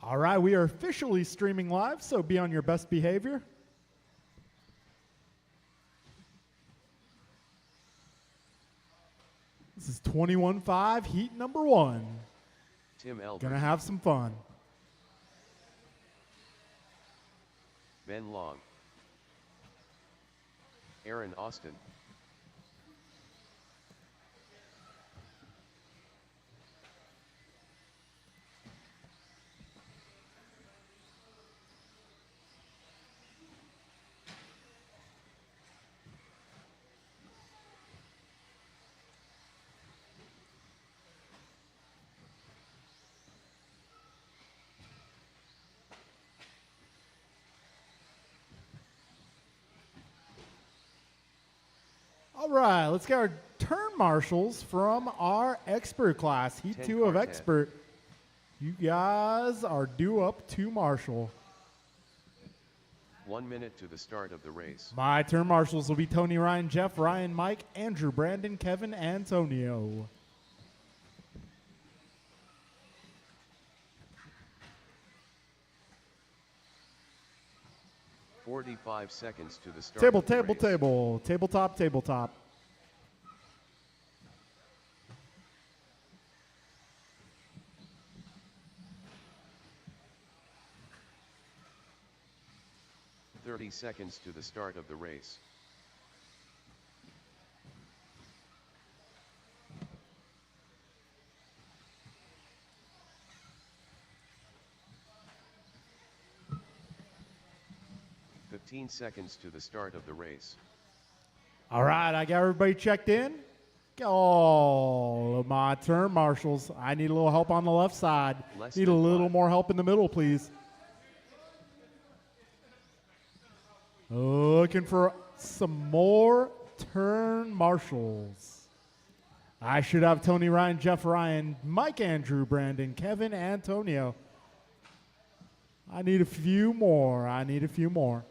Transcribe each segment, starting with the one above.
All right, we are officially streaming live, so be on your best behavior. This is 21-5, heat number 1. Tim Elbert. Gonna have some fun. Ben Long. Aaron Austin. All right, let's get our turn marshals from our expert class, Heat 2 of expert. You guys are due up to marshal. 1 minute to the start of the race. My turn marshals will be Tony, Ryan, Jeff, Ryan, Mike, Andrew, Brandon, Kevin, Antonio. "45 seconds to the start Table, of the table, race. table. Tabletop, tabletop. "30 seconds to the start of the race. "15 seconds to the start of the race. All right, I got everybody checked in. Got all of my turn marshals. I need a little help on the left side. Need a little more help in the middle, please. Looking for some more turn marshals. I should have Tony, Ryan, Jeff, Ryan, Mike, Andrew, Brandon, Kevin, Antonio. I need a few more. I need a few more.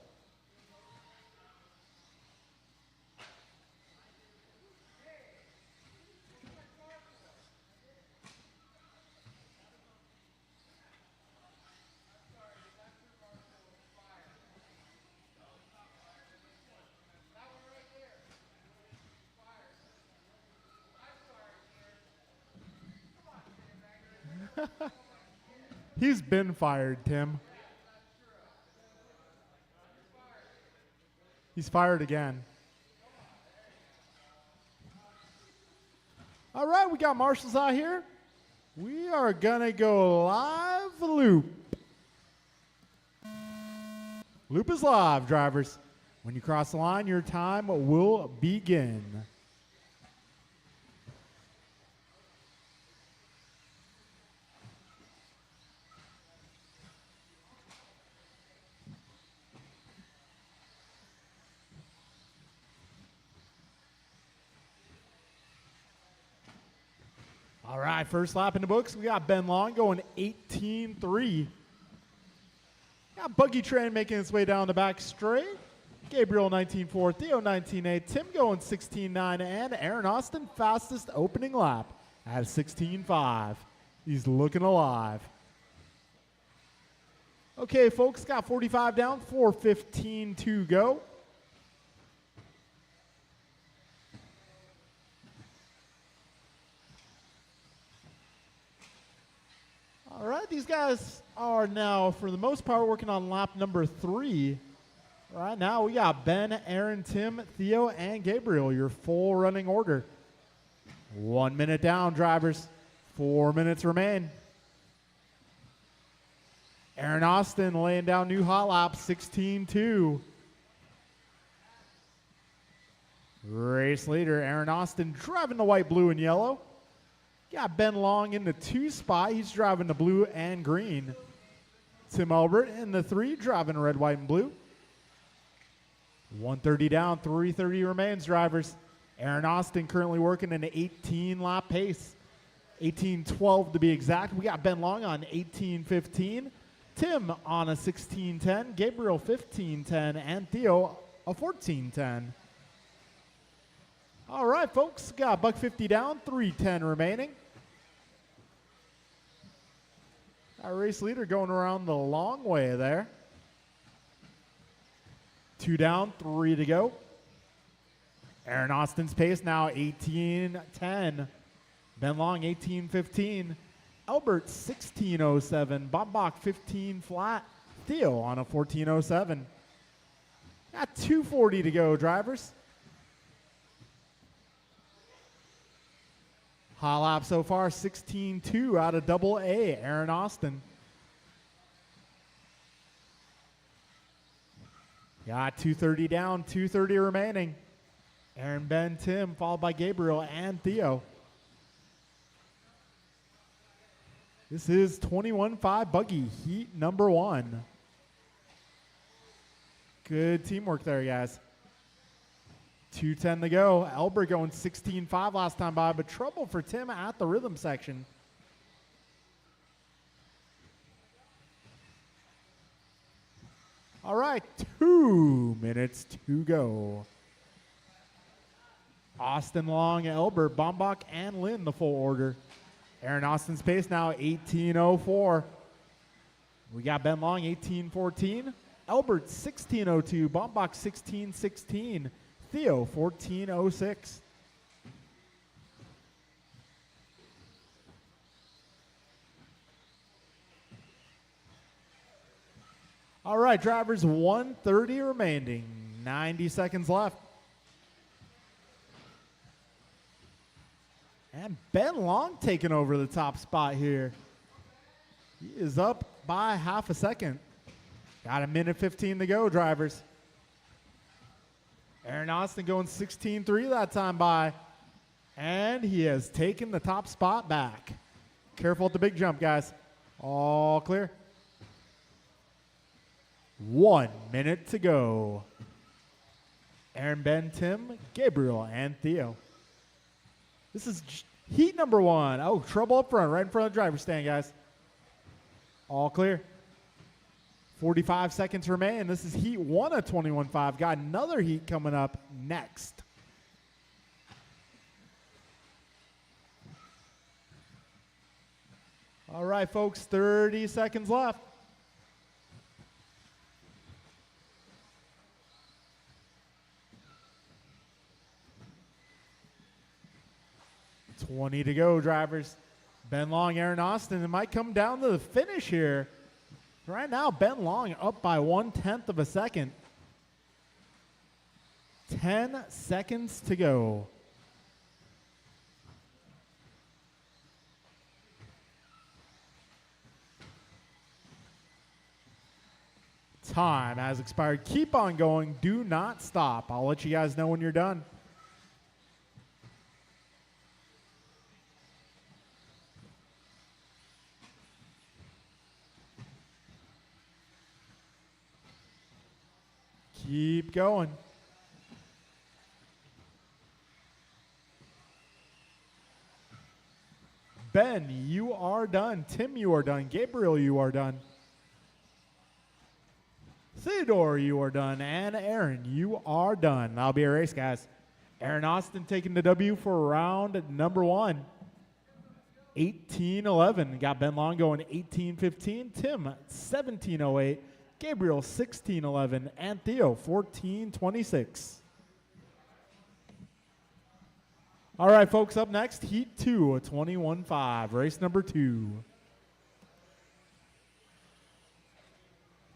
He's been fired, Tim. He's fired again. All right, we got marshals out here. We are gonna go live loop. Loop is live, drivers. When you cross the line, your time will begin. All right, first lap in the books. We got Ben Long going 18-3. Got Buggy Train making its way down the back straight. Gabriel 19-4, Theo 19-8, Tim going 16-9, and Aaron Austin fastest opening lap at 16-5. He's looking alive. Okay, folks, got 45 down, 4:15 to go. All right, these guys are now, for the most part, working on lap number 3. Right now, we got Ben, Aaron, Tim, Theo, and Gabriel, your full running order. 1 minute down, drivers. 4 minutes remain. Aaron Austin laying down new hot lap, 16-2. Race leader, Aaron Austin driving the white, blue, and yellow. Got Ben Long in the 2 spot. He's driving the blue and green. Tim Elbert in the 3, driving red, white, and blue. 130 down, 330 remains, drivers. Aaron Austin currently working an 18-lap pace. 18-12 to be exact. We got Ben Long on 18-15. Tim on a 16-10. Gabriel 15-10. And Theo a 14-10. All right, folks. Got $150 down, 310 remaining. Our race leader going around the long way there. 2 down, 3 to go. Aaron Austin's pace now 18:10. Ben Long 18:15. Albert 16:07. Bombach 15 flat. Theo on a 14:07. Got 2:40 to go, drivers. Hot lap so far 16-2 out of Double A, Aaron Austin. Got 2:30 down, 2:30 remaining. Aaron, Ben, Tim, followed by Gabriel and Theo. This is 21.5 buggy, heat number 1. Good teamwork there, guys. 2:10 to go. Albert going 16.5 last time by, but trouble for Tim at the rhythm section. All right, 2 minutes to go. Austin, Long, Albert, Bombach, and Lynn, the full order. Aaron Austin's pace now 18:04. We got Ben Long 18:14. Albert 16:02. Bombach 16:16. Theo 14:06. All right, drivers, 1:30 remaining. 90 seconds left. And Ben Long taking over the top spot here. He is up by half a second. Got 1:15 to go, drivers. Aaron Austin going 16.3 that time by. And he has taken the top spot back. Careful at the big jump, guys. All clear. 1 minute to go. Aaron, Ben, Tim, Gabriel, and Theo. This is heat number 1. Oh, trouble up front, right in front of the driver's stand, guys. All clear. 45 seconds remain. This is heat 1 of 21.5. Got another heat coming up next. All right, folks, 30 seconds left. $20 to go, drivers. Ben Long, Aaron Austin. It might come down to the finish here. Right now, Ben Long up by 1/10 of a second. 10 seconds to go. Time has expired. Keep on going. Do not stop. I'll let you guys know when you're done. Keep going. Ben, you are done. Tim, you are done. Gabriel, you are done. Theodore, you are done. And Aaron, you are done. That'll be a race, guys. Aaron Austin taking the W for round number 1. 18:11. Got Ben Long going 18:15. Tim, 17:08. Gabriel, 16:11. And Theo, 14:26. All right, folks, up next, Heat 2 of 21.5, race number 2.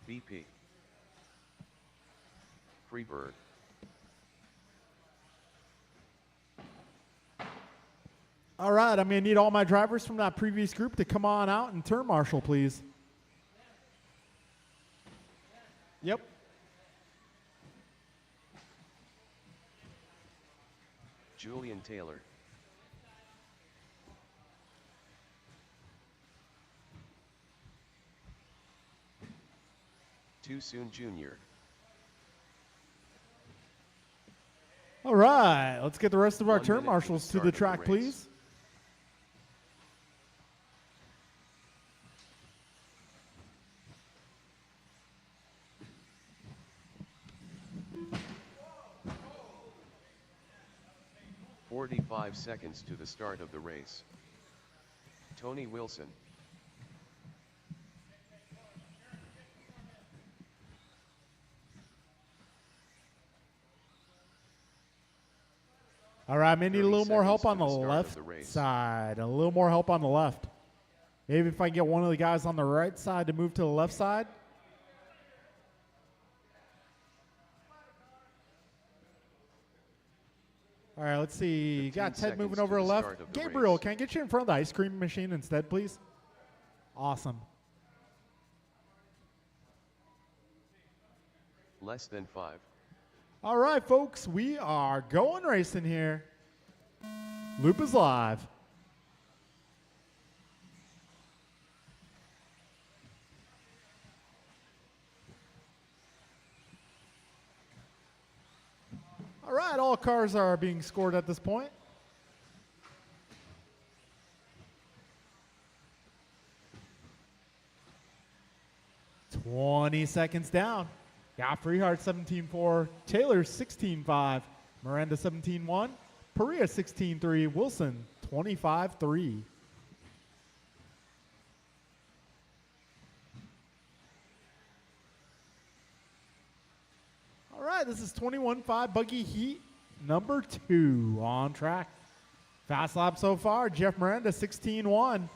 BP. Freebird. All right, I'm going to need all my drivers from that previous group to come on out and turn marshal, please. Yep. Julian Taylor. Too Soon Jr. All right, let's get the rest of our 1 turn minute to the marshals to start the of the track, race. please. "45 seconds to the start of the race. Tony Wilson. All right, may need a 30 little more help seconds on to the the start of left the race. side. A little more help on the left. Maybe if I get one of the guys on the right side to move to the left side. All right, let's see. 15 Got Ted seconds moving to over to the left. start of the Gabriel, race. can I get you in front of the ice cream machine instead, please? Awesome. Less than 5. All right, folks, we are going racing here. Loop is live. All right, all cars are being scored at this point. $20 down. Got Freehart 17-4, Taylor 16-5, Miranda 17-1, Perea 16-3, Wilson 25-3. All right, this is 21-5 Buggy Heat number 2 on track. Fast lap so far, Jeff Miranda 16-1.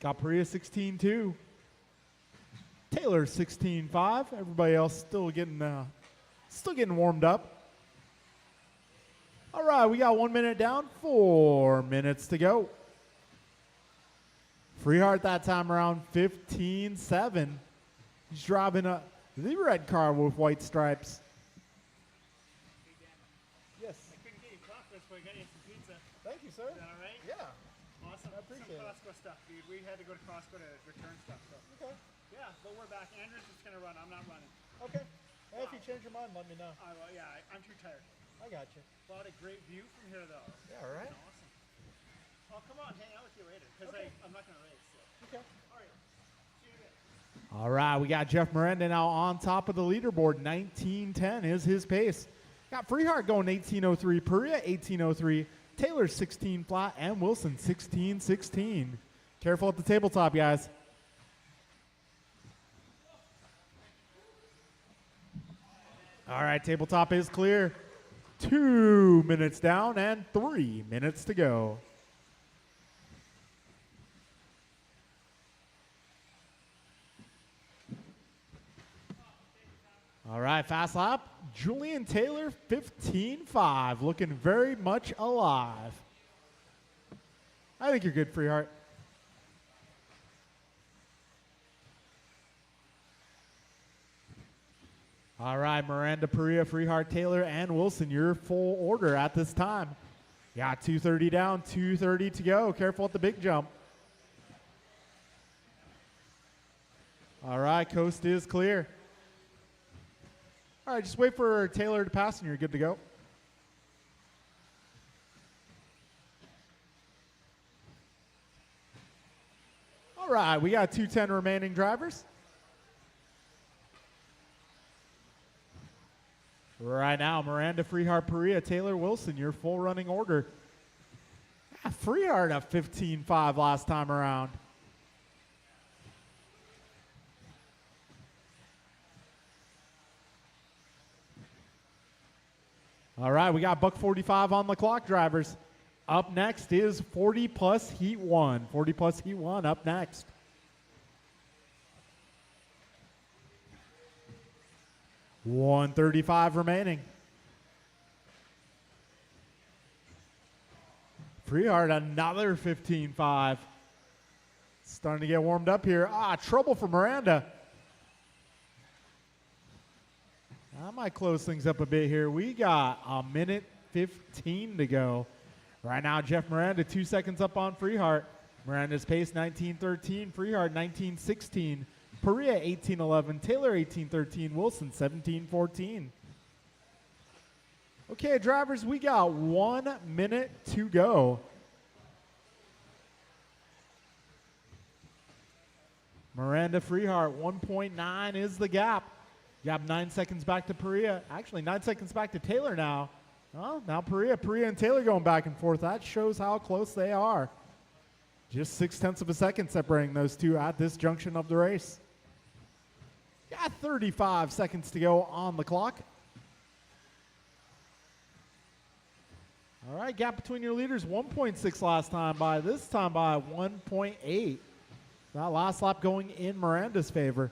Got Perea 16-2. Taylor 16-5. Everybody else still getting warmed up. All right, we got 1 minute down, 4 minutes to go. Freehart that time around 15-7. He's driving the red car with white stripes. Yes. I couldn't get you tacos, but I got you some pizza. Thank you, sir. Is that all right? Yeah. Awesome. I appreciate it. Some Costco stuff, dude. We had to go to Costco to return stuff. So. Okay. Yeah, but we're back. Andrew's just gonna run. I'm not running. Okay. Hey, if you change your mind, let me know. I'm too tired. I got you. A lot of great view from here, though. Yeah, all right. Awesome. I'll come on, hang out with you later, because Okay. I'm not gonna race. So. Okay. All right. See you then. All right, we got Jeff Miranda now on top of the leaderboard. 19:10 is his pace. Got Freehart going 18:03, Perea 18:03, Taylor 16 flat, and Wilson 16:16. Careful at the tabletop, guys. All right, tabletop is clear. 2 minutes down and 3 minutes to go. All right, fast lap. Julian Taylor, 15-5, looking very much alive. I think you're good, Freehart. All right, Miranda, Perea, Freehart, Taylor, and Wilson, your full order at this time. Got 2:30 down, 2:30 to go. Careful at the big jump. All right, coast is clear. All right, just wait for Taylor to pass and you're good to go. All right, we got 2:10 remaining drivers. Right now, Miranda, Freehart, Perea, Taylor, Wilson, your full running order. Yeah, Freehart at 15-5 last time around. All right, we got buck 45 on the clock, drivers. Up next is 40 plus heat 1. 40 plus heat 1 up next. $135 remaining. Freehart another 15-5. Starting to get warmed up here. Trouble for Miranda. I might close things up a bit here. We got a minute 15 to go. Right now, Jeff Miranda 2 seconds up on Freehart. Miranda's pace 19:13, Freehart 19:16, Perea 18:11, Taylor 18:13, Wilson 17:14. Okay, drivers, we got 1 minute to go. Miranda, Freehart 1.9 is the gap. You have 9 seconds back to Perea. Actually, 9 seconds back to Taylor now. Oh, now Perea and Taylor going back and forth. That shows how close they are. Just 0.6 of a second separating those two at this junction of the race. Got 35 seconds to go on the clock. All right, gap between your leaders, 1.6 last time by. This time by 1.8. That last lap going in Miranda's favor.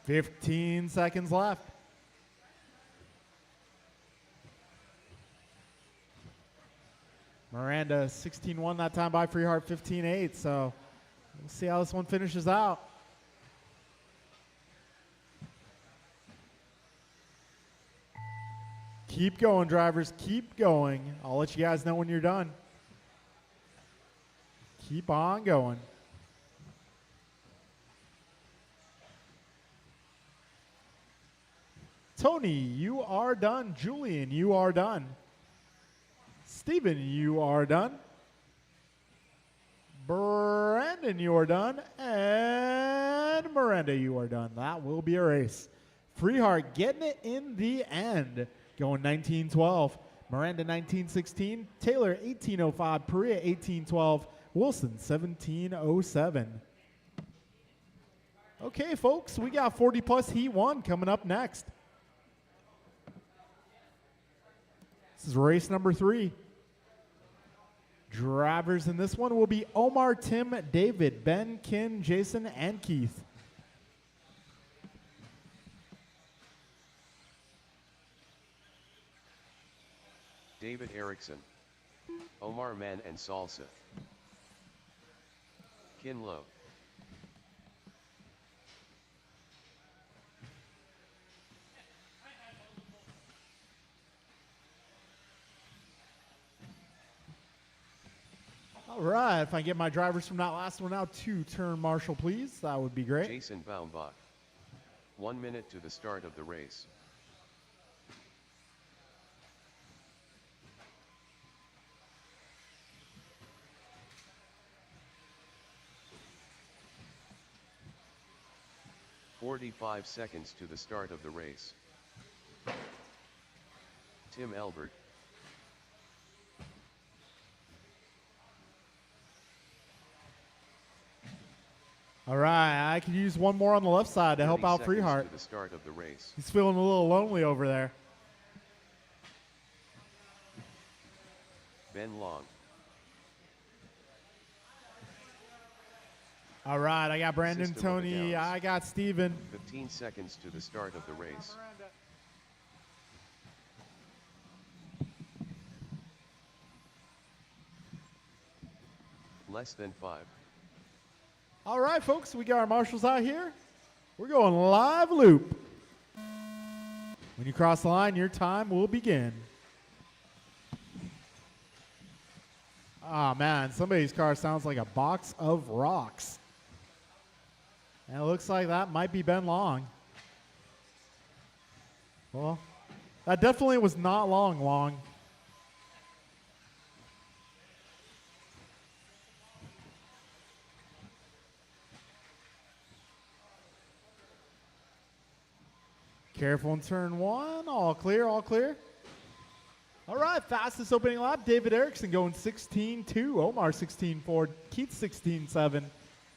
15 seconds left. Miranda 16-1 that time by Freehart 15-8. So we'll see how this one finishes out. Keep going, drivers. Keep going. I'll let you guys know when you're done. Keep on going. Tony, you are done. Julian, you are done. Steven, you are done. Brandon, you are done. And Miranda, you are done. That will be a race. Freehart getting it in the end. Going 19-12. Miranda 19-16. Taylor 18-05. Perea 18-12. Wilson 17-07. Okay, folks, we got 40 plus Heat 1 coming up next. This is race number 3. Drivers in this one will be Omar, Tim, David, Ben, Ken, Jason, and Keith. David Erickson, Omar Man and Salsa, Ken Lowe, All right, if I get my drivers from that last one out to turn marshal, please, that would be great. Jason Baumbach. 1 minute to the start of the race. "45 seconds to the start of the race. Tim Elbert, All right, I could use one more on the left side to help 30 out seconds Freehart. to the start of the race. He's feeling a little lonely over there. Ben Long, All right, I got Brandon, System of a Tony, Downs. I got Steven. 15 seconds to the start of the race. Less than 5. All right, folks, we got our marshals out here. We're going live loop. When you cross the line, your time will begin. Ah, man, somebody's car sounds like a box of rocks. And it looks like that might be Ben Long. Well, that definitely was not Long. Careful in turn 1. All clear, all clear. All right, fastest opening lap. David Erickson going 16-2. Omar 16-4. Keith 16-7.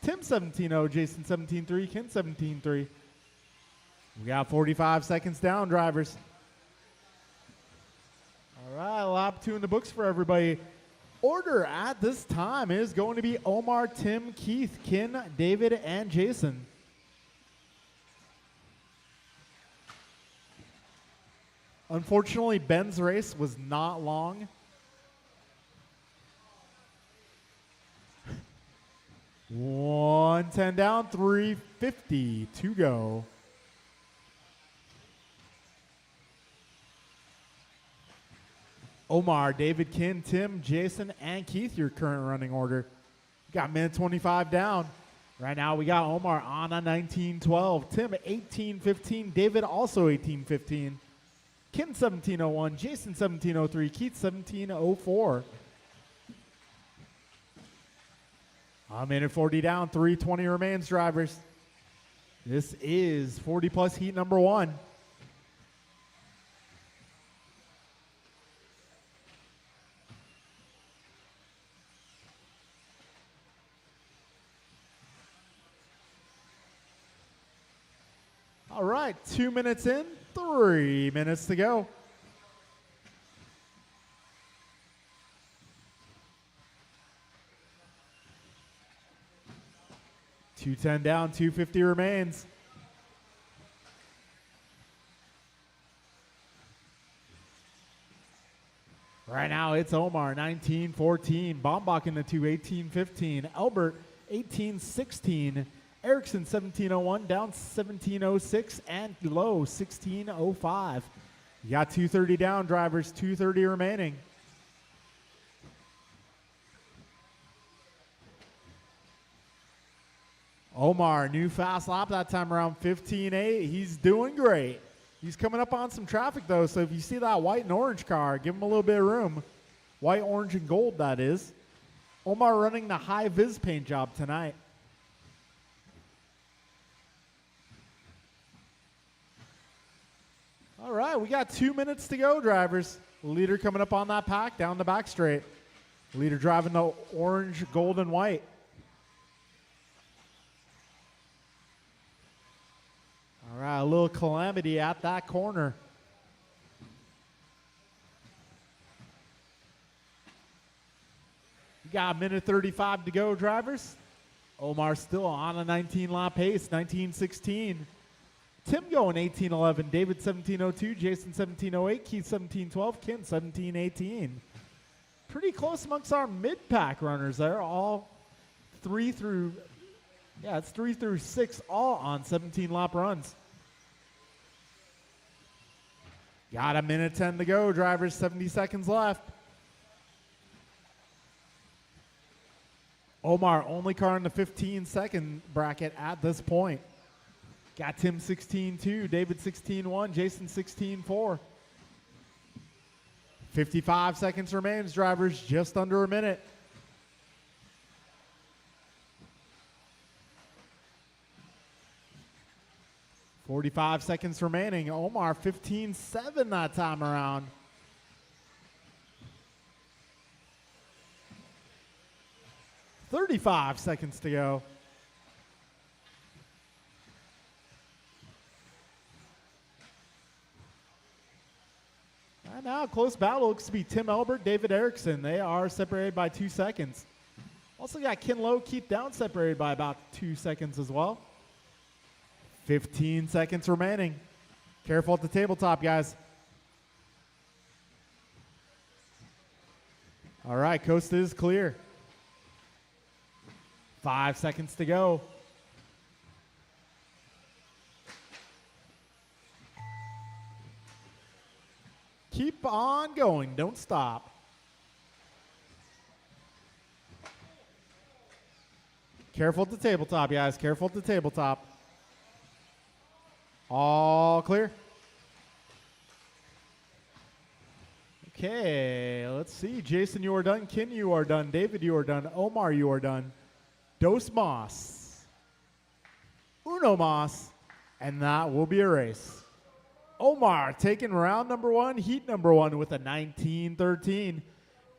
Tim 17-0. Jason 17-3. Ken 17-3. We got 45 seconds down, drivers. All right, lap 2 in the books for everybody. Order at this time is going to be Omar, Tim, Keith, Ken, David, and Jason. Unfortunately, Ben's race was not long. $110 down, $350 to go. Omar, David, Ken, Tim, Jason, and Keith, your current running order. Got minute 25 down. Right now we got Omar on a 19-12. Tim 18-15. David also 18-15. Ken 17-01. Jason 17-03. Keith 17-04. A minute 40 down. 3:20 remains, drivers. This is 40 plus heat number 1. All right, 2 minutes in. 3 minutes to go. $210 down, $250 remains. Right now it's Omar 19-14, Bombach in the 2 18-15, Albert 18-16, Erickson 17-01, down 17-06, and Low 16-05. You got 230 down, drivers, 230 remaining. Omar, new fast lap that time around 15.8. He's doing great. He's coming up on some traffic, though, so if you see that white and orange car, give him a little bit of room. White, orange, and gold, that is. Omar running the high vis paint job tonight. All right, we got 2 minutes to go, drivers. Leader coming up on that pack, down the back straight. Leader driving the orange, gold, and white. All right, a little calamity at that corner. You got a minute 35 to go, drivers. Omar still on a 19-lap pace, 19-16. Tim going 18-11, David 17-02, Jason 17-08, Keith 17-12, Ken 17-18. Pretty close amongst our mid-pack runners there, all 3 through 6, all on 17-lap runs. Got a minute 10 to go, drivers, 70 seconds left. Omar, only car in the 15-second bracket at this point. Got Tim 16-2, David 16-1, Jason 16-4. 55 seconds remains, drivers, just under a minute. $45 seconds remaining. Omar 15-7 that time around. $35 seconds to go. And now a close battle looks to be Tim Albert, David Erickson. They are separated by 2 seconds. Also got Ken Lowe, Keith Down separated by about 2 seconds as well. 15 seconds remaining. Careful at the tabletop, guys. All right, coast is clear. 5 seconds to go. Keep on going, don't stop. Careful at the tabletop, guys, careful at the tabletop. All clear. Okay, let's see. Jason, you are done. Ken, you are done. David, you are done. Omar, you are done. Dos mas. Uno mas. And that will be a race. Omar taking round number 1, heat number 1 with a 19-13.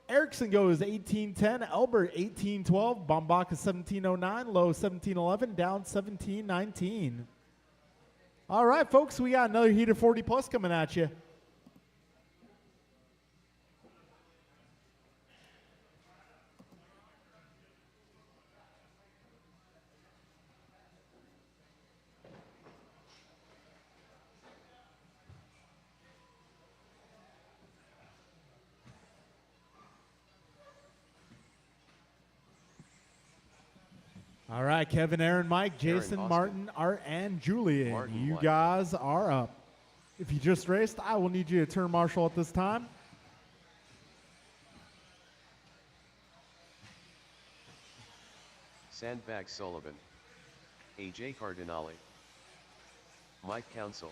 Erickson goes 18-10. Albert 18-12. Bombach is 17-09. Low 17-11. Down 17-19. All right, folks, we got another heat of 40 plus coming at you. All right, Kevin, Aaron, Mike, Jason, Austin. Martin, Art, and Julian. Martin You White. guys are up. If you just raced, I will need you to turn marshal at this time. Sandbag Sullivan. AJ Cardinale. Mike Council.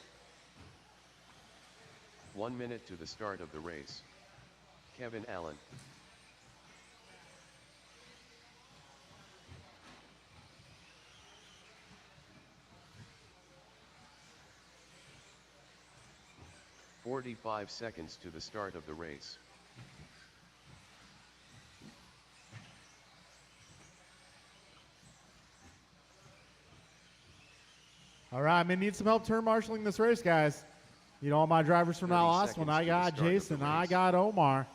1 minute to the start of the race. Kevin Allen. "45 seconds to the start of the race. All right, I'm going to need some help turn marshaling this race, guys. Need all my drivers from that 30 last one. seconds I to the got start of the Jason. I race. got Omar.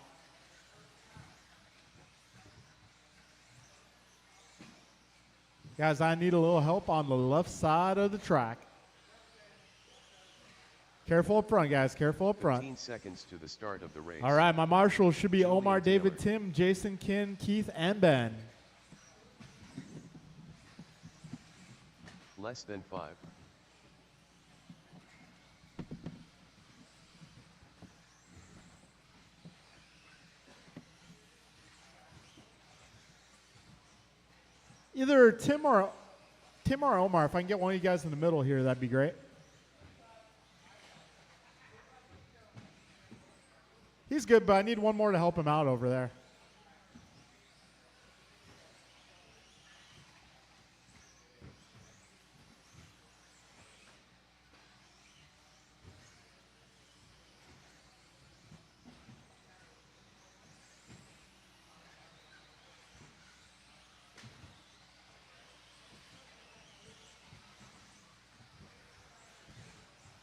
Guys, I need a little help on the left side of the track. Careful up front, guys. Careful up front. 15 seconds to the start of the race. All right, my marshals should be Julian Omar, David, Taylor. Tim, Jason, Ken, Keith, and Ben. Less than 5. Either Tim or Omar. If I can get one of you guys in the middle here, that'd be great. He's good, but I need one more to help him out over there.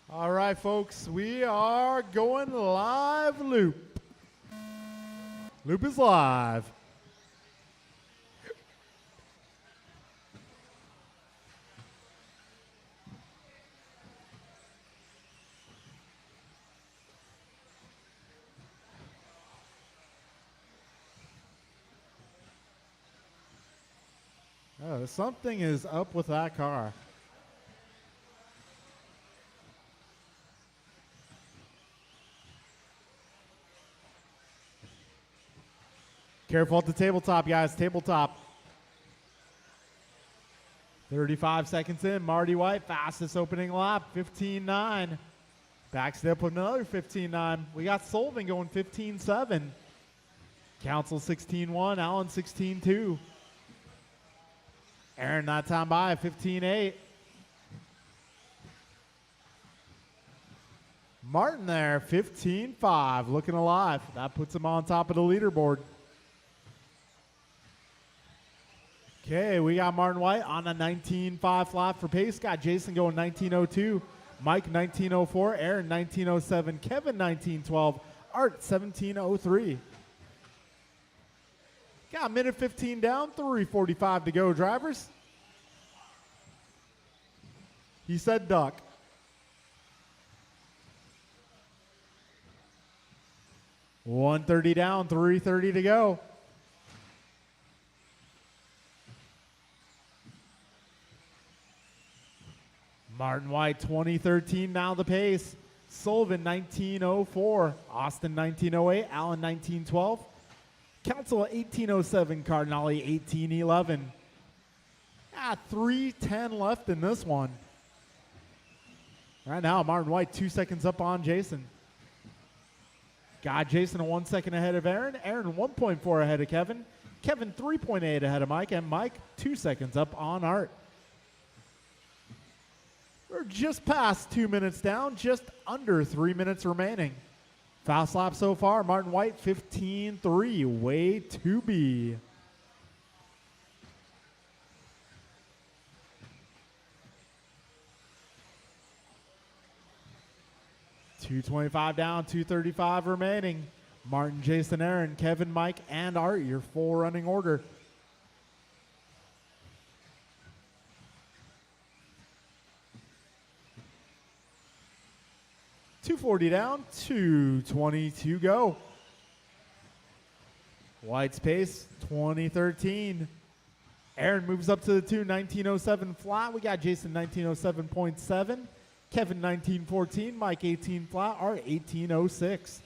All right, folks, we are going live loop. Loop is live. Oh, something is up with that car. Careful at the tabletop, guys. Tabletop. 35 seconds in. Marty White, fastest opening lap, 15.9. Backstep with another 15.9. We got Sullivan going 15.7. Council 16.1. Allen 16.2. Aaron that time by 15.8. Martin there, 15.5. Looking alive. That puts him on top of the leaderboard. Okay, we got Martin White on a 19.5 lap for pace. Got Jason going 19.02, Mike 19.04, Aaron 19.07, Kevin 19.12, Art 17.03. Got a minute 15 down, 3:45 to go, drivers. He said duck. $130 down, 3:30 to go. Martin White, 2013, now the pace. Sullivan, 1904. Austin, 1908. Allen, 1912. Council, 1807. Cardinale, 1811. 3:10 left in this one. Right now, Martin White 2 seconds up on Jason. Got Jason 1 second ahead of Aaron. Aaron 1.4 ahead of Kevin. Kevin 3.8 ahead of Mike. And Mike 2 seconds up on Art. We're just past 2 minutes down, just under 3 minutes remaining. Fast lap so far, Martin White 15.3, way to be. $225 down, $235 remaining. Martin, Jason, Aaron, Kevin, Mike, and Art, your full running order. $240 down, $220 to go. White's pace, 2013. Aaron moves up to the 1907 flat. We got Jason 1907.7, Kevin 1914, Mike 18 flat, Art 1806.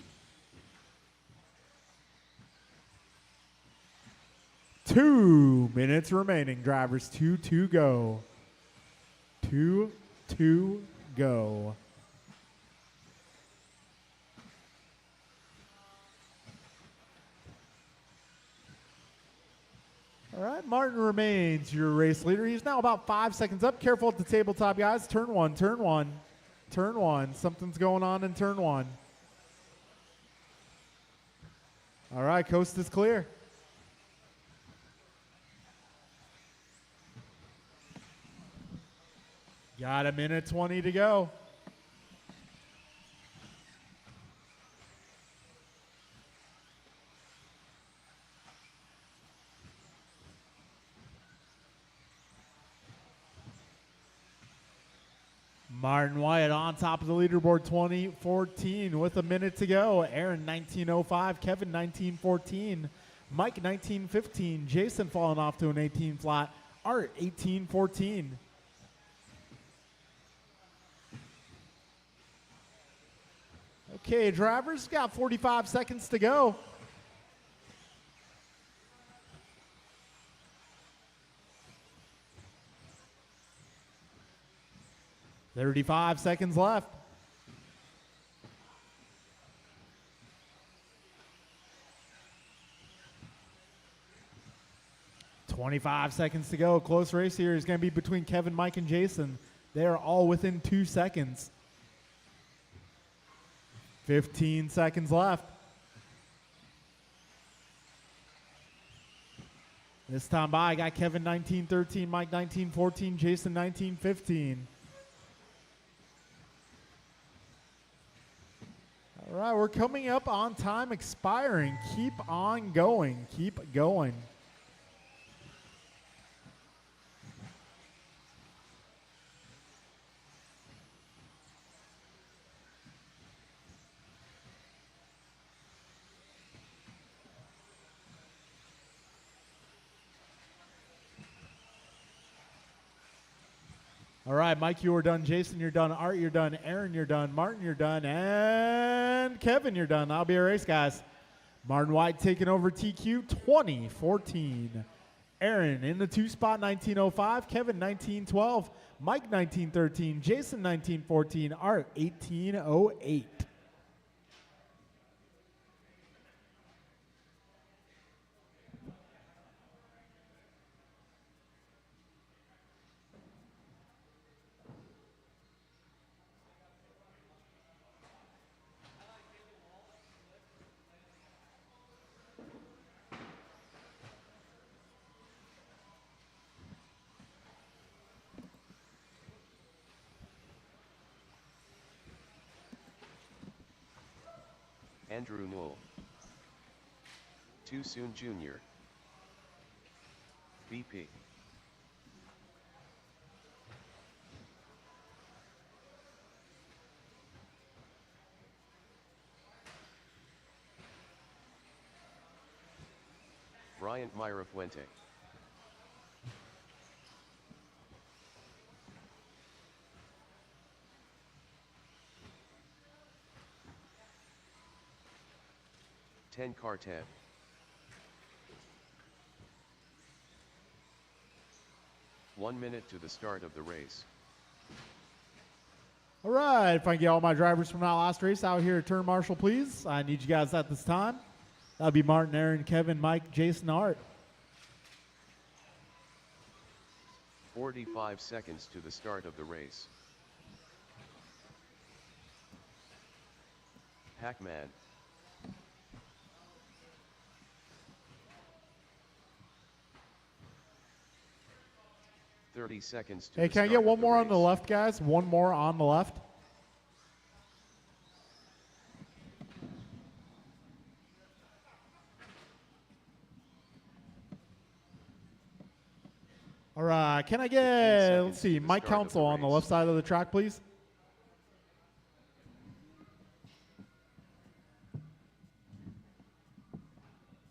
2 minutes remaining, drivers. 2 to go. 2 to go. All right, Martin remains your race leader. He's now about 5 seconds up. Careful at the tabletop, guys. Turn one, turn one, turn one. Something's going on in turn one. All right, coast is clear. Got a minute 20 to go. Martin White on top of the leaderboard, 2014 with a minute to go. Aaron 1905, Kevin 1914, Mike 1915, Jason falling off to an 18 flat, Art 1814. Okay, drivers, got 45 seconds to go. $35 seconds left. $25 seconds to go. Close race here is going to be between Kevin, Mike, and Jason. They are all within 2 seconds. 15 seconds left. This time by, I got Kevin 1913, Mike 1914, Jason 1915. All right, we're coming up on time expiring. Keep on going. Keep going. All right, Mike, you are done. Jason, you're done. Art, you're done. Aaron, you're done. Martin, you're done. And Kevin, you're done. That'll be a race, guys. Martin White taking over TQ 2014. Aaron in the 2 spot, 1905. Kevin, 1912. Mike, 1913. Jason, 1914. Art, 1808. Andrew Newell. Too Soon Jr. BP. Bryant Myra Fuente. Ten car 10. One minute to the start of the race. All right, if I can get all my drivers from that last race out here at turn marshal, please. I need you guys at this time. That'll be Martin, Aaron, Kevin, Mike, Jason, Art. 45 seconds to the start of the race. Pac-Man. .30 seconds to Hey, the can I start get of one the more on the race. left, guys? One more on the left. All right, can I 15 get, seconds let's to see, the Mike start of Council the on the race. left side of the track, please?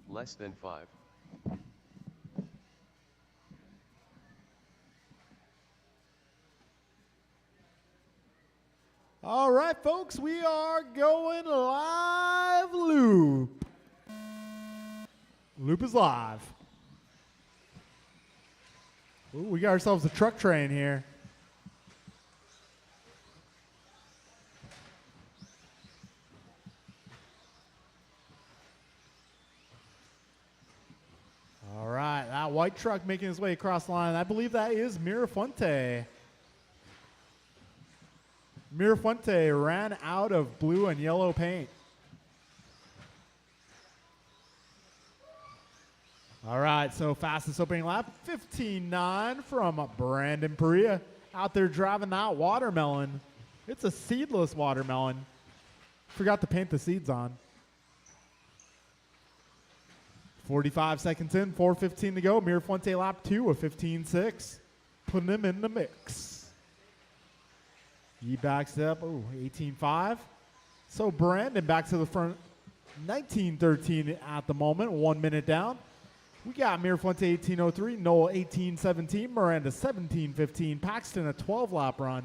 Less than 5. All right, folks, we are going live loop. Loop is live. Ooh, we got ourselves a truck train here. All right, that white truck making his way across the line. I believe that is Mirafuente. Mirafuente ran out of blue and yellow paint. All right, so fastest opening lap, 15.9 from Brandon Perea. Out there driving that watermelon. It's a seedless watermelon. Forgot to paint the seeds on. 45 seconds in, 4:15 to go. Mirafuente lap 2 of 15.6. Putting him in the mix. He backs up. Oh, 18-5. So Brandon back to the front. 19-13 at the moment. 1 minute down. We got Mirafuente 18-03, Noel 18-17, Miranda 17-15, Paxton a 12-lap run.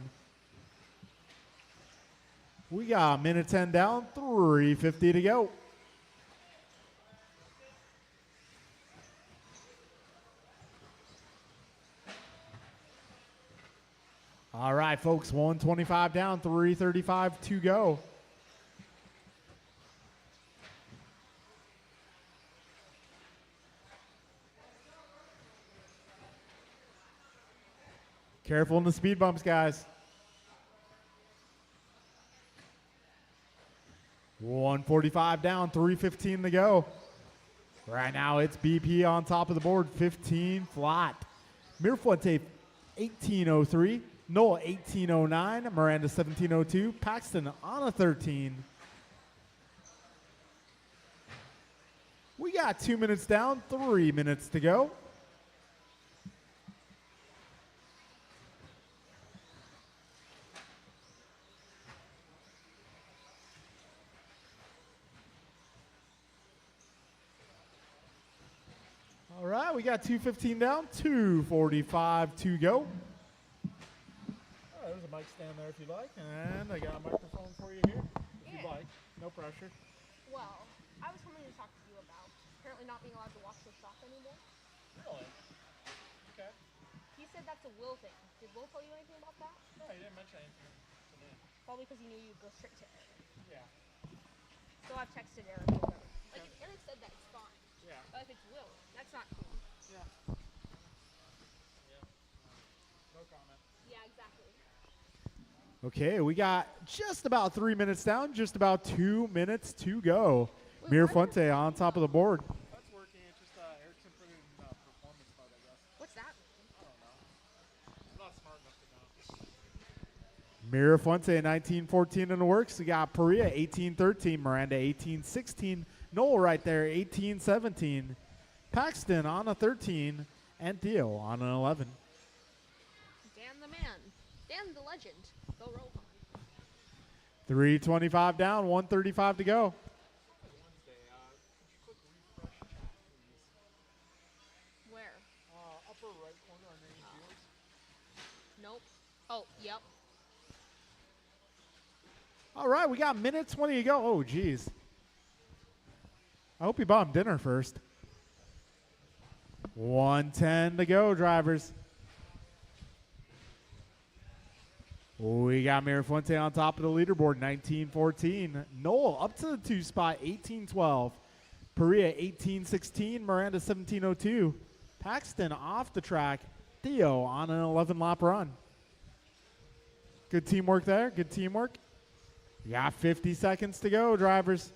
We got minute 10 down, 3:50 to go. All right, folks, 125 down, 3:35 to go. Careful in the speed bumps, guys. 145 down, 3:15 to go. Right now, it's BP on top of the board, 15 flat. Mirafuente 18-03, Noah 18-09, Miranda 17-02, Paxton on a 13. We got 2 minutes down, 3 minutes to go. All right, we got 2:15 down, 2:45 to go. All right, there's a mic stand there if you like, and I got a microphone for you here if you'd like. No pressure. Well, I was coming to talk to you about apparently not being allowed to watch the shop anymore. Really? Okay. He said that's a Will thing. Did Will tell you anything about that? No, you didn't mention anything to me. Probably because he knew you'd go straight to Eric. Yeah. So I've texted Eric. Over. Like, if Eric said that, it's fine. Yeah. But if it's Will, that's not cool. Yeah. No comment. Yeah, exactly. Okay, we got just about 3 minutes down, just about 2 minutes to go. Wait, Mirafuente on top of the board. That's working. It's just Eric's improving performance mode, I guess. What's that? I don't know. I'm not smart enough to know. Mirafuente 19-14 in the works. We got Perea 18-13, Miranda 18-16, Noel right there 18-17, Paxton on a 13, and Theo on an 11. Dan the man. Dan the legend. Go Rohan. 3:25 down, 1:35 to go. Wednesday, could you click refresh chat, please? Where? Upper right corner on any fields. Nope. Oh, yep. All right, we got minute 20 to go. Oh, geez. I hope you bought him dinner first. 1:10 to go, drivers. We got Mirafuente on top of the leaderboard, 19-14. Noel up to the 2 spot, 18-12. Perea 18-16, Miranda 17-02. Paxton off the track, Theo on an 11-lap run. Good teamwork there, good teamwork. We got 50 seconds to go, drivers.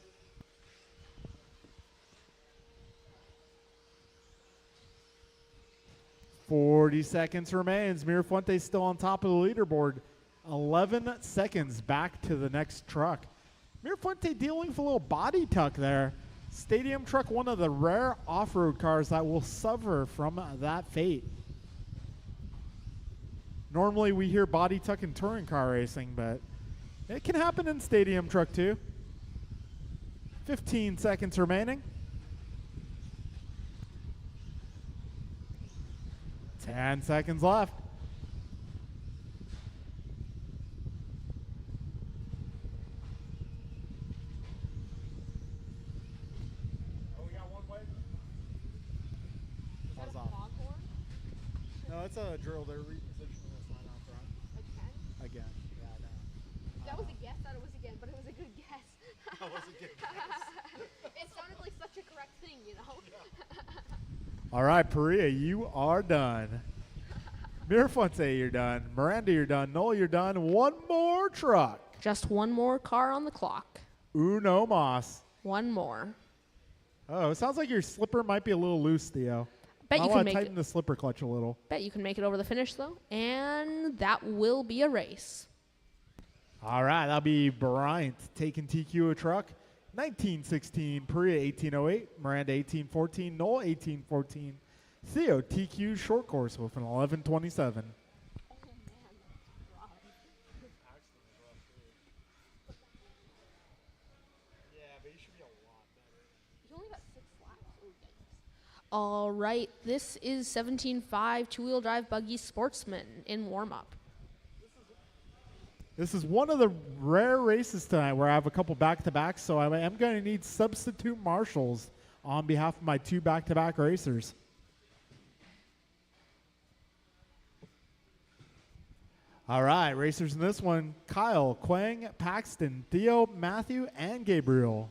$40 seconds remains. Mirafuente still on top of the leaderboard. 11 seconds back to the next truck. Mirafuente dealing with a little body tuck there. Stadium truck, one of the rare off-road cars that will suffer from that fate. Normally we hear body tuck in touring car racing, but it can happen in stadium truck too. 15 seconds remaining. 10 seconds left. Oh, we got one way. Is that Buzz a off. foghorn? No, it's a drill. They're repositioning this line out front. Again? Again. Yeah, I know. That was a guess that it was again, but it was a good guess. That was a good It sounded like such a correct thing, you know? All right, Perea, you are done. Mirafuente, you're done. Miranda, you're done. Noel, you're done. One more truck. Just one more car on the clock. Uno Mas. One more. Oh, it sounds like your slipper might be a little loose, Theo. Bet I you want can to make tighten it. the slipper clutch a little. Bet you can make it over the finish though, and that will be a race. All right, that'll be Bryant taking TQ a truck. 19-16, Perea 18-08, Miranda 18-14, Noel 18-14, Theo TQ short course with an 11-27. Oh man, that's rough. All right, this is 17.5 two-wheel drive buggy sportsman in warm-up. This is one of the rare races tonight where I have a couple back-to-backs, so I am going to need substitute marshals on behalf of my 2 back-to-back racers. All right, racers in this one, Kyle, Quang, Paxton, Theo, Matthew, and Gabriel.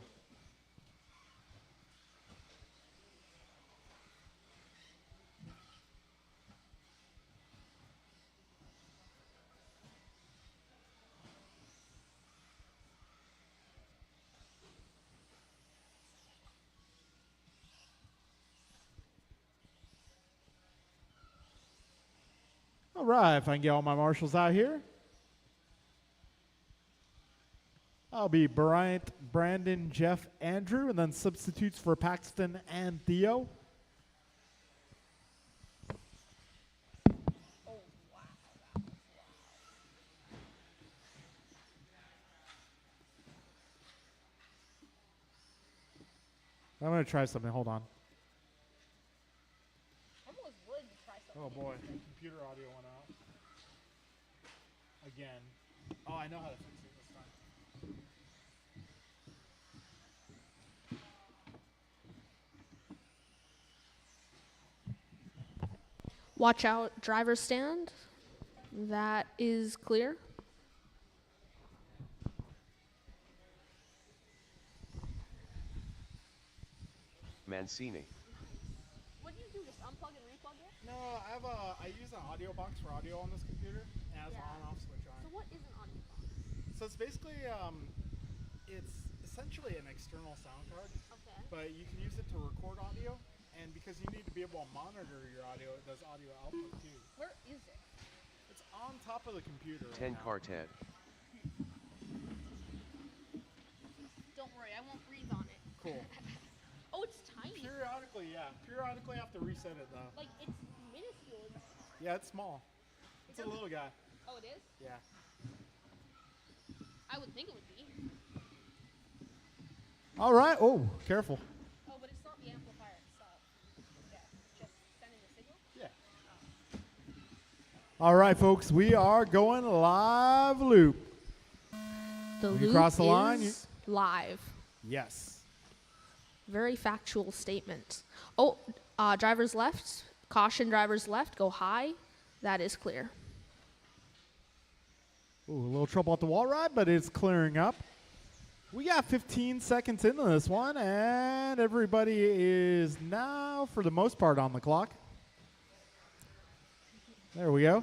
All right, if I can get all my marshals out here. I'll be Bryant, Brandon, Jeff, Andrew, and then substitutes for Paxton and Theo. I'm going to try something. Hold on. I almost would try something. Oh, boy. Computer audio went out. Again. Oh, I know how to fix it this time. Watch out, driver's stand. That is clear. Mancini. What do you do? Just unplug and replug it? No, I use an audio box for audio on this computer. It has Yeah. an on-off switch on So it. what is an audio box? So it's basically, it's essentially an external sound card, Okay. but you can use it to record audio. And because you need to be able to monitor your audio, it does audio output too. Where is it? It's on top of the computer. right 10 now. Quartet. Don't worry, I won't breathe on it. Cool. Oh, it's tiny. Periodically, yeah. Periodically, I have to reset it though. Like, it's minuscule. Yeah, it's small. It's a doesn't- little guy. Oh, it is? Yeah. I would think it would be. All right. Oh, careful. Oh, but it's not the amplifier itself. Yeah, just sending the signal. Yeah. All right, folks. We are going live loop. The When you loop cross the line, is live. Yes. Very factual statement. Oh, drivers left. Caution, drivers left. Go high. That is clear. Ooh, a little trouble at the wall ride, but it's clearing up. We got 15 seconds into this one, and everybody is now, for the most part, on the clock. There we go.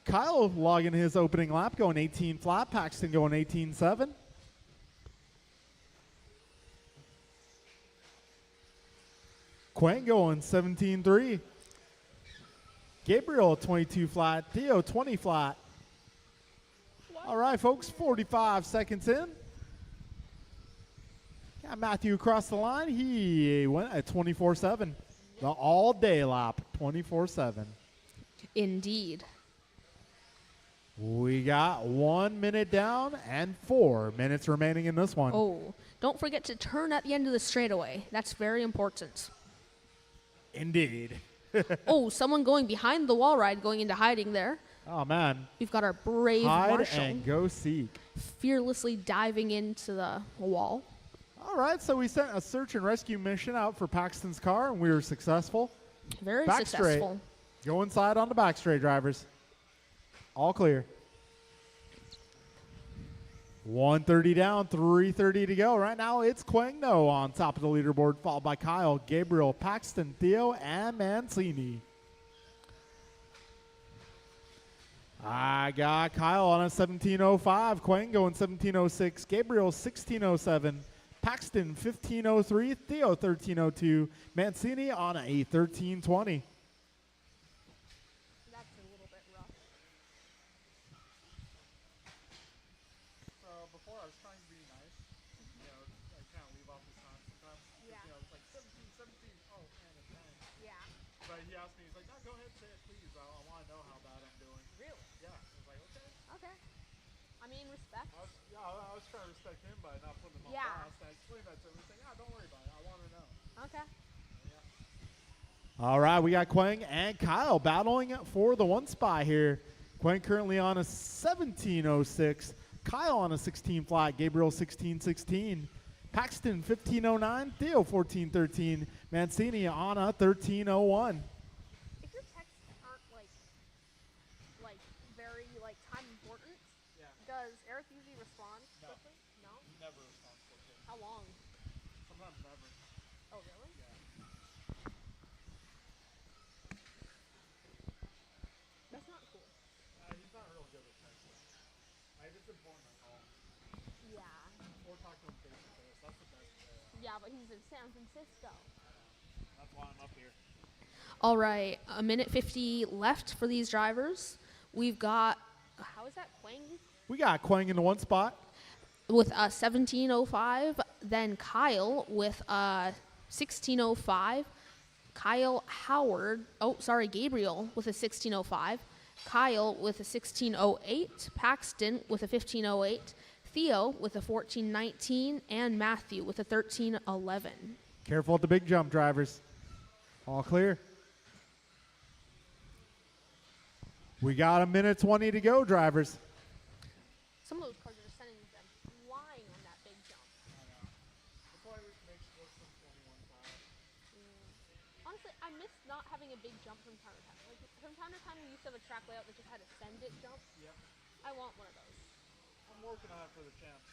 Kyle logging his opening lap, going 18 flat. Paxton going 18.7. Quang going 17.3. Gabriel 22 flat. Theo 20 flat. All right, folks, 45 seconds in. Got Matthew across the line. He went at 24.7. The all-day lap, 24.7. Indeed. We got 1 minute down and 4 minutes remaining in this one. Oh, don't forget to turn at the end of the straightaway. That's very important. Indeed. Oh, someone going behind the wall ride, going into hiding there. Oh, man. We've got our brave Hide Marshall and go seek. fearlessly diving into the wall. All right, so we sent a search and rescue mission out for Paxton's car, and we were successful. Very Back straight. successful. Go inside on the back straight, drivers. All clear. 1:30 down, 3:30 to go. Right now, it's Quang No on top of the leaderboard, followed by Kyle, Gabriel, Paxton, Theo, and Mancini. I got Kyle on a 17.05, Quang going 17.06, Gabriel 16.07, Paxton 15.03, Theo 13.02, Mancini on a 13.20. That's a little bit rough. So before I was trying to be nice, I kind of leave off the sign sometimes. Yeah. It's like 17, 17, oh, and a 10. Yeah. But he asked me, he's like, no, go ahead, say it, please. I want to know how bad I'm doing. Really? Yeah. I was like, okay. Okay. I mean, respect. I was trying to respect him by not putting him on Yeah. blast. I explained that to him. He's like, don't worry about it. I want to know. Okay. Yeah. All right, we got Quang and Kyle battling for the one spot here. Quang currently on a 17.06. Kyle on a 16 flat. Gabriel 16.16. Paxton 15.09. Theo 14.13. Mancini on a 13.01. If your texts aren't like very like time important, Yeah. does Eric usually respond No. quickly? No. Never responds quickly. How long? Sometimes never. Oh really? Yeah. That's not cool. He's not real good with texting. If it's important, I call him. Yeah. Or talk to him face to face. That's the best way. Yeah, but he's in San Francisco. That's why I'm up here. All right, a minute 50 left for these drivers. We've got, how is that, Quang? We got Quang in the one spot. With a 17.05, then Kyle with a 16.05, Gabriel with a 16.05, Kyle with a 16.08, Paxton with a 15.08, Theo with a 14.19, and Matthew with a 13.11. Careful at the big jump, drivers. All clear. We got a minute 20 to go, drivers. Some of those cars are just sending them flying on that big jump. That's why we make sports from 21 time. Honestly, I miss not having a big jump from time to time. Like from time to time, we used to have a track layout that just had a send it jump. Yep. I want one of those. I'm working on it for the champs.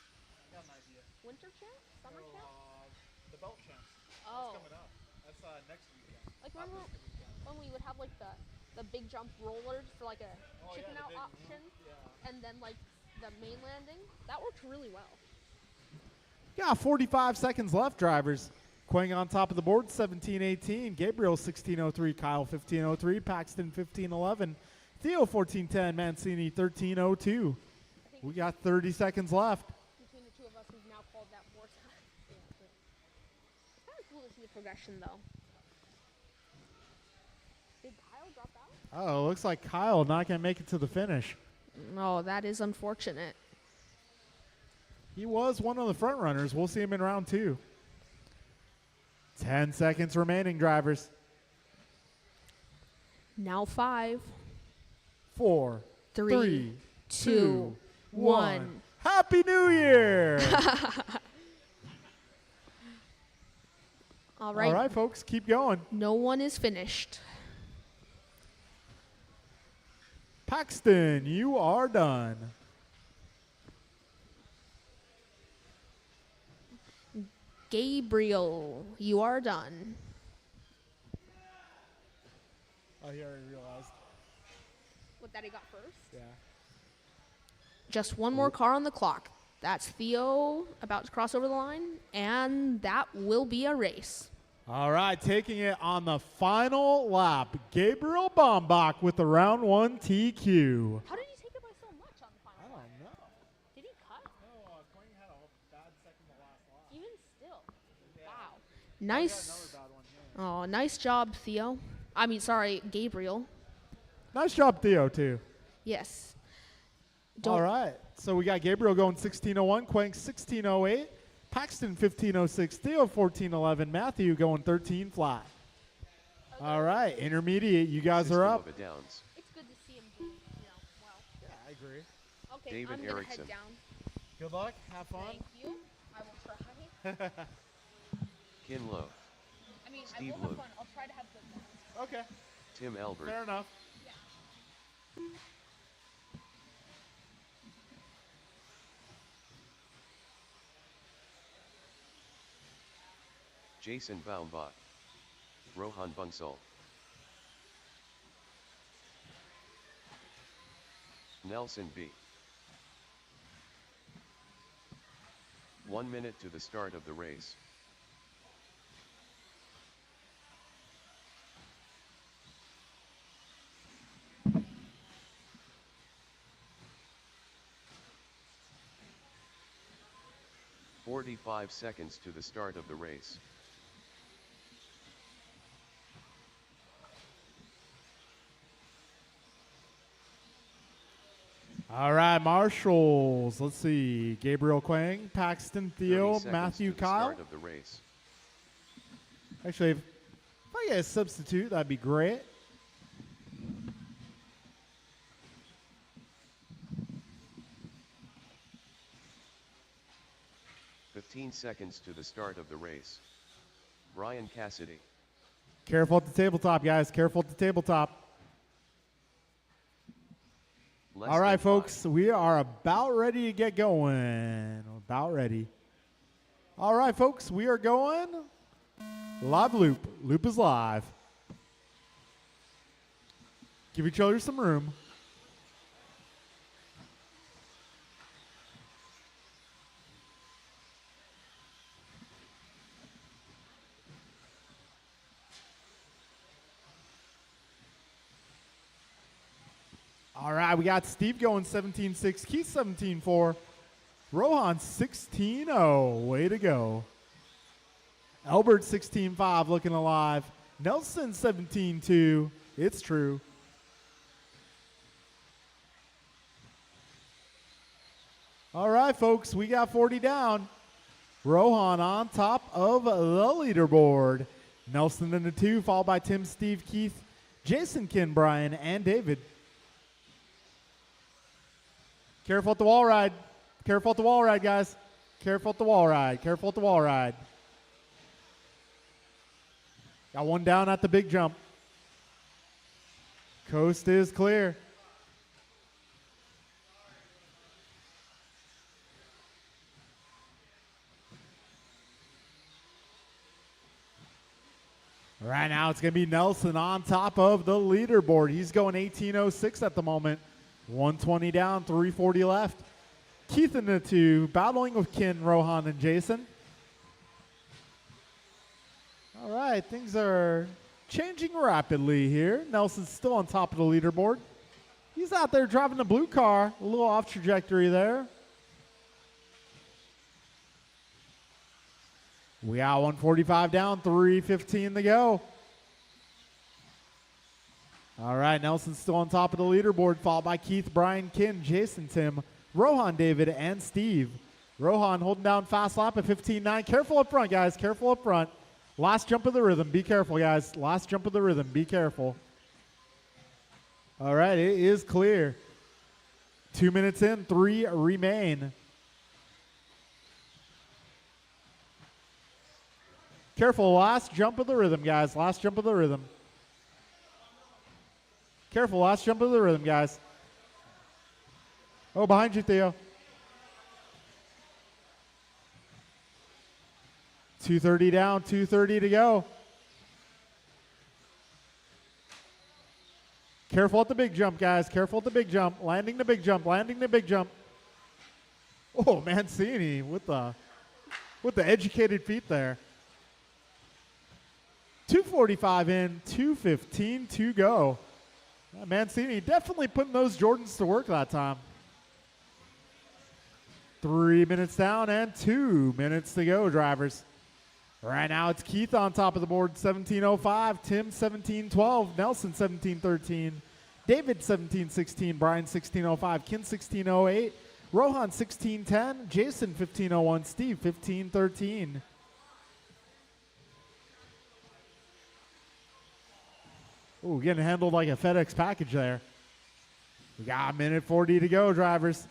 Got an idea. Winter champ? Summer So, champ? the belt champs. Oh. That's coming up. That's next weekend. Like Not remember this weekend. when we would have like the big jump rollers for like a Oh, chicken yeah, out the big- option, Yeah. and then like the main landing? That worked really well. Got 45 seconds left, drivers. Quang on top of the board, 17.18. Gabriel 16.03. Kyle 15.03. Paxton 15.11. Theo 14.10. Mancini 13.02. I think We got 30 seconds left. between the two of us, we've now called that 4 times. It's kind of cool to see the progression, though. Did Kyle drop out? Oh, looks like Kyle not going to make it to the finish. No, that is unfortunate. He was one of the front runners. We'll see him in round 2. 10 seconds remaining, drivers. Now 5, 4, 3, 2, 1. Happy New Year! All right. All right, folks, keep going. No one is finished. Paxton, you are done. Gabriel, you are done. Oh, he already realized. What, that he got first? Yeah. Just one more car on the clock. That's Theo about to cross over the line, and that will be a race. All right, taking it on the final lap, Gabriel Bombach with the round 1 TQ. How did he take it by so much on the I final lap? don't know. Did he cut? No, Quang had a bad second to last lap. Even still. Yeah. Wow. We got Nice. another bad one here. Oh, nice job, Theo. I mean, sorry, Gabriel. Nice job, Theo, too. Yes. All right, so we got Gabriel going 16.01, Quang 16.08, Paxton 15.06, Theo 14.11, Matthew going 13 flat. All right, intermediate, you guys System are up. of a Downs. It's good to see him do, well. Yeah, I agree. Okay, David I'm going to Erickson. head down. Good luck, have fun. Thank you. I will try. Kin Lowe. I mean, Steve I will have Luke. fun. I'll try to have good luck. Okay, Tim Albert. fair enough. Jason Baumbach. Rohan Bunsal. Nelson B. 1 minute to the start of the race. "45 seconds to the start of the race. All right, marshals. Let's see. Gabriel Quang, Paxton, 30 Theo, seconds Matthew, to the Kyle. start of the race. Actually, if I we get a substitute, that'd be great. Fifteen seconds to the start of the race. Brian Cassidy. Careful at the tabletop, guys. Careful at the tabletop. Less All right, than folks, 5. we are about ready to get going. About ready. All right, folks, we are going live loop. Loop is live. Give each other some room. All right, we got Steve going 17-6, Keith 17-4, Rohan 16-0. Way to go. Albert 16-5, looking alive. Nelson 17-2. It's true. All right, folks, we got 40 down. Rohan on top of the leaderboard. Nelson in the 2, followed by Tim, Steve, Keith, Jason, Ken, Brian, and David. Careful at the wall ride. Careful at the wall ride, guys. Careful at the wall ride. Careful at the wall ride. Got one down at the big jump. Coast is clear. Right now, it's going to be Nelson on top of the leaderboard. He's going 18.06 at the moment. 120 down, 340 left. Keith in the 2, battling with Ken, Rohan, and Jason. All right, things are changing rapidly here. Nelson's still on top of the leaderboard. He's out there driving the blue car, a little off trajectory there. We got 145 down, 315 to go. All right, Nelson's still on top of the leaderboard, followed by Keith, Brian, Ken, Jason, Tim, Rohan, David, and Steve. Rohan holding down fast lap at 15.9. Careful up front, guys. Careful up front. Last jump of the rhythm. Be careful, guys. Last jump of the rhythm. Be careful. All right, it is clear. 2 minutes in, 3 remain. Careful, last jump of the rhythm, guys. Last jump of the rhythm. Careful, last jump of the rhythm, guys. Oh, behind you, Theo. 230 down, 230 to go. Careful at the big jump, guys. Careful at the big jump. Landing the big jump, landing the big jump. Oh, Mancini with the educated feet there. 245 in, 215 to go. Mancini definitely putting those Jordans to work that time. 3 minutes down and 2 minutes to go, drivers. Right now it's Keith on top of the board, 17.05, Tim 17.12, Nelson 17.13, David 17.16, Brian 16.05, Ken 16.08, Rohan 16.10, Jason 15.01, Steve 15.13. Ooh, getting handled like a FedEx package there. We got 1:40 to go, drivers.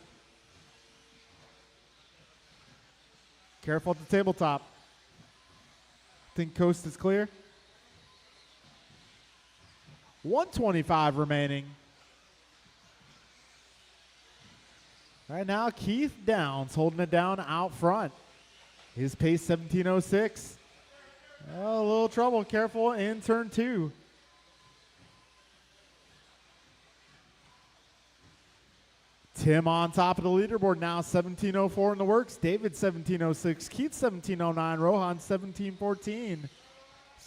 Careful at the tabletop. Think coast is clear. 125 remaining. Right now, Keith Downs holding it down out front. His pace 17.06. Oh, a little trouble. Careful in turn 2. Tim on top of the leaderboard now, 17.04 in the works. David 17.06. Keith 17.09. Rohan 17.14.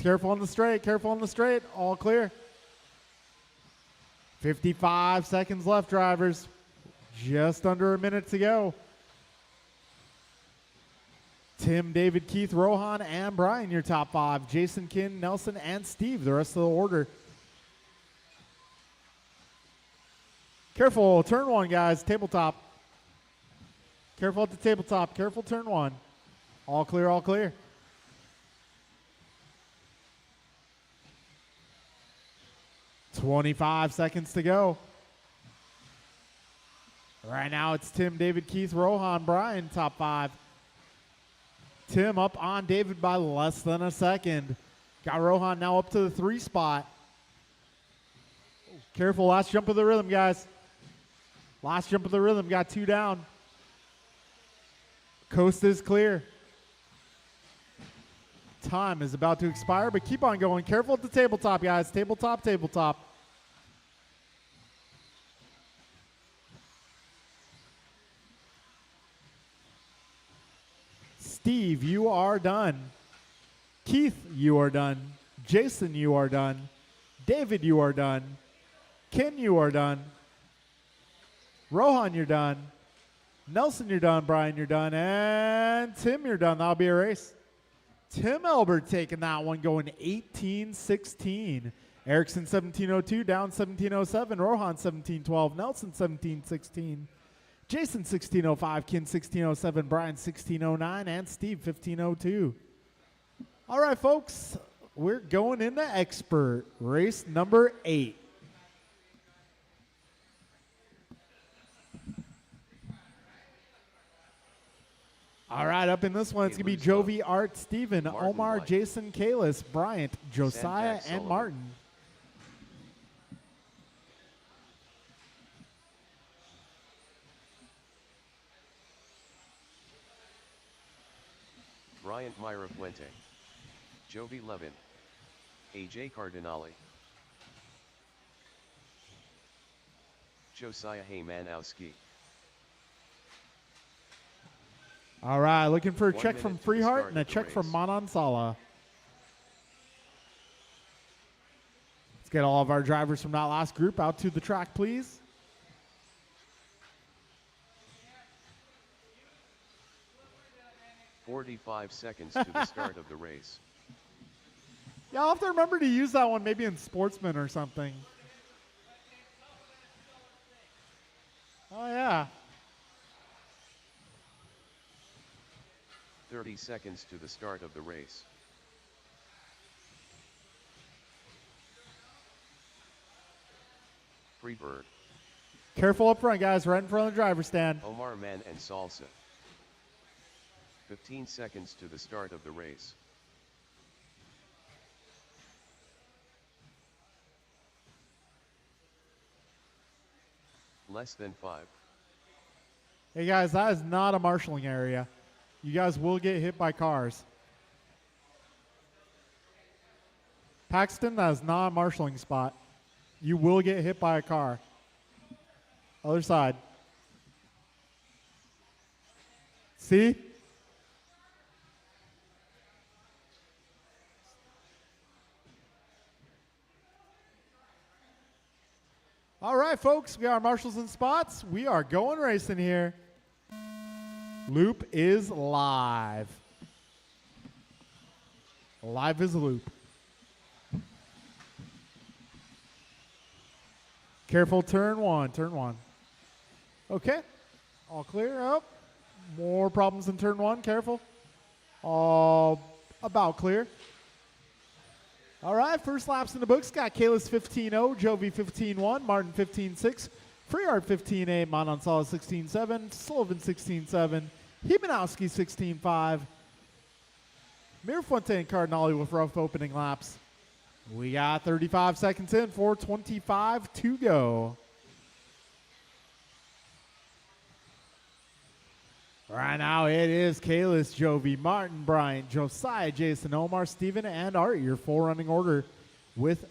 Careful on the straight. Careful on the straight. All clear. 55 seconds left, drivers. Just under a minute to go. Tim, David, Keith, Rohan, and Brian, your top 5. Jason, Ken, Nelson, and Steve, the rest of the order. Careful, turn 1, guys, tabletop. Careful at the tabletop, careful turn 1. All clear, all clear. 25 seconds to go. Right now it's Tim, David, Keith, Rohan, Brian, top 5. Tim up on David by less than a second. Got Rohan now up to the 3 spot. Careful, last jump of the rhythm, guys. Last jump of the rhythm, got 2 down. Coast is clear. Time is about to expire, but keep on going. Careful at the tabletop, guys. Tabletop, tabletop. Steve, you are done. Keith, you are done. Jason, you are done. David, you are done. Ken, you are done. Rohan, you're done. Nelson, you're done. Brian, you're done. And Tim, you're done. That'll be a race. Tim Elbert taking that one, going 18-16. Erickson 1702, down 1707. Rohan 1712. Nelson 1716. Jason 1605. Ken 1607. Brian 1609. And Steve 1502. All right, folks, we're going into expert race number 8. All right, up in this one, it's going to be Jovi, Art, Steven, Martin Omar, White. Jason, Kalis, Bryant, Josiah, Sandak and Sullivan. Martin. Bryant Myra Fuente. Jovi Levin. AJ Cardinale. Josiah Haymanowski. All right, looking for a 1 check from minute to the Freeheart start and a of the check from race. Manan Sala. Let's get all of our drivers from that last group out to the track, please. "45 seconds to the start of the race. Yeah, I'll have to remember to use that one maybe in Sportsman or something. Oh, yeah. 30 seconds to the start of the race. Freebird, Careful up front, guys, right in front of the driver's stand. Omar Man and Salsa. 15 seconds to the start of the race. Less than 5. Hey, guys, that is not a marshalling area. You guys will get hit by cars. Paxton, that is not a marshalling spot. You will get hit by a car. Other side. See? All right, folks, we got our marshals and spots. We are going racing here. Loop is live. Live is loop. Careful, turn one, turn one. Okay, all clear up. More problems in turn one, careful. All about clear. All right, first laps in the books. Got Kalis 15-0, Jovi 15-1, Martin 15-6, Freeart 15-8, Manansala 16-7, Sullivan 16-7, Himanowski 16-5, Mirafuente and Cardinale with rough opening laps. We got 35 seconds in, 4:25 to go. Right now it is Kalis, Jovi, Martin, Brian, Josiah, Jason, Omar, Steven, and Art, your full running order with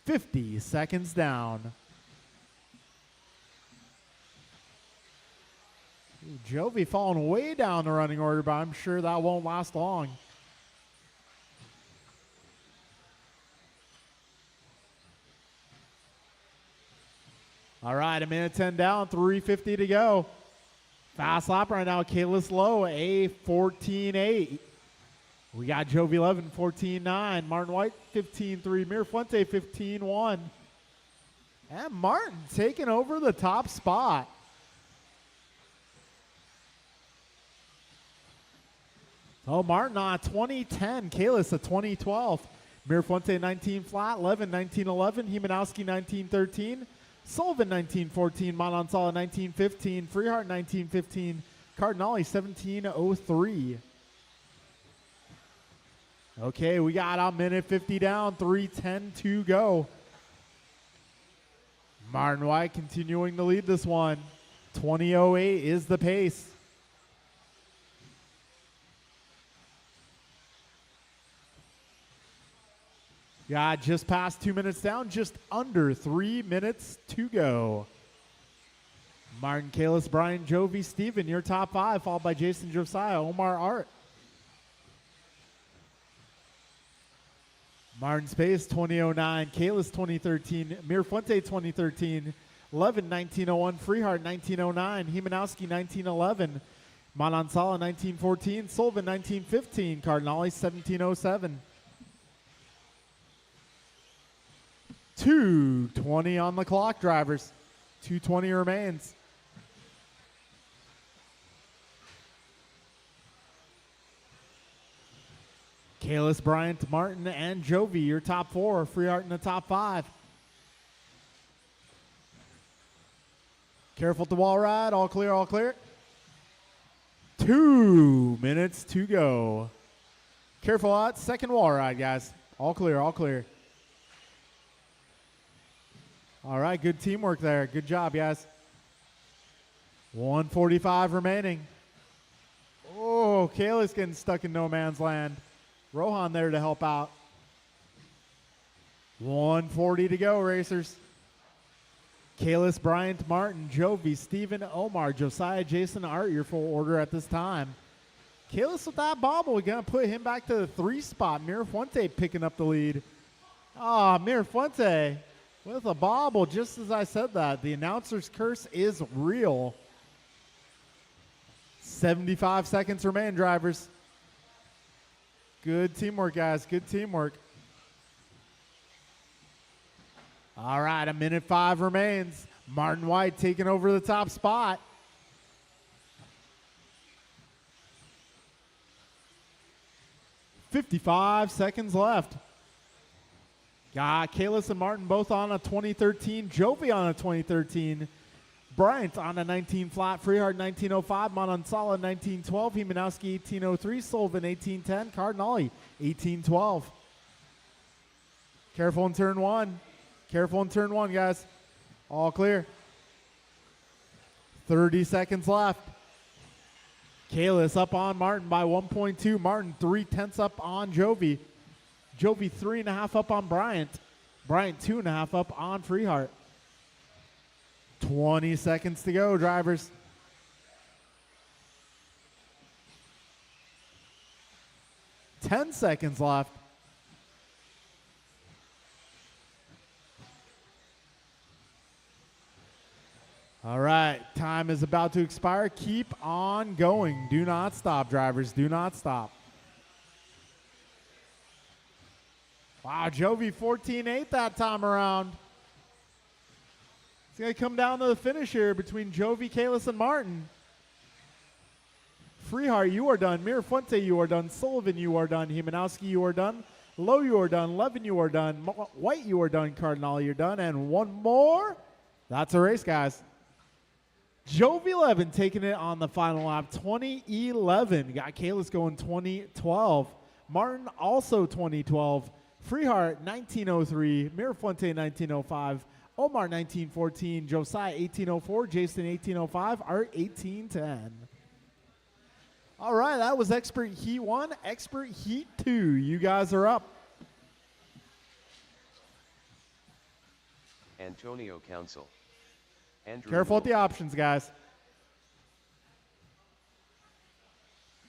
50 seconds down. Ooh, Jovi falling way down the running order, but I'm sure that won't last long. All right, a minute 10 down, 3:50 to go. Fast lap right now, Kalis Lowe, a 14.8. We got Jovi 11, 14.9. Martin White, 15.3. Mirafuente, 15.1. And Martin taking over the top spot. Oh, Martin on 2010. Kalis a 2012. Mirafuente 19 flat, Levin 1911, Himanowski 1913, Sullivan 1914, Manansala 1915, Freehart 1915, Cardinale 1703. Okay, we got a minute 50 down, 3:10 to go. Martin White continuing to lead this one. 20:08 is the pace. Got just past 2 minutes down, just under 3 minutes to go. Martin Kalis, Brian Jovi, Steven, your top five, followed by Jason Josiah, Omar Art. Martin's pace 20:09, Kalis 2013, Mirafuente 2013, Levin 1901, Freehart 1909, Himanowski 1911, Manansala 1914, Sullivan 1915, Cardinale 1707. 2:20 on the clock, drivers. 2:20 remains. Kalis, Bryant, Martin, and Jovi, your top four. Freehart in the top five. Careful at the wall ride. All clear, all clear. 2 minutes to go. Careful out. Second wall ride, guys. All clear, all clear. All right, good teamwork there. Good job, guys. 1:45 remaining. Oh, Kalis getting stuck in no man's land. Rohan there to help out. 1:40 to go, racers. Kalis, Bryant, Martin, Jovi, Steven, Omar, Josiah, Jason, Art, your full order at this time. Kalis with that bobble, we're going to put him back to the 3 spot. Mirafuente picking up the lead. Ah, Mirafuente with a bobble, just as I said that. The announcer's curse is real. 75 seconds remain, drivers. Good teamwork, guys. Good teamwork. All right, 1:05 remains. Martin White taking over the top spot. $55 seconds left. Got Kalis and Martin both on a 2013. Jovi on a 2013. Bryant on a 19 flat, Freehart 1905, Manansala 1912, Himanowski 1803, Sullivan 1810, Cardinale 1812. Careful in turn one. Careful in turn one, guys. All clear. 30 seconds left. Kalis up on Martin by 1.2. Martin 0.3 up on Jovi. Jovi 3.5 up on Bryant. Bryant 2.5 up on Freehart. 20 seconds to go, drivers. Ten seconds left. All right, time is about to expire. Keep on going. Do not stop, drivers. Do not stop. Wow, Jovi 14.8 that time around. It's going to come down to the finish here between Jovi, Kalis, and Martin. Freehart, you are done. Mirafuente, you are done. Sullivan, you are done. Himanowski, you are done. Lowe, you are done. Levin, you are done. White, you are done. Cardinale, you're done. And one more. That's a race, guys. Jovi Levin taking it on the final lap. 2011. Got Kalis going 2012. Martin also 2012. Freehart 1903. Mirafuente 1905. Omar 1914, Josiah 1804, Jason 1805, Art 1810. All right, that was Expert Heat 1. Expert Heat 2, you guys are up. Antonio Council. Andrew Careful with Wolf. the options, guys.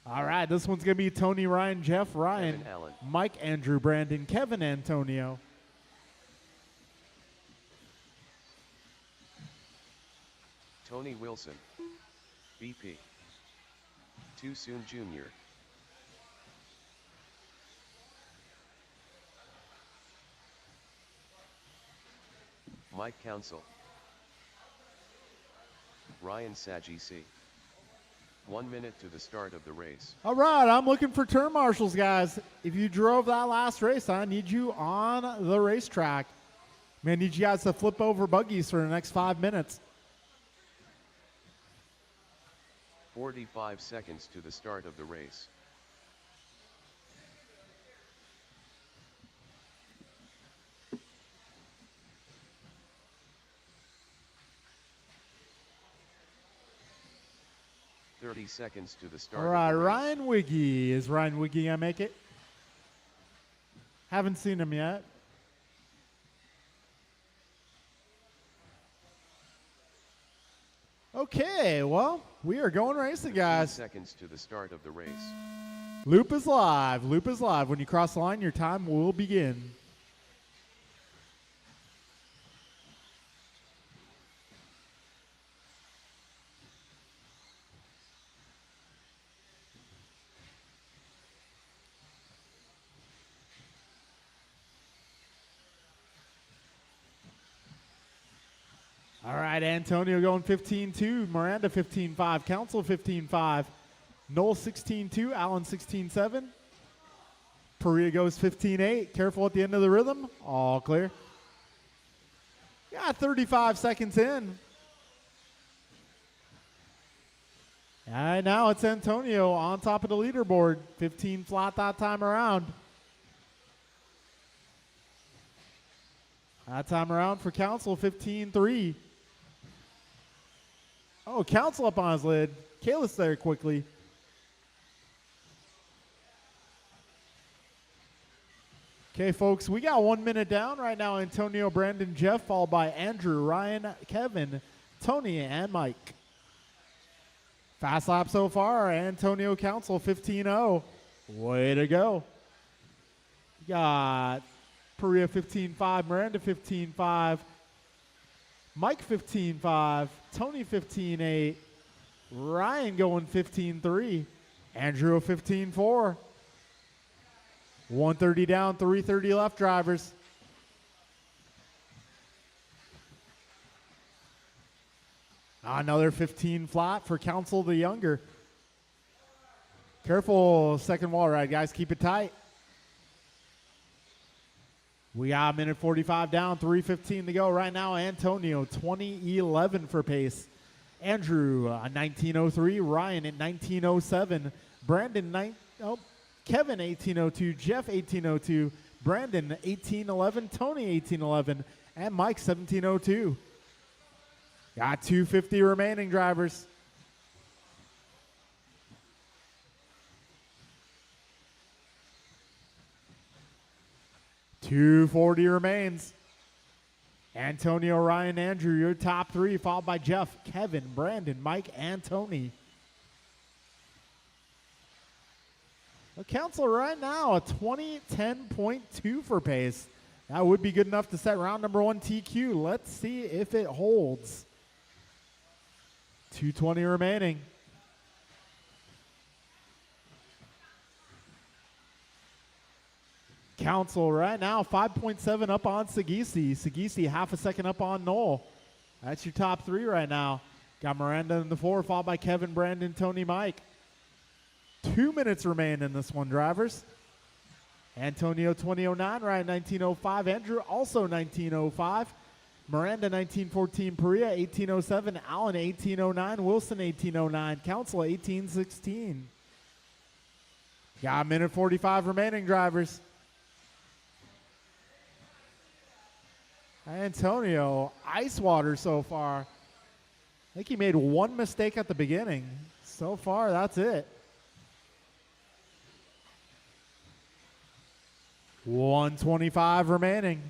All right, this one's going to be Tony, Ryan, Jeff, Ryan, Kevin Allen. Mike, Andrew, Brandon, Kevin, Antonio. Tony Wilson. BP. Too Soon Jr. Mike Council. Ryan Sajisi. 1 minute to the start of the race. All right, I'm looking for turn marshals, guys. If you drove that last race, I need you on the racetrack. I need you guys to flip over buggies for the next 5 minutes. 45 seconds to the start of the race. Thirty seconds to the start. All right, of the race. Ryan Wiggy. Is Ryan Wiggy going to make it? Haven't seen him yet. Okay, well, we are going racing, 15 guys. seconds to the start of the race. Loop is live. Loop is live. When you cross the line, your time will begin. All right, Antonio going 15-2, Miranda 15-5, Council 15-5, Noel 16-2, Allen 16-7. Perea goes 15-8. Careful at the end of the rhythm. All clear. Yeah, 35 seconds in. All right, now it's Antonio on top of the leaderboard. 15 flat that time around. That time around for Council 15-3. Oh, Council up on his lid. Kalis there quickly. Okay, folks, we got 1 minute down right now. Antonio, Brandon, Jeff, followed by Andrew, Ryan, Kevin, Tony, and Mike. Fast lap so far. Antonio Council 15-0. Way to go. Got Perea 15-5, Miranda 15-5. Mike 15-5, Tony 15-8, Ryan going 15-3, Andrew 15-4. 130 down, 330 left, drivers. Another 15 flat for Council the Younger. Careful second wall ride, guys. Keep it tight. We got a minute 45 down, 3:15 to go. Right now, Antonio, 20:11 for pace. Andrew, 19:03. Ryan at 19:07. Brandon, Kevin, 18:02. Jeff, 18:02. Brandon, 18:11. Tony, 18:11. And Mike, 17:02. Got 250 remaining, drivers. $240 remains. Antonio, Ryan, Andrew, your top three, followed by Jeff, Kevin, Brandon, Mike, and Tony. The Council right now, a 20:10.2 for pace. That would be good enough to set round number 1 TQ. Let's see if it holds. 220 remaining. Council right now, 5.7 up on Sagisi. Sagisi half a second up on Noel. That's your top three right now. Got Miranda in the 4, followed by Kevin, Brandon, Tony, Mike. 2 minutes remain in this one, drivers. Antonio 20:09, Ryan 19:05, Andrew also 19:05, Miranda 19:14, Perea 18:07, Allen 18:09, Wilson 18:09, Council 18:16. Got a minute 45 remaining, drivers. Antonio, ice water so far. I think he made one mistake at the beginning. So far, that's it. 125 remaining.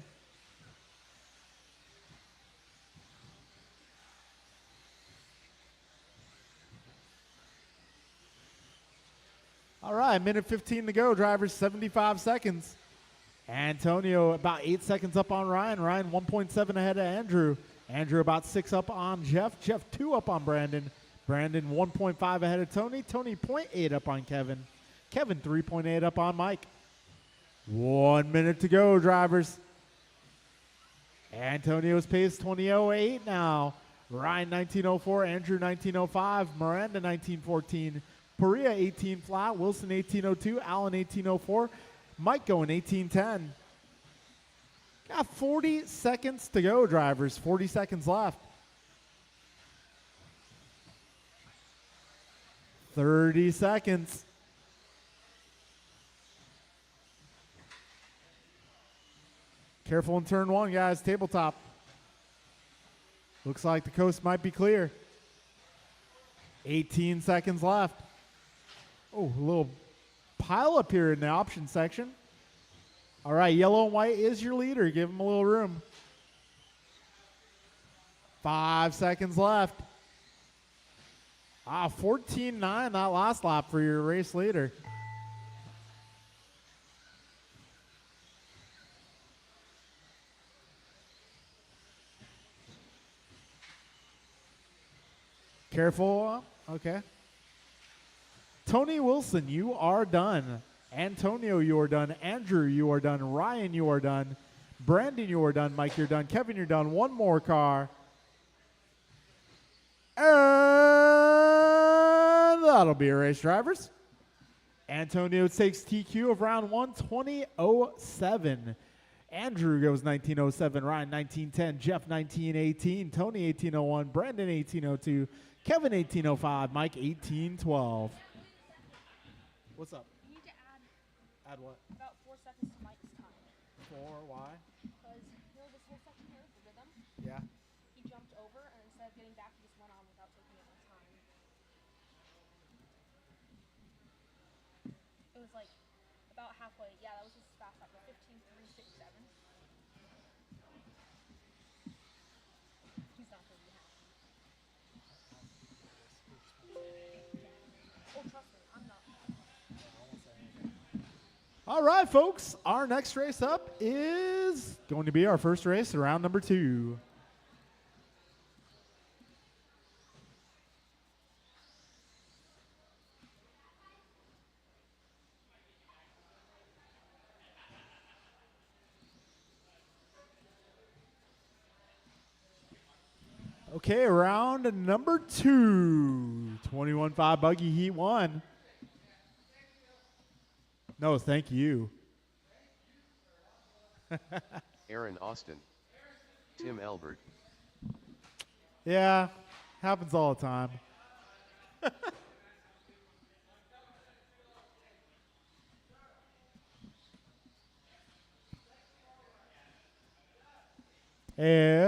All right, minute 15 to go, drivers, 75 seconds. Antonio about 8 seconds up on Ryan. Ryan 1.7 ahead of Andrew. Andrew about 6 up on Jeff. Jeff 2 up on Brandon. Brandon 1.5 ahead of Tony. Tony 0.8 up on Kevin. Kevin 3.8 up on Mike. 1 minute to go, drivers. Antonio's pace 20:08 now. Ryan 1904, Andrew 1905, Miranda 1914, Perea 18 flat, Wilson 1802, Allen 1804, Mike going 1810. Got 40 seconds to go, drivers. 40 seconds left. 30 seconds. Careful in turn one, guys. Tabletop. Looks like the coast might be clear. 18 seconds left. Oh, a little pile up here in the option section. All right, yellow and white is your leader. Give him a little room. 5 seconds left. 14-9 that last lap for your race leader. Careful. Okay. Tony Wilson, you are done. Antonio, you are done. Andrew, you are done. Ryan, you are done. Brandon, you are done. Mike, you're done. Kevin, you're done. One more car. And that'll be a race, drivers. Antonio takes TQ of round 1, 20:07. Andrew goes 19:07. Ryan 19:10. Jeff 19:18. Tony 18:01. Brandon 18:02. Kevin 18:05. Mike 18:12. What's up? You need to Add what? about 4 seconds to Mike's time. 4. Why? Because this whole section here, the rhythm, Yeah. he jumped over, and instead of getting back, he just went on without taking any time. It was like about halfway. Yeah, that was his fast lap, like 15:367. He's not going to be happy. Oh, trust me, I'm not. All right, folks. Our next race up is going to be our first race, round number 2. Okay, round number 2. 21.5 Buggy Heat 1. No, thank you. Aaron Austin. Tim Elbert. Yeah, happens all the time. Hey,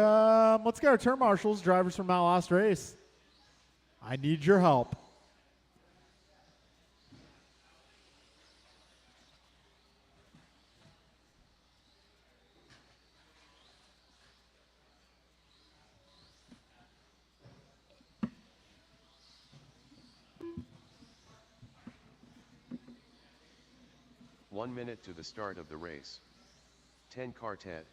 let's get our turn marshals, drivers from that last race. I need your help. One minute to the start of the race. 10 car Ted.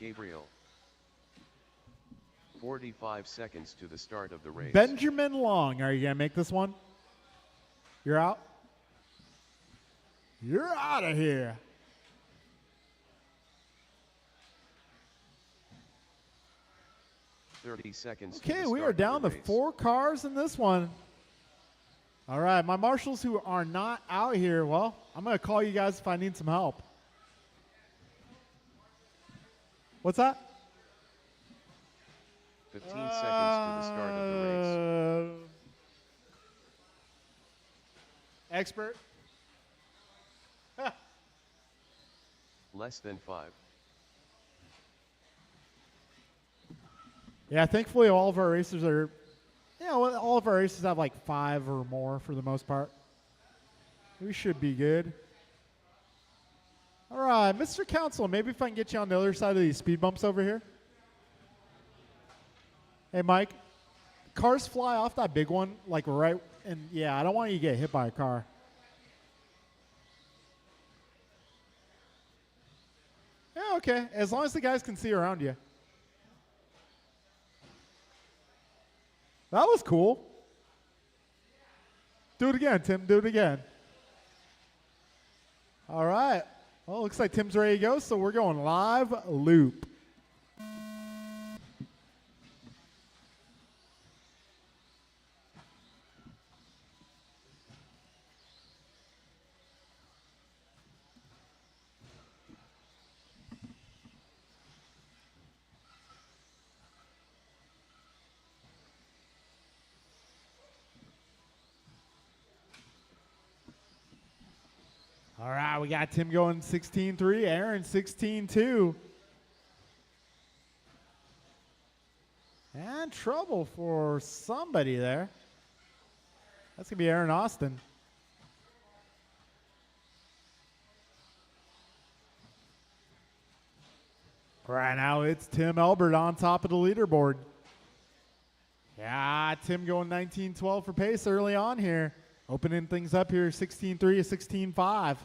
Gabriel. 45 seconds to the start of the race. Benjamin Long, are you going to make this one? You're out? You're out of here. 30 seconds. Okay, to the we start are of down the to race. 4 cars in this one. All right, my marshals who are not out here, well, I'm going to call you guys if I need some help. What's that? 15 seconds to the start of the race. Expert? Less than 5. Yeah, thankfully all of our races are, all of our races have like 5 or more for the most part. We should be good. All right, Mr. Council, maybe if I can get you on the other side of these speed bumps over here. Hey, Mike, cars fly off that big one, like right, and yeah, I don't want you to get hit by a car. Yeah, okay, as long as the guys can see around you. That was cool. Do it again, Tim. Do it again. All right. Well, looks like Tim's ready to go, so we're going live loop. All right, we got Tim going 16-3, Aaron 16-2. And trouble for somebody there. That's going to be Aaron Austin. Right now, it's Tim Elbert on top of the leaderboard. Yeah, Tim going 19-12 for pace early on here. Opening things up here, 16-3 to 16-5.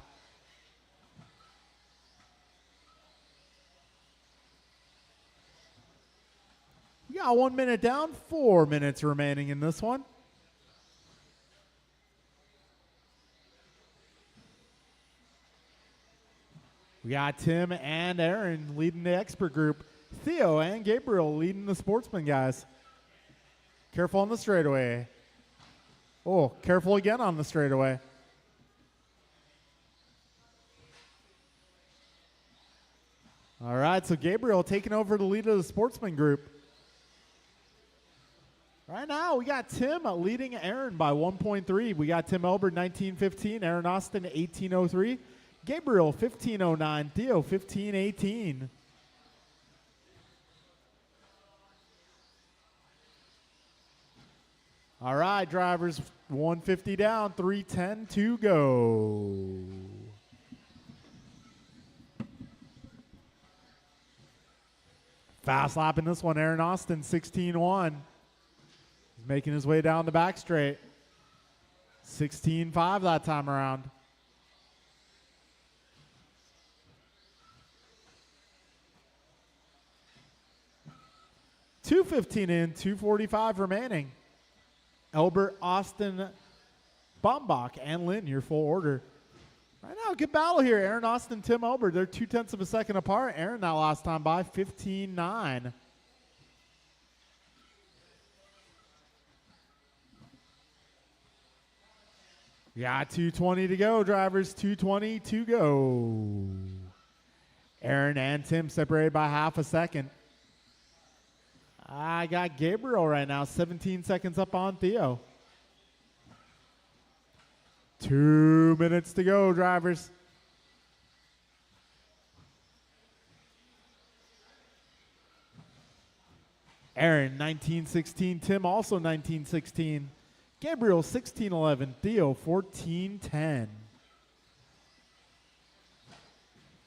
We got 1 minute down, 4 minutes remaining in this one. We got Tim and Aaron leading the expert group. Theo and Gabriel leading the sportsman guys. Careful on the straightaway. Oh, careful again on the straightaway. All right, so Gabriel taking over the lead of the sportsman group. Right now, we got Tim leading Aaron by 1.3. We got Tim Elbert 19-15, Aaron Austin 18-03, Gabriel 15-09, Theo 15-18. All right, drivers, 150 down, 3:10 to go. Fast lap in this one, Aaron Austin, 16-1. He's making his way down the back straight. 16-5 that time around. .215 in, 2:45 remaining. Elbert, Austin, Bombach, and Lynn, your full order. Right now, good battle here. Aaron Austin, Tim Elbert. They're 0.2 of a second apart. Aaron that last time by 15-9. Yeah, 2:20 to go, drivers. 2:20 to go. Aaron and Tim separated by half a second. I got Gabriel right now, 17 seconds up on Theo. 2 minutes to go, drivers. Aaron, 19-16. Tim, also 19-16. Gabriel, 16-11. Theo, 14-10.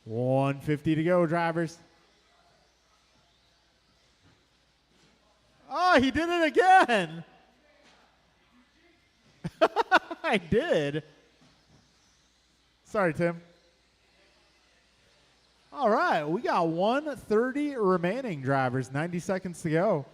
150 to go, drivers. Oh, he did it again. I did. Sorry, Tim. All right, we got 1:30 remaining, drivers. 90 seconds to go.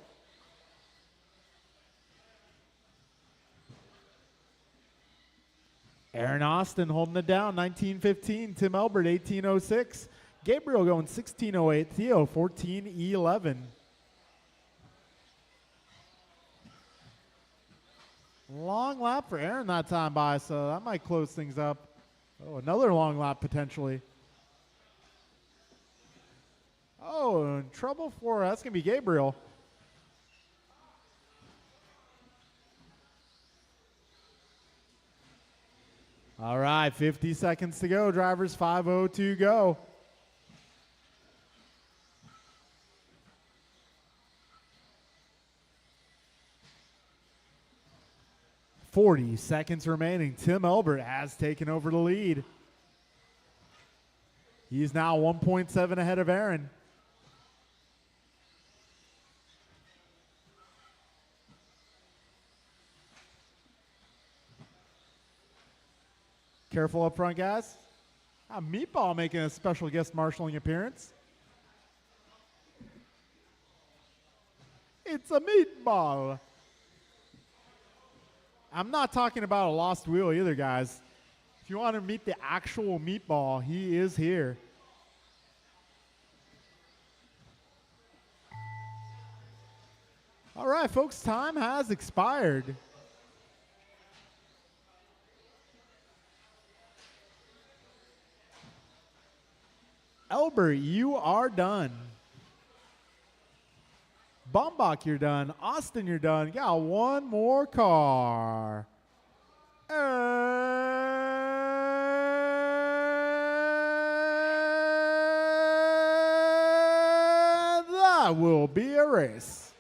Aaron Austin holding it down, 19-15. Tim Elbert, 18-06. Gabriel going 16-08. Theo, 14-11. Long lap for Aaron that time by, so that might close things up. Oh, another long lap potentially. Oh, in trouble for, that's going to be Gabriel. All right, 50 seconds to go, drivers. 5:02 to go. .40 seconds remaining. Tim Elbert has taken over the lead. He's now 1.7 ahead of Aaron. Careful up front, guys. Meatball making a special guest marshalling appearance. It's a meatball. I'm not talking about a lost wheel either, guys. If you want to meet the actual meatball, he is here. All right, folks, time has expired. Elbert, you are done. Bombach, you're done. Austin, you're done. Got one more car. And that will be a race.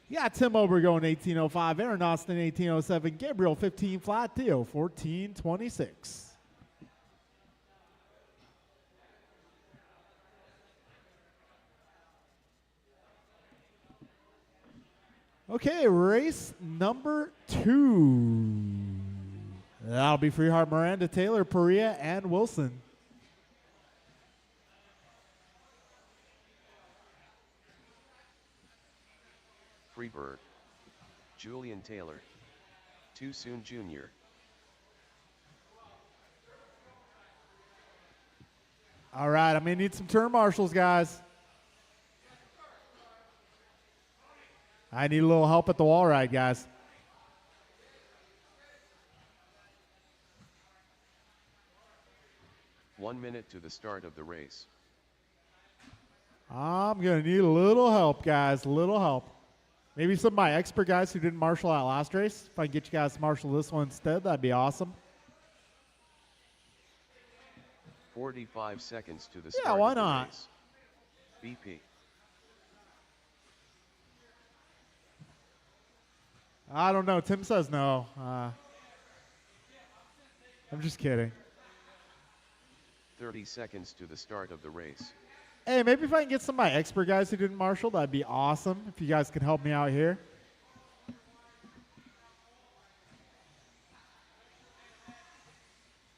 Yeah, Tim Ober going 18:05, Aaron Austin 18:07, Gabriel 15 flat, Theo 14:26. Okay, race number 2. That'll be Freehart, Miranda, Taylor, Perea, and Wilson. Freebird. Julian Taylor. Too Soon Jr. All right, I'm going to need some turn marshals, guys. I need a little help at the wall ride, guys. One minute to the start of the race. I'm going to need a little help, guys, a little help. Maybe some of my expert guys who didn't marshal that last race. If I can get you guys to marshal this one instead, that'd be awesome. 45 seconds to the start Yeah, why of the not? race. BP. I don't know. Tim says no. I'm just kidding. 30 seconds to the start of the race. Hey, maybe if I can get some of my expert guys who didn't marshal, that'd be awesome. If you guys can help me out here.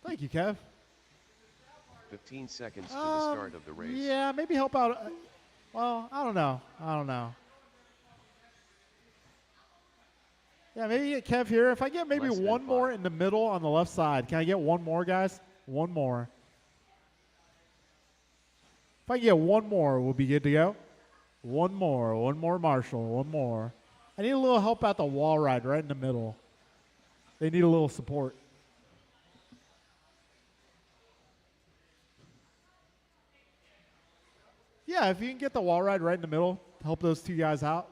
Thank you, Kev. 15 seconds to the start of the race. Yeah, maybe help out. Well, I don't know. Yeah, maybe get Kev here. If I get maybe Less than one more 5. in the middle on the left side. Can I get one more, guys? One more. If I can get one more, we'll be good to go. One more Marshall, one more. I need a little help at the wall ride right in the middle. They need a little support. Yeah, if you can get the wall ride right in the middle, help those two guys out.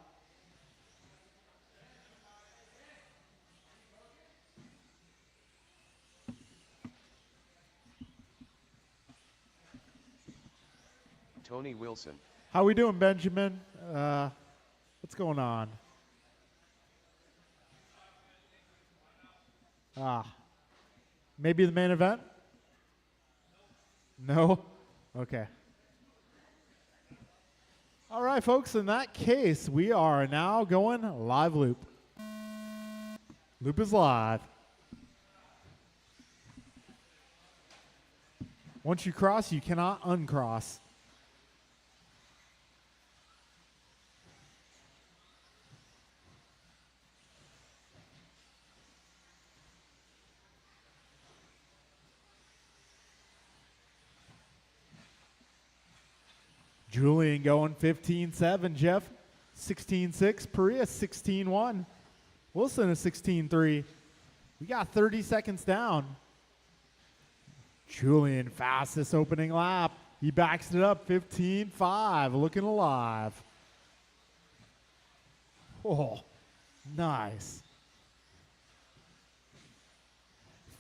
Tony Wilson. How we doing, Benjamin? What's going on? Maybe the main event? No? Okay. All right, folks, in that case, we are now going live loop. Loop is live. Once you cross, you cannot uncross. Julian going 15-7, Jeff 16-6, Perea 16-1, Wilson is 16-3. We got 30 seconds down. Julian, fastest opening lap. He backs it up 15-5, looking alive. Oh, nice.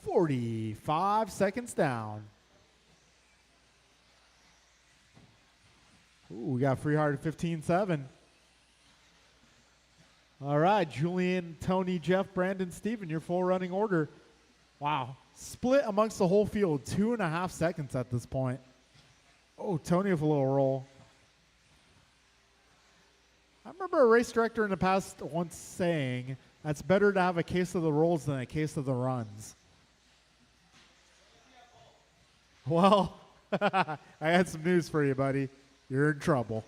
45 seconds down. Ooh, we got Freehart at 15-7. All right, Julian, Tony, Jeff, Brandon, Steven, your full running order. Wow. Split amongst the whole field, 2.5 seconds at this point. Oh, Tony with a little roll. I remember a race director in the past once saying, that's better to have a case of the rolls than a case of the runs. Well, I had some news for you, buddy. You're in trouble.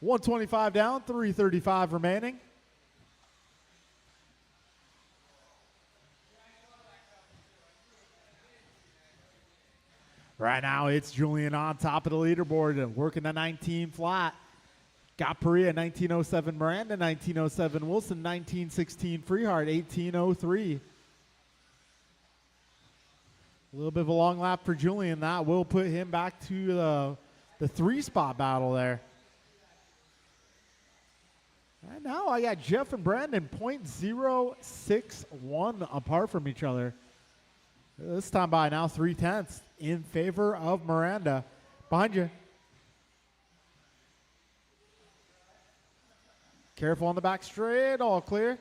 125 down, 335 remaining. Right now, it's Julian on top of the leaderboard, working the 19 flat. Got Perea 1907, Miranda 1907, Wilson 1916, Freehart 1803. A little bit of a long lap for Julian. That will put him back to the 3-spot battle there. And now I got Jeff and Brandon .061 apart from each other. This time by now 3/10 in favor of Miranda. Behind you. Careful on the back straight, all clear.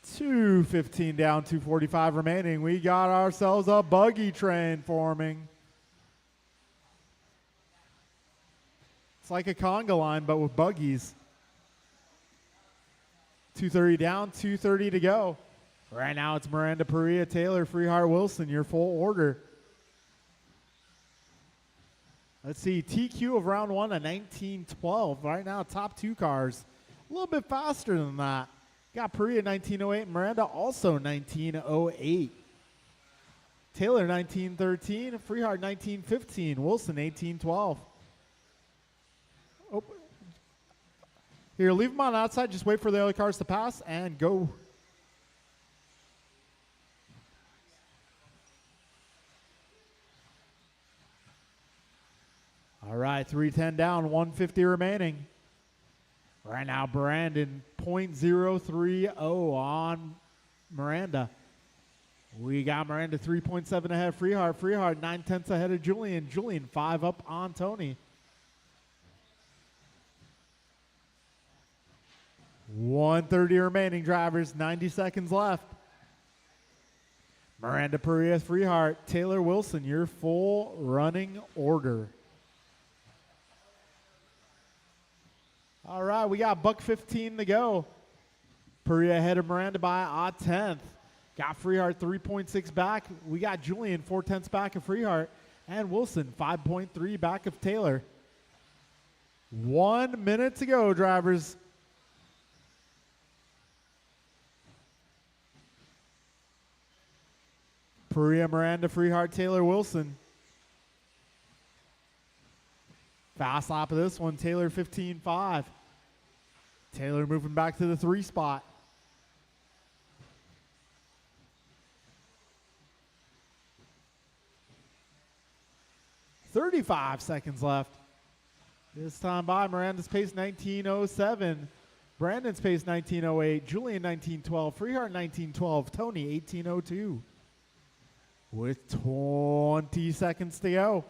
2:15 down, 2:45 remaining. We got ourselves a buggy train forming. It's like a conga line, but with buggies. 2:30 down, 2:30 to go. Right now it's Miranda, Perea, Taylor, Freehart, Wilson, your full order. Let's see, TQ of round one, a 1912. Right now, top 2 cars. A little bit faster than that. Got Perea 1908, Miranda also 1908. Taylor 1913, Freehart 1915, Wilson 1812. Oh. Here, leave them on outside. Just wait for the other cars to pass and go. All right, 3:10 down, 150 remaining. Right now, Brandon, .030 on Miranda. We got Miranda 3.7 ahead of Freehart. Freehart 9/10 ahead of Julian. Julian 5 up on Tony. 1:30 remaining, drivers. 90 seconds left. Miranda, Perea, Freehart, Taylor, Wilson, your full running order. All right, we got $1.15 to go. Perea ahead of Miranda by a 1/10. Got Freehart 3.6 back. We got Julian 4/10 back of Freehart. And Wilson 5.3 back of Taylor. 1 minute to go, drivers. Perea, Miranda, Freehart, Taylor, Wilson. Fast lap of this one, Taylor 15.5. Taylor moving back to the 3 spot. "35 seconds left. This time by Miranda's pace 1907. Brandon's pace 1908. Julian 1912. Freehart 1912. Tony 1802. With 20 seconds to go.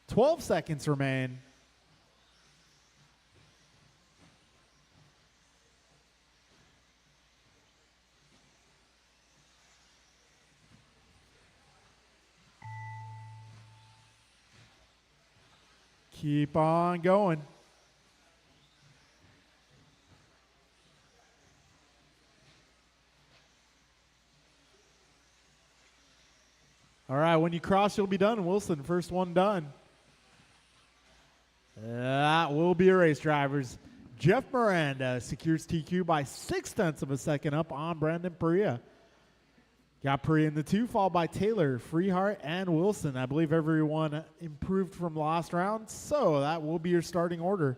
"12 seconds remain. Keep on going. All right, when you cross, you'll be done. Wilson, first one done. That will be a race, drivers. Jeff Miranda secures TQ by 0.6 of a second up on Brandon Perea. Got Perea in the 2, followed by Taylor, Freehart, and Wilson. I believe everyone improved from last round, so that will be your starting order.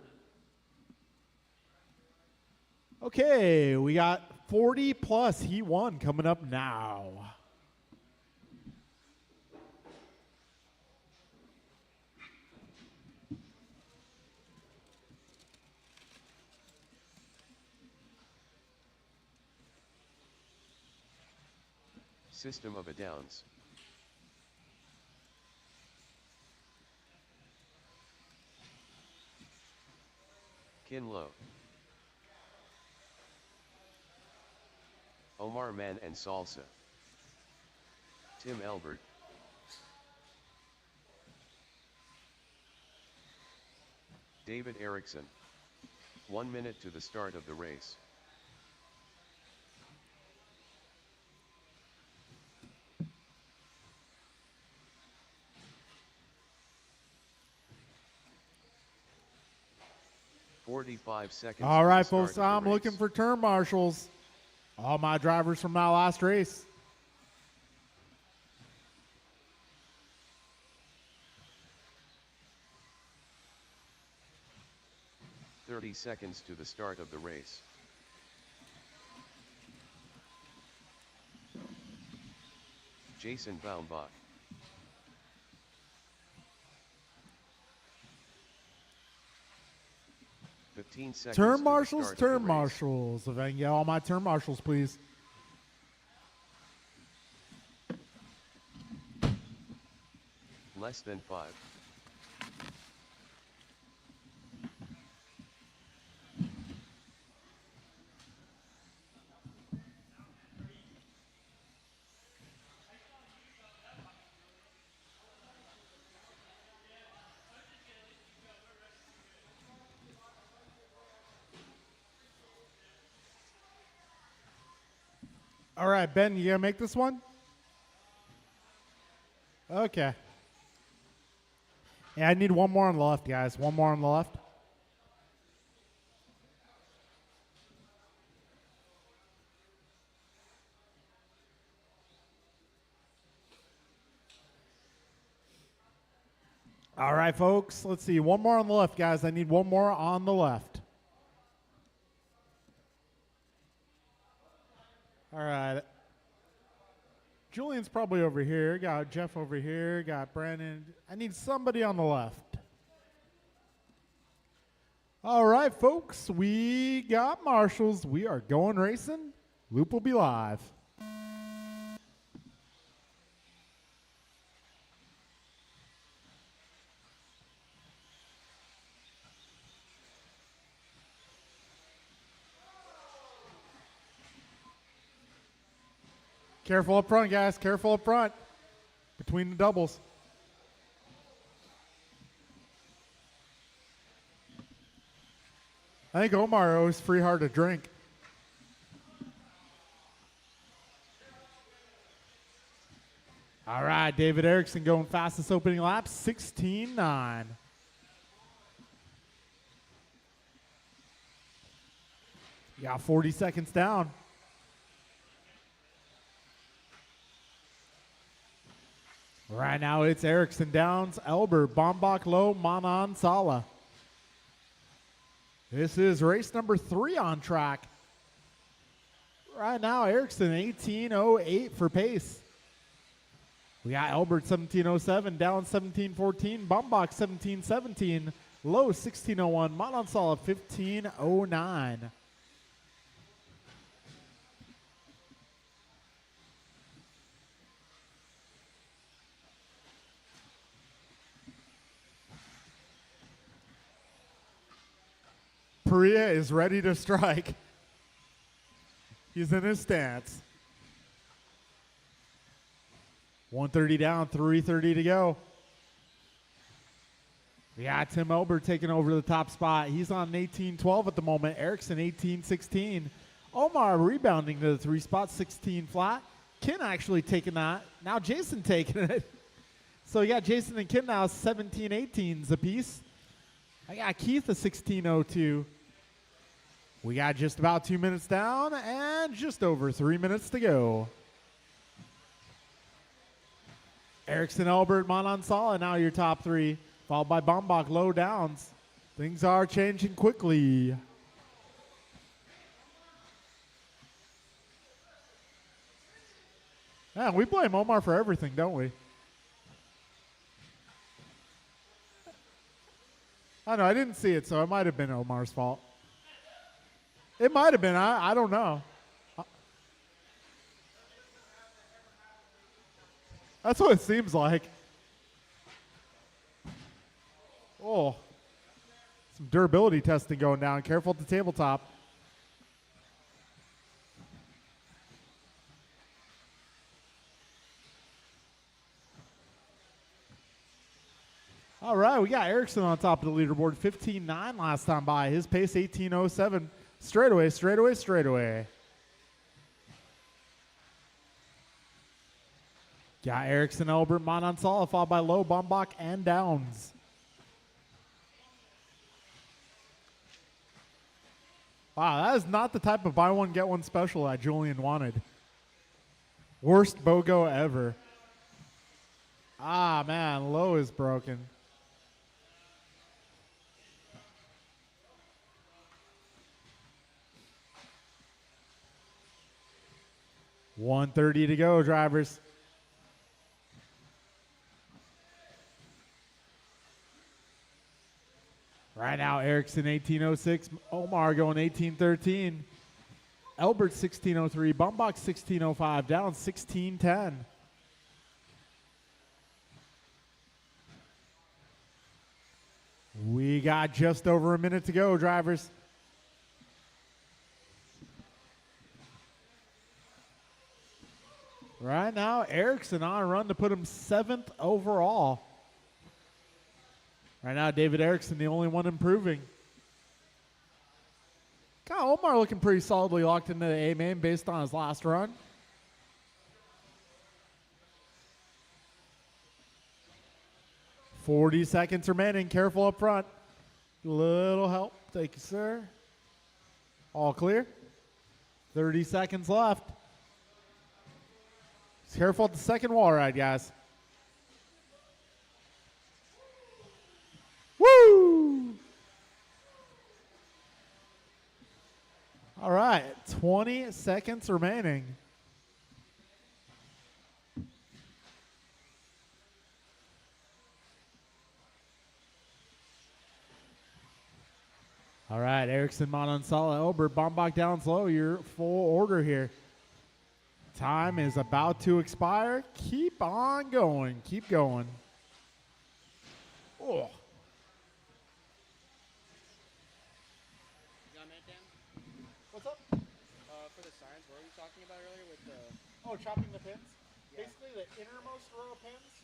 Okay, we got 40 plus Heat 1 coming up now. System of a Downs. Kinlow. Omar Man and Salsa. Tim Elbert. David Erickson. 1 minute to the start of the race. 45 seconds. All to right, the start folks, of the I'm looking race. for turn marshals. All my drivers from my last race. .30 seconds to the start of the race. Jason Baumbach. .15 seconds. Turn to the marshals, start of the turn race. marshals. If I can get all my turn marshals, please. Less than 5. All right, Ben, you gonna make this one? Okay. Yeah, I need one more on the left, guys. One more on the left. All right, folks. Let's see. One more on the left, guys. I need one more on the left. All right. Julian's probably over here. Got Jeff over here. Got Brandon. I need somebody on the left. All right, folks. We got marshals. We are going racing. Loop will be live. Careful up front, guys. Careful up front. Between the doubles. I think Omar owes free hard a drink. All right, David Erickson going fastest opening lap, 16.9. Got 40 seconds down. Right now it's Erickson Downs, Elber, Baumbach Low, Manan Sala. This is race number 3 on track. Right now Erickson 18.08 for pace. We got Elbert 17.07, Downs 17.14, Baumbach 17.17, Low 16.01, Manan Sala 15.09. Perea is ready to strike. He's in his stance. 130 down, 3:30 to go. We got Tim Elber taking over the top spot. He's on 18.12 at the moment. Erickson 18.16. Omar rebounding to the 3 spot, 16 flat. Ken actually taking that. Now Jason taking it. So you got Jason and Ken now 17.18s apiece. I got Keith a 16.02. We got just about 2 minutes down and just over 3 minutes to go. Erickson, Albert, Manan Sala now your top 3, followed by Baumbach, Low, Downs. Things are changing quickly. Yeah, we blame Omar for everything, don't we? I know, I didn't see it, so it might have been Omar's fault. It might have been, I don't know. That's what it seems like. Oh, some durability testing going down. Careful at the tabletop. All right, we got Erickson on top of the leaderboard. 15.9 last time by. His pace 18.07. Straightaway, straightaway, straightaway. Got Erickson, Albert, Manan Sala, followed by Low, Baumbach, and Downs. Wow, that is not the type of buy one, get one special that Julian wanted. Worst BOGO ever. Ah, man, low is broken. $130 to go, drivers. Right now, Erickson 1806, Omar going 1813, Elbert 1603, Bumbach 1605, down 1610. We got just over a minute to go, drivers. Right now, Erickson on a run to put him 7th overall. Right now, David Erickson, the only one improving. Got Omar looking pretty solidly locked into the A main based on his last run. $40 seconds remaining. Careful up front. Little help. Thank you, sir. All clear. 30 seconds left. Careful at the second wall ride, guys. Woo! All right, 20 seconds remaining. All right, Erickson, Mononsala, Elbert, Bombach down slow. Your full order here. Time is about to expire. Keep on going. Keep going. Oh. You got a minute, Dan? What's up? For the signs, what were you talking about earlier with the... Oh, chopping the pins? Yeah. Basically the innermost row of pins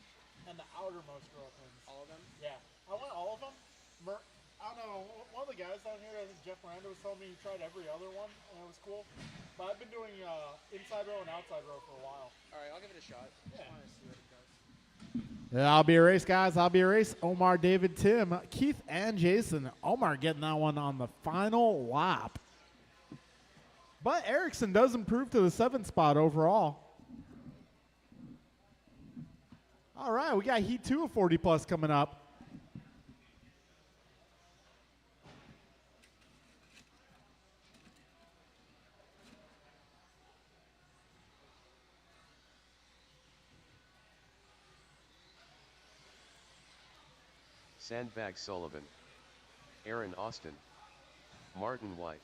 and the outermost row of pins. all of them? Yeah. I want all of them. I don't know. One of the guys down here, I think Jeff Miranda, was telling me he tried every other one, and it was cool. But I've been doing inside row and outside row for a while. All right, I'll give it a shot. Yeah. I want to see what it does. That'll be a race, guys. I'll be a race. Omar, David, Tim, Keith, and Jason. Omar getting that one on the final lap. But Erickson does improve to the 7th spot overall. All right, we got Heat 2 of 40 plus coming up. Sandbag Sullivan, Aaron Austin, Martin White,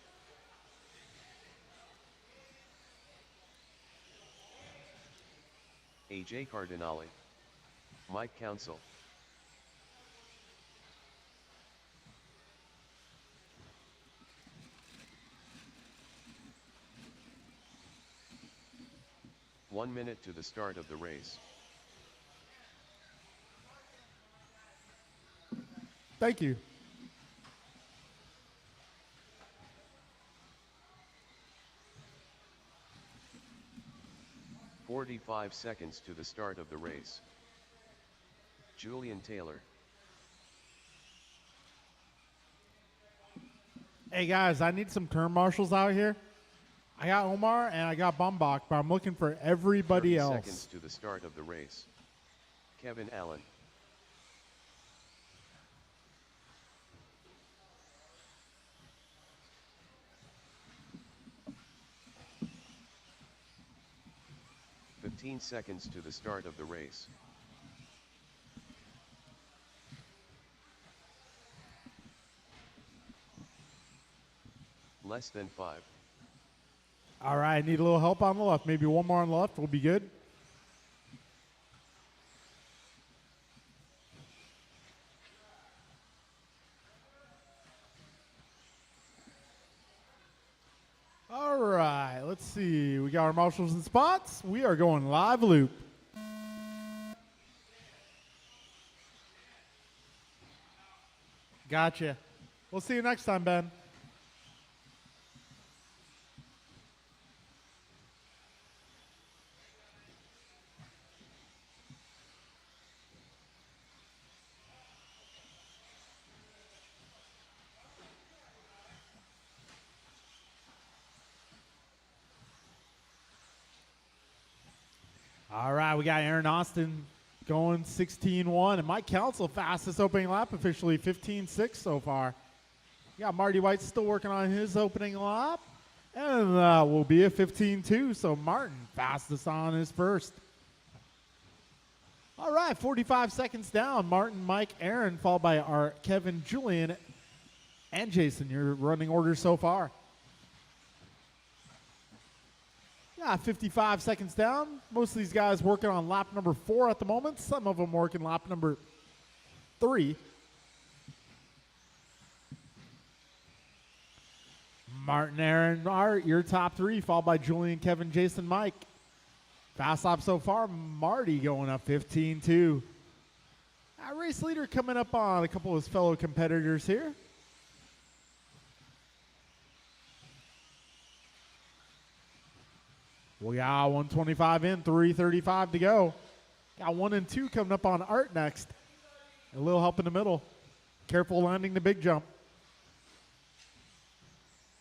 AJ Cardinale, Mike Council, "1 minute to the start of the race." Thank you. "45 seconds to the start of the race." Julian Taylor. Hey guys, I need some turn marshals out here. I got Omar and I got Bombach, but I'm looking for everybody 30 else. seconds to the start of the race. Kevin Allen. "15 seconds to the start of the race." Less than 5. All right, I need a little help on the left. Maybe one more on the left will be good. All right, let's see. We got our marshals and spots. We are going live loop. Gotcha. We'll see you next time, Ben. All right, we got Aaron Austin going 16-1, and Mike Council fastest opening lap officially 15-6 so far. We got Marty White still working on his opening lap, and that will be a 15-2, so Martin fastest on his first. All right, 45 seconds down. Martin, Mike, Aaron, followed by our Kevin, Julian, and Jason. Your running order so far. Yeah, 55 seconds down. Most of these guys working on lap number 4 at the moment. Some of them working lap number 3. Martin, Aaron, Art, your top 3, followed by Julian, Kevin, Jason, Mike. Fast lap so far, Marty going up 15-2. Race leader coming up on a couple of his fellow competitors here. We got 125 in, 335 to go. Got 1 and 2 coming up on Art next. A little help in the middle. Careful landing the big jump.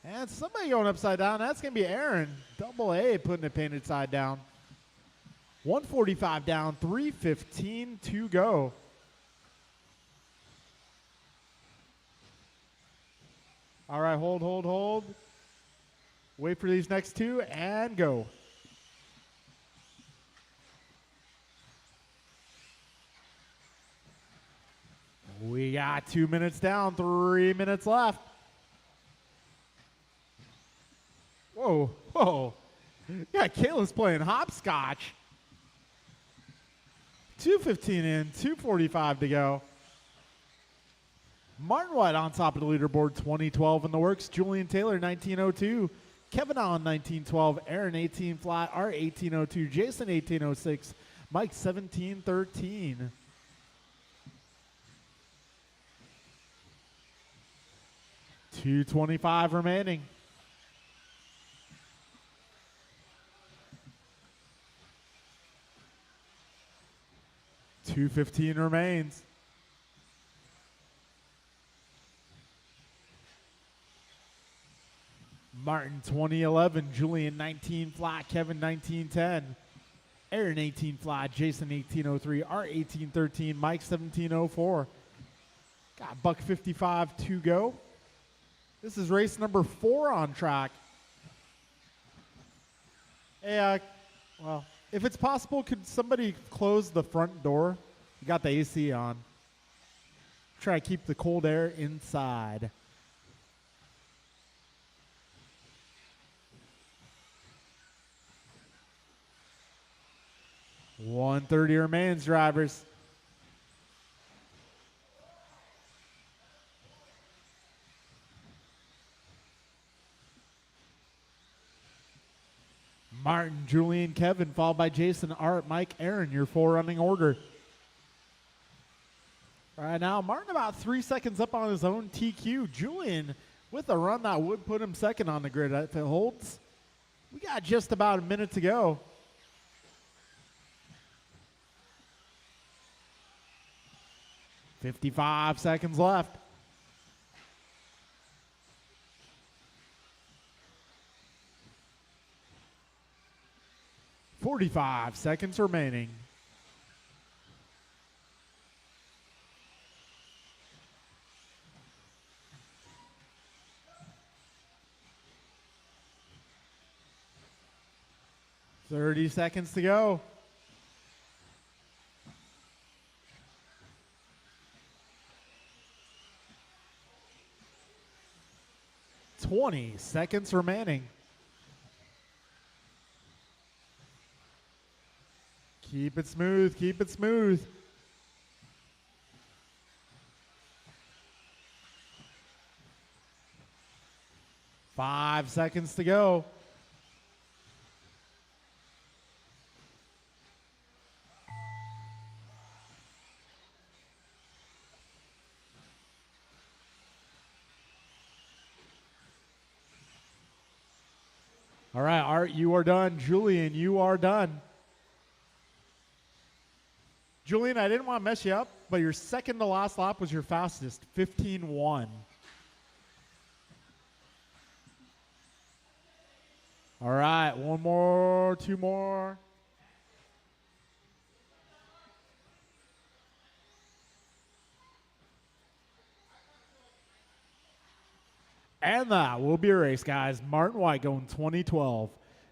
And somebody going upside down. That's going to be Aaron. Double A putting it painted side down. 145 down, 315 to go. All right, hold. Wait for these next 2 and go. We got 2 minutes down, 3 minutes left. Whoa. Yeah, Kayla's playing hopscotch. 2:15 in, 2:45 to go. Martin White on top of the leaderboard, 2012 in the works. Julian Taylor, 1902. Kevin Allen, 1912. Aaron, 18 flat. Art, 1802. Jason, 1806. Mike, 1713. $225 remaining. $215 remains. Martin 2011, Julian 19 flat, Kevin 1910, Aaron 18 flat, Jason 1803, Art 1813, Mike 1704. Got $155 to go. This is race number 4 on track. Hey, well, if it's possible, could somebody close the front door? You got the AC on. Try to keep the cold air inside. $130 remains, drivers. Martin, Julian, Kevin, followed by Jason, Art, Mike, Aaron, your 4 running order. Right now, Martin about 3 seconds up on his own TQ. Julian with a run that would put him second on the grid if it holds. We got just about a minute to go. $55 seconds left. $45 seconds remaining. $30 seconds to go. $20 seconds remaining. Keep it smooth, keep it smooth. $5 seconds to go. All right, Art, you are done. Julian, you are done. Julian, I didn't want to mess you up, but your second to last lap was your fastest, 15-1. All right, one more, 2 more. And that will be a race, guys. Martin White going 2012.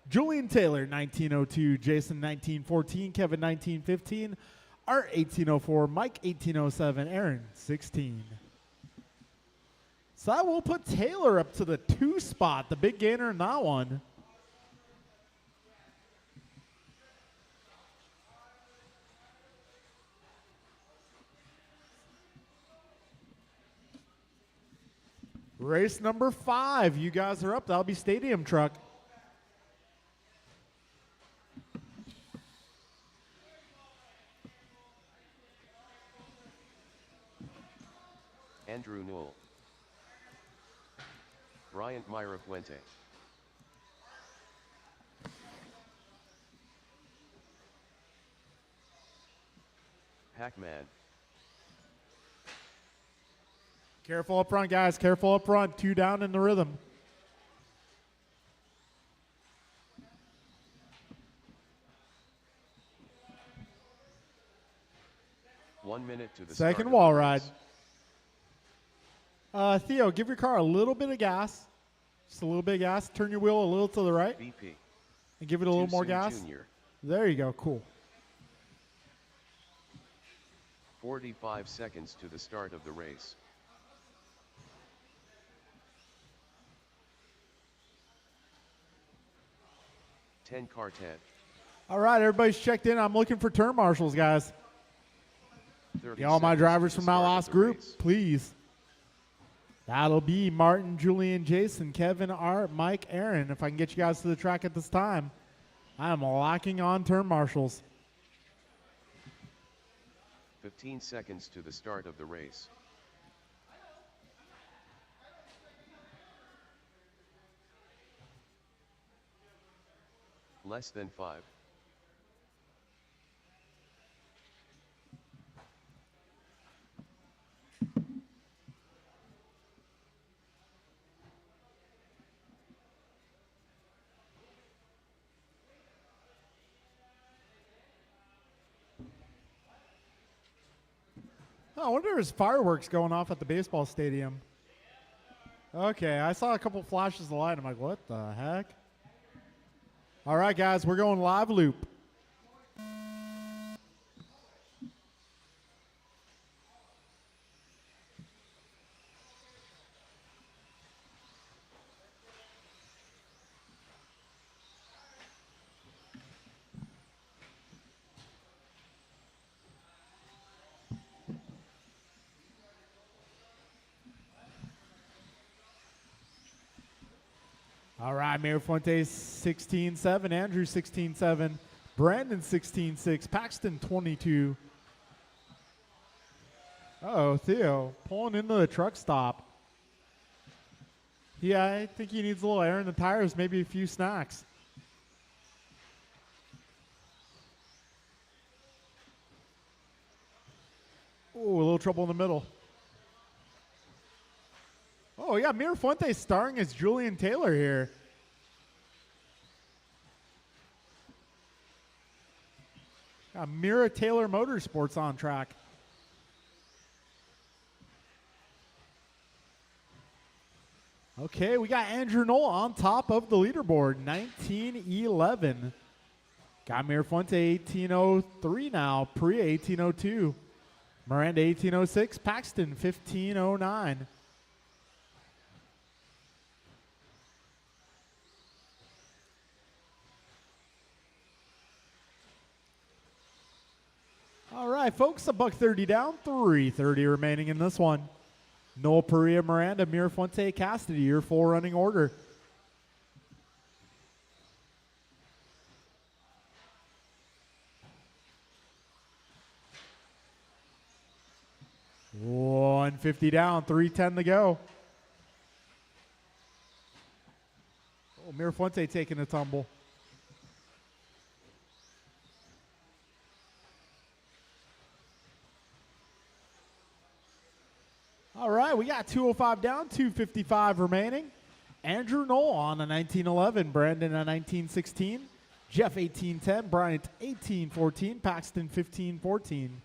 Julian Taylor, 1902. Jason, 1914. Kevin, 1915. Art, 1804. Mike, 1807. Aaron, 16. So that will put Taylor up to the 2 spot, the big gainer in that one. Race number 5. You guys are up. That'll be Stadium Truck. Andrew Newell. Bryant Myra Fuente. Hackman. Careful up front, guys. Careful up front. 2 down in the rhythm. One minute to the Second start of wall the ride. race. Theo, give your car a little bit of gas. Just a little bit of gas. Turn your wheel a little to the right BP. and give it a little more Tucson gas. Junior. There you go. Cool. 45 seconds to the start of the race. Car 10. All right, everybody's checked in. I'm looking for turn marshals, guys. 30 Get all my seconds drivers to the from my start of last the group, race. please. That'll be Martin, Julian, Jason, Kevin, Art, Mike, Aaron. If I can get you guys to the track at this time, I am locking on turn marshals. 15 seconds to the start of the race. Less than 5. Oh, I wonder if there's fireworks going off at the baseball stadium. Okay, I saw a couple flashes of light. I'm like, what the heck? All right, guys, we're going live loop. All right, Mayor Fuentes 16-7, Andrew 16-7, Brandon 16-6, Paxton 22. Uh-oh, Theo pulling into the truck stop. Yeah, I think he needs a little air in the tires, maybe a few snacks. Ooh, a little trouble in the middle. Oh, yeah, Mir Fuentes starring as Julian Taylor here. Mira Taylor Motorsports on track. Okay, we got Andrew Knoll on top of the leaderboard, 1911. Got Mir Fuente 1803 now, Priya 1802. Miranda 1806, Paxton 1509. All right, folks, $130 down, 330 remaining in this one. Noel Perea, Miranda, Mir Fuente, Cassidy, your full running order. $150 down, 310 to go. Oh, Mir Fuente taking a tumble. All right, we got 205 down, 255 remaining. Andrew Knoll on a 1911, Brandon a 1916, Jeff 1810, Bryant 1814, Paxton 1514.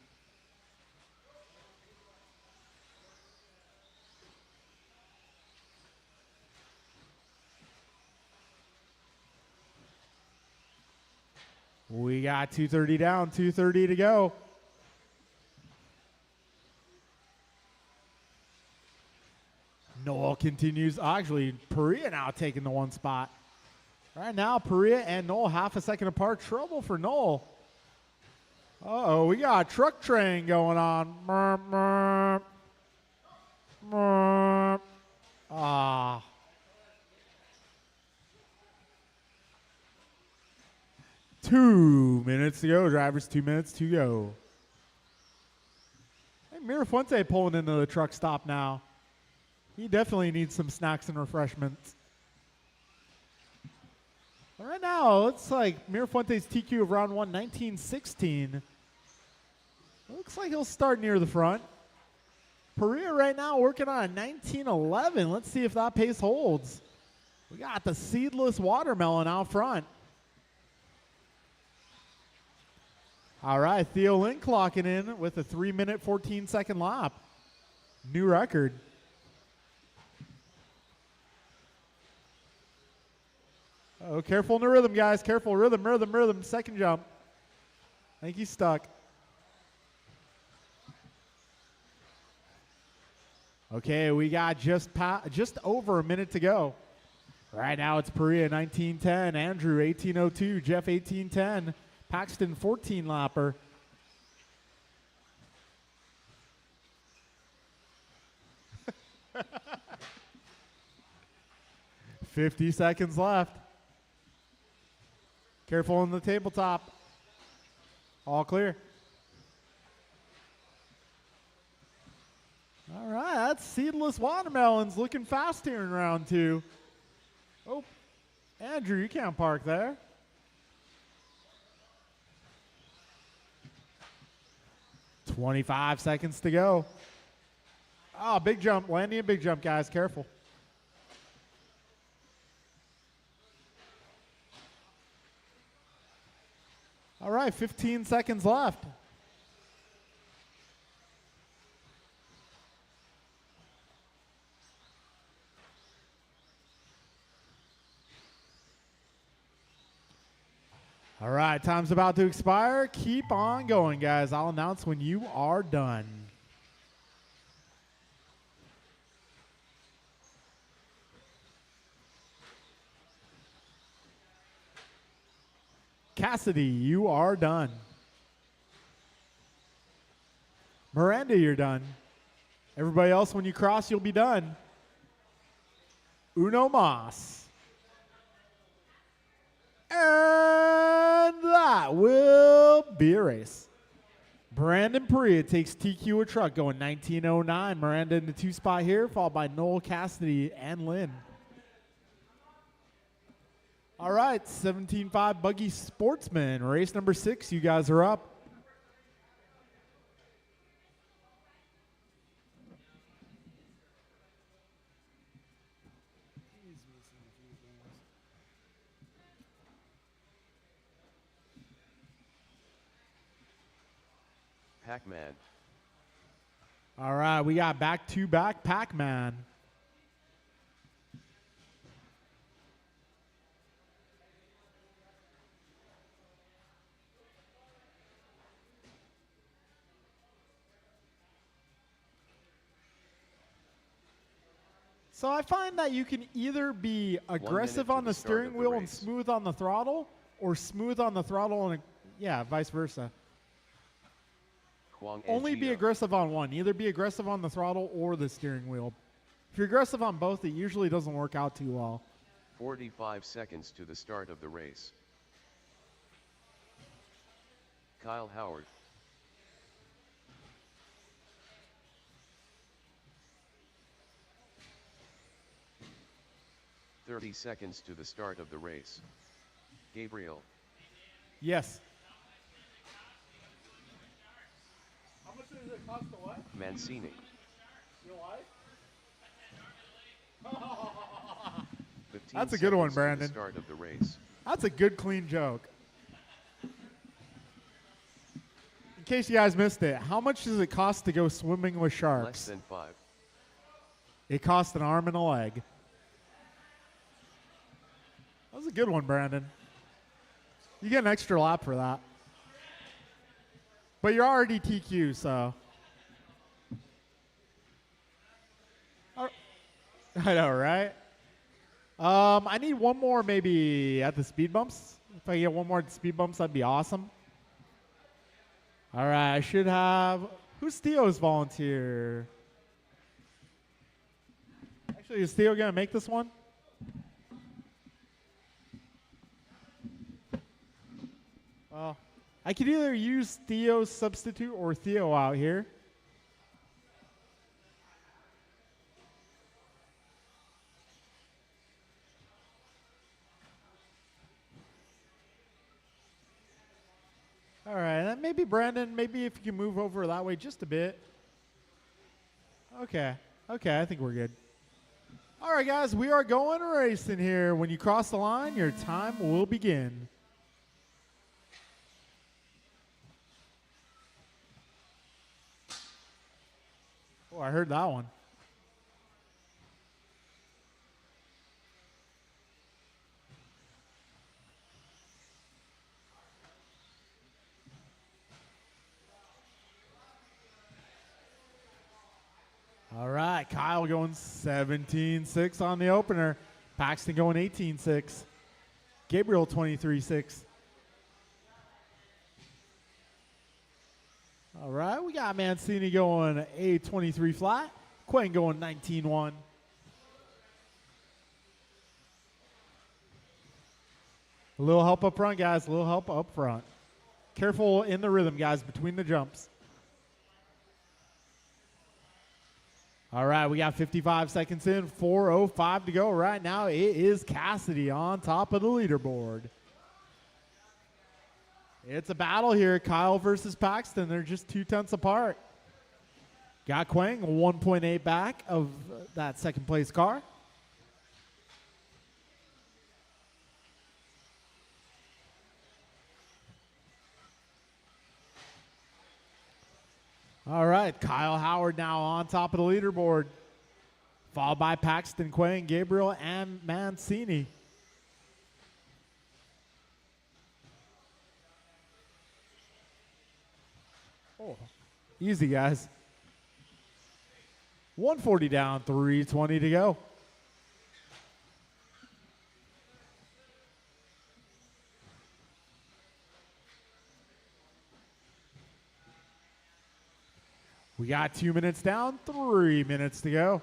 We got 2:30 down, 2:30 to go. Noel continues. Actually, Perea now taking the one spot. Right now, Perea and Noel half a second apart. Trouble for Noel. Uh-oh, we got a truck train going on. Merp, merp. Merp. Ah. Two minutes to go, drivers. 2 minutes to go. Hey, Mirafuente pulling into the truck stop now. He definitely needs some snacks and refreshments. But right now, looks like Mirafuente's TQ of round 1, 19-16. Looks like he'll start near the front. Perea right now working on a 19-11. Let's see if that pace holds. We got the seedless watermelon out front. All right, Theo Lynn clocking in with a 3-minute, 14-second lap. New record. Oh, careful in the rhythm, guys. Careful. Rhythm, rhythm, rhythm. Second jump. I think he's stuck. Okay, we got just over a minute to go. Right now it's Perea 1910, Andrew 1802, Jeff 1810, Paxton 14 lapper. $50 seconds left. Careful on the tabletop. All clear. All right, that's seedless watermelons looking fast here in round 2. Oh, Andrew, you can't park there. $25 seconds to go. Oh, big jump. Landing a big jump, guys. Careful. All right, 15 seconds left. All right, time's about to expire. Keep on going, guys. I'll announce when you are done. Cassidy, you are done. Miranda, you're done. Everybody else, when you cross, you'll be done. Uno Mas. And that will be a race. Brandon Perea takes TQ a truck going 1909. Miranda in the 2 spot here, followed by Noel, Cassidy, and Lynn. All right, 17.5 Buggy Sportsman, race number 6. You guys are up. Pac-Man. All right, we got back-to-back Pac-Man. So I find that you can either be aggressive on the steering wheel and smooth on the throttle, or smooth on the throttle and, yeah, vice versa. Only be aggressive on one. Either be aggressive on the throttle or the steering wheel. If you're aggressive on both, it usually doesn't work out too well. 45 seconds to the start of the race. Kyle Howard. "30 seconds to the start of the race. Gabriel. Yes. How much does it cost to what? Mancini. Your life? 15 That's a good one, seconds to Brandon. the start of the race. That's a good, clean joke. In case you guys missed it, how much does it cost to go swimming with Less sharks? than 5. It costs an arm and a leg. That was a good one, Brandon. You get an extra lap for that. But you're already TQ, so. I know, right? I need one more maybe at the speed bumps. If I get one more at the speed bumps, that'd be awesome. All right, I should have. Who's Theo's volunteer? Actually, is Theo going to make this one? Well, I could either use Theo's substitute or Theo out here. All right, and maybe Brandon, maybe if you can move over that way just a bit. Okay, I think we're good. All right, guys, we are going racing here. When you cross the line, your time will begin. Oh, I heard that one. All right, Kyle going 17-6 on the opener. Paxton going 18-6. Gabriel 23-6. All right, we got Mancini going a 23 flat. Quinn going 19-1. A little help up front, guys. A little help up front. Careful in the rhythm, guys, between the jumps. All right, we got 55 seconds in, 4:05 to go. Right now, it is Cassidy on top of the leaderboard. It's a battle here, Kyle versus Paxton. They're just 0.2 apart. Got Quang 1.8 back of that second place car. All right, Kyle Howard now on top of the leaderboard, followed by Paxton, Quang, Gabriel, and Mancini. Oh, easy, guys. 140 down, 3:20 to go. We got 2 minutes down, 3 minutes to go.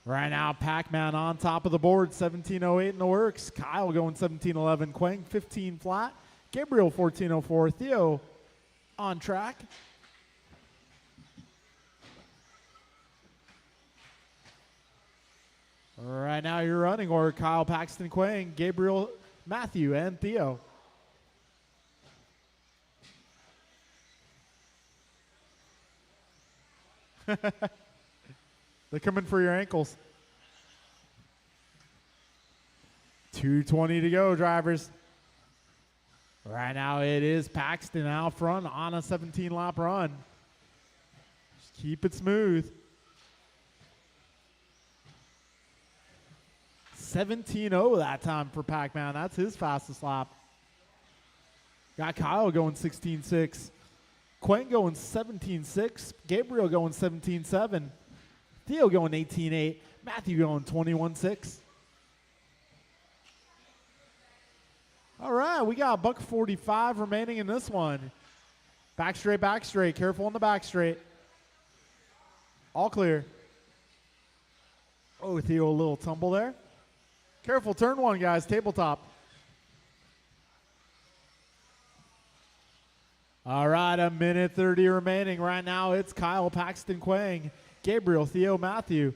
Right now, Pac-Man on top of the board, 17:08 in the works. Kyle going 17:11, Quang 15 flat. Gabriel 14:04, Theo on track. Right now, your running order: Kyle, Paxton, Quang, Gabriel, Matthew, and Theo. They're coming for your ankles. 2:20 to go, drivers. Right now, it is Paxton out front on a 17-lap run. Just keep it smooth. 17:0 that time for Pac-Man. That's his fastest lap. Got Kyle going 16:6. Quang going 17:6. Gabriel going 17:7. Theo going 18:8. Matthew going 21:6. All right, we got $1.45 remaining in this one. Back straight, back straight. Careful on the back straight. All clear. Oh, Theo, a little tumble there. Careful, turn one, guys, tabletop. All right, 1:30 remaining. Right now, it's Kyle, Paxton, Quang, Gabriel, Theo, Matthew.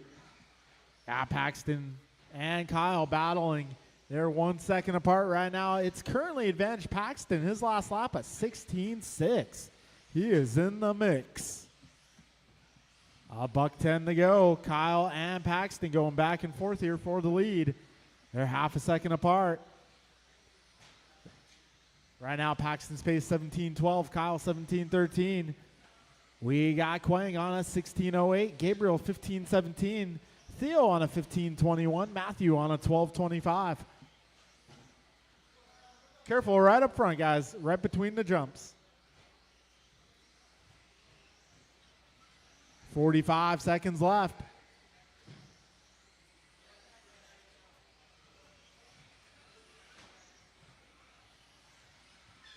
Paxton and Kyle battling. They're 1 second apart right now. It's currently advantage Paxton. His last lap at 16:6. He is in the mix. $1:10 to go. Kyle and Paxton going back and forth here for the lead. They're half a second apart. Right now, Paxton's pace 17:12, Kyle 17:13. We got Quang on a 16:08, Gabriel 15:17, Theo on a 15:21, Matthew on a 12:25. Careful right up front, guys, right between the jumps. 45 seconds left.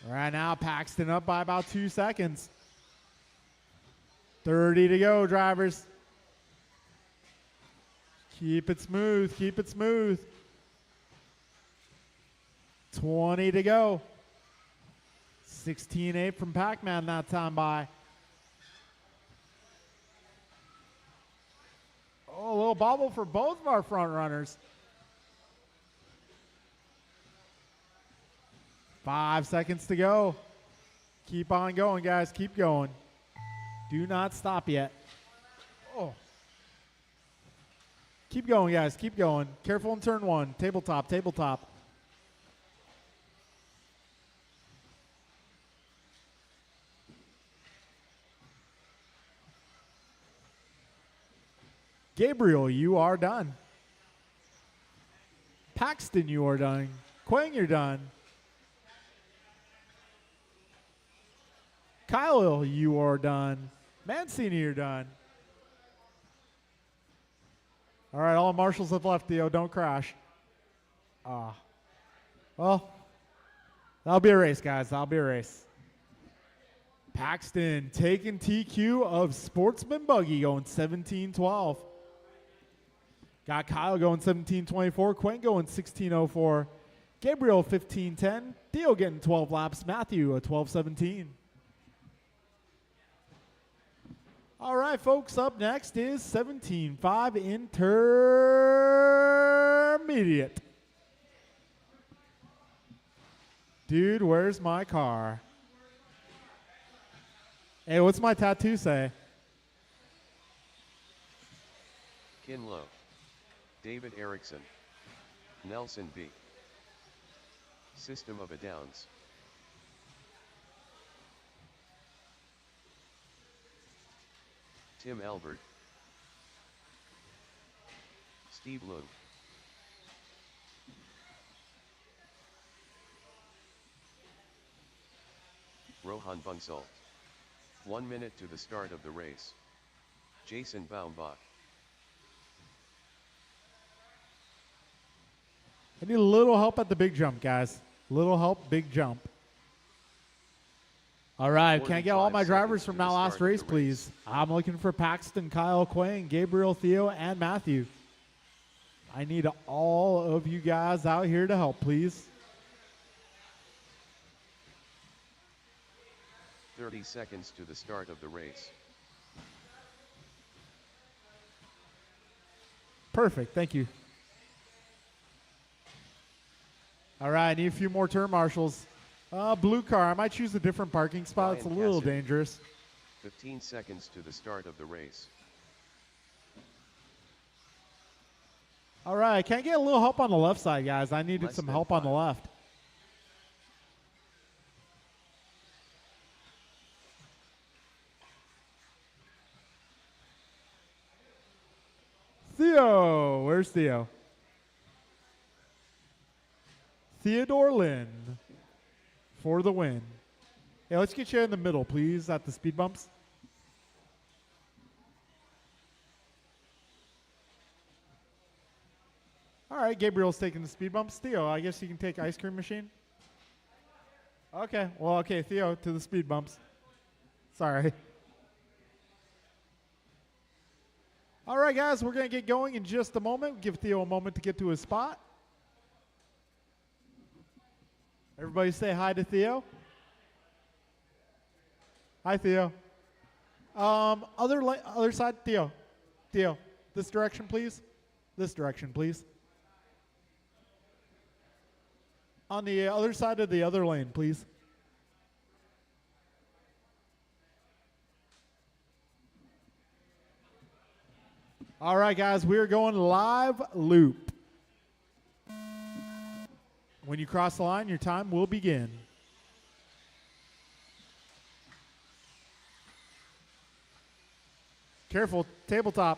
Right now, Paxton up by about 2 seconds. 30 to go, drivers. Keep it smooth, keep it smooth. 20 to go. 16:08 from Pac-Man that time by. Oh, a little bobble for both of our front runners. 5 seconds to go. Keep on going, guys. Keep going. Do not stop yet. Oh. Keep going, guys. Keep going. Careful in turn one. Tabletop, tabletop. Gabriel, you are done. Paxton, you are done. Quang, you're done. Kyle, you are done. Mancini, you're done. All right, all marshals have left, Theo. Don't crash. Well, that'll be a race, guys. That'll be a race. Paxton taking TQ of Sportsman Buggy going 17:12. Got Kyle going 17:24. Quinn going 16:04. Gabriel 15:10. Theo getting 12 laps. Matthew a 12:17. All right, folks, up next is 17.5 intermediate. Dude, where's my car? Hey, what's my tattoo say? Kinlow. David Erickson. Nelson B. System of a Downs. Tim Albert. Steve Lung. Rohan Bunsal. 1 minute to the start of the race. Jason Baumbach. I need a little help at the big jump, guys. Little help, big jump. All right, can I get all my 45 drivers seconds from to that the last start of race, the please? I'm looking for Paxton, Kyle, Quang, Gabriel, Theo, and Matthew. I need all of you guys out here to help, please. 30 seconds to the start of the race. Perfect, thank you. All right, I need a few more turn marshals. Blue car, I might choose a different parking spot. It's a Ryan little Cassidy. dangerous. 15 seconds to the start of the race. All right, can I get a little help on the left side, guys? I needed Less some than help on the 5. left. Theo, where's Theo? Theodore Lynn for the win. Hey, let's get you in the middle, please, at the speed bumps. All right, Gabriel's taking the speed bumps. Theo, I guess you can take ice cream machine. Okay, well, okay, Theo to the speed bumps. Sorry. All right, guys, we're going to get going in just a moment. Give Theo a moment to get to his spot. Everybody say hi to Theo. Hi, Theo. Other side, Theo. Theo, this direction, please. This direction, please. On the other side of the other lane, please. All right, guys, we are going live loop. When you cross the line, your time will begin. Careful, tabletop.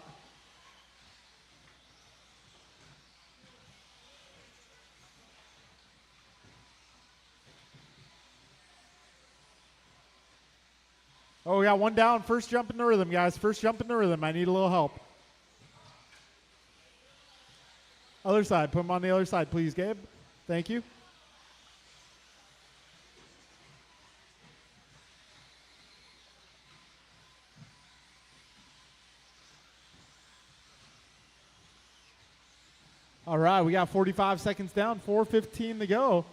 Oh, we got one down. First jump in the rhythm, guys. First jump in the rhythm. I need a little help. Other side. Put him on the other side, please, Gabe. Thank you. All right, we got 45 seconds down, 4:15 to go.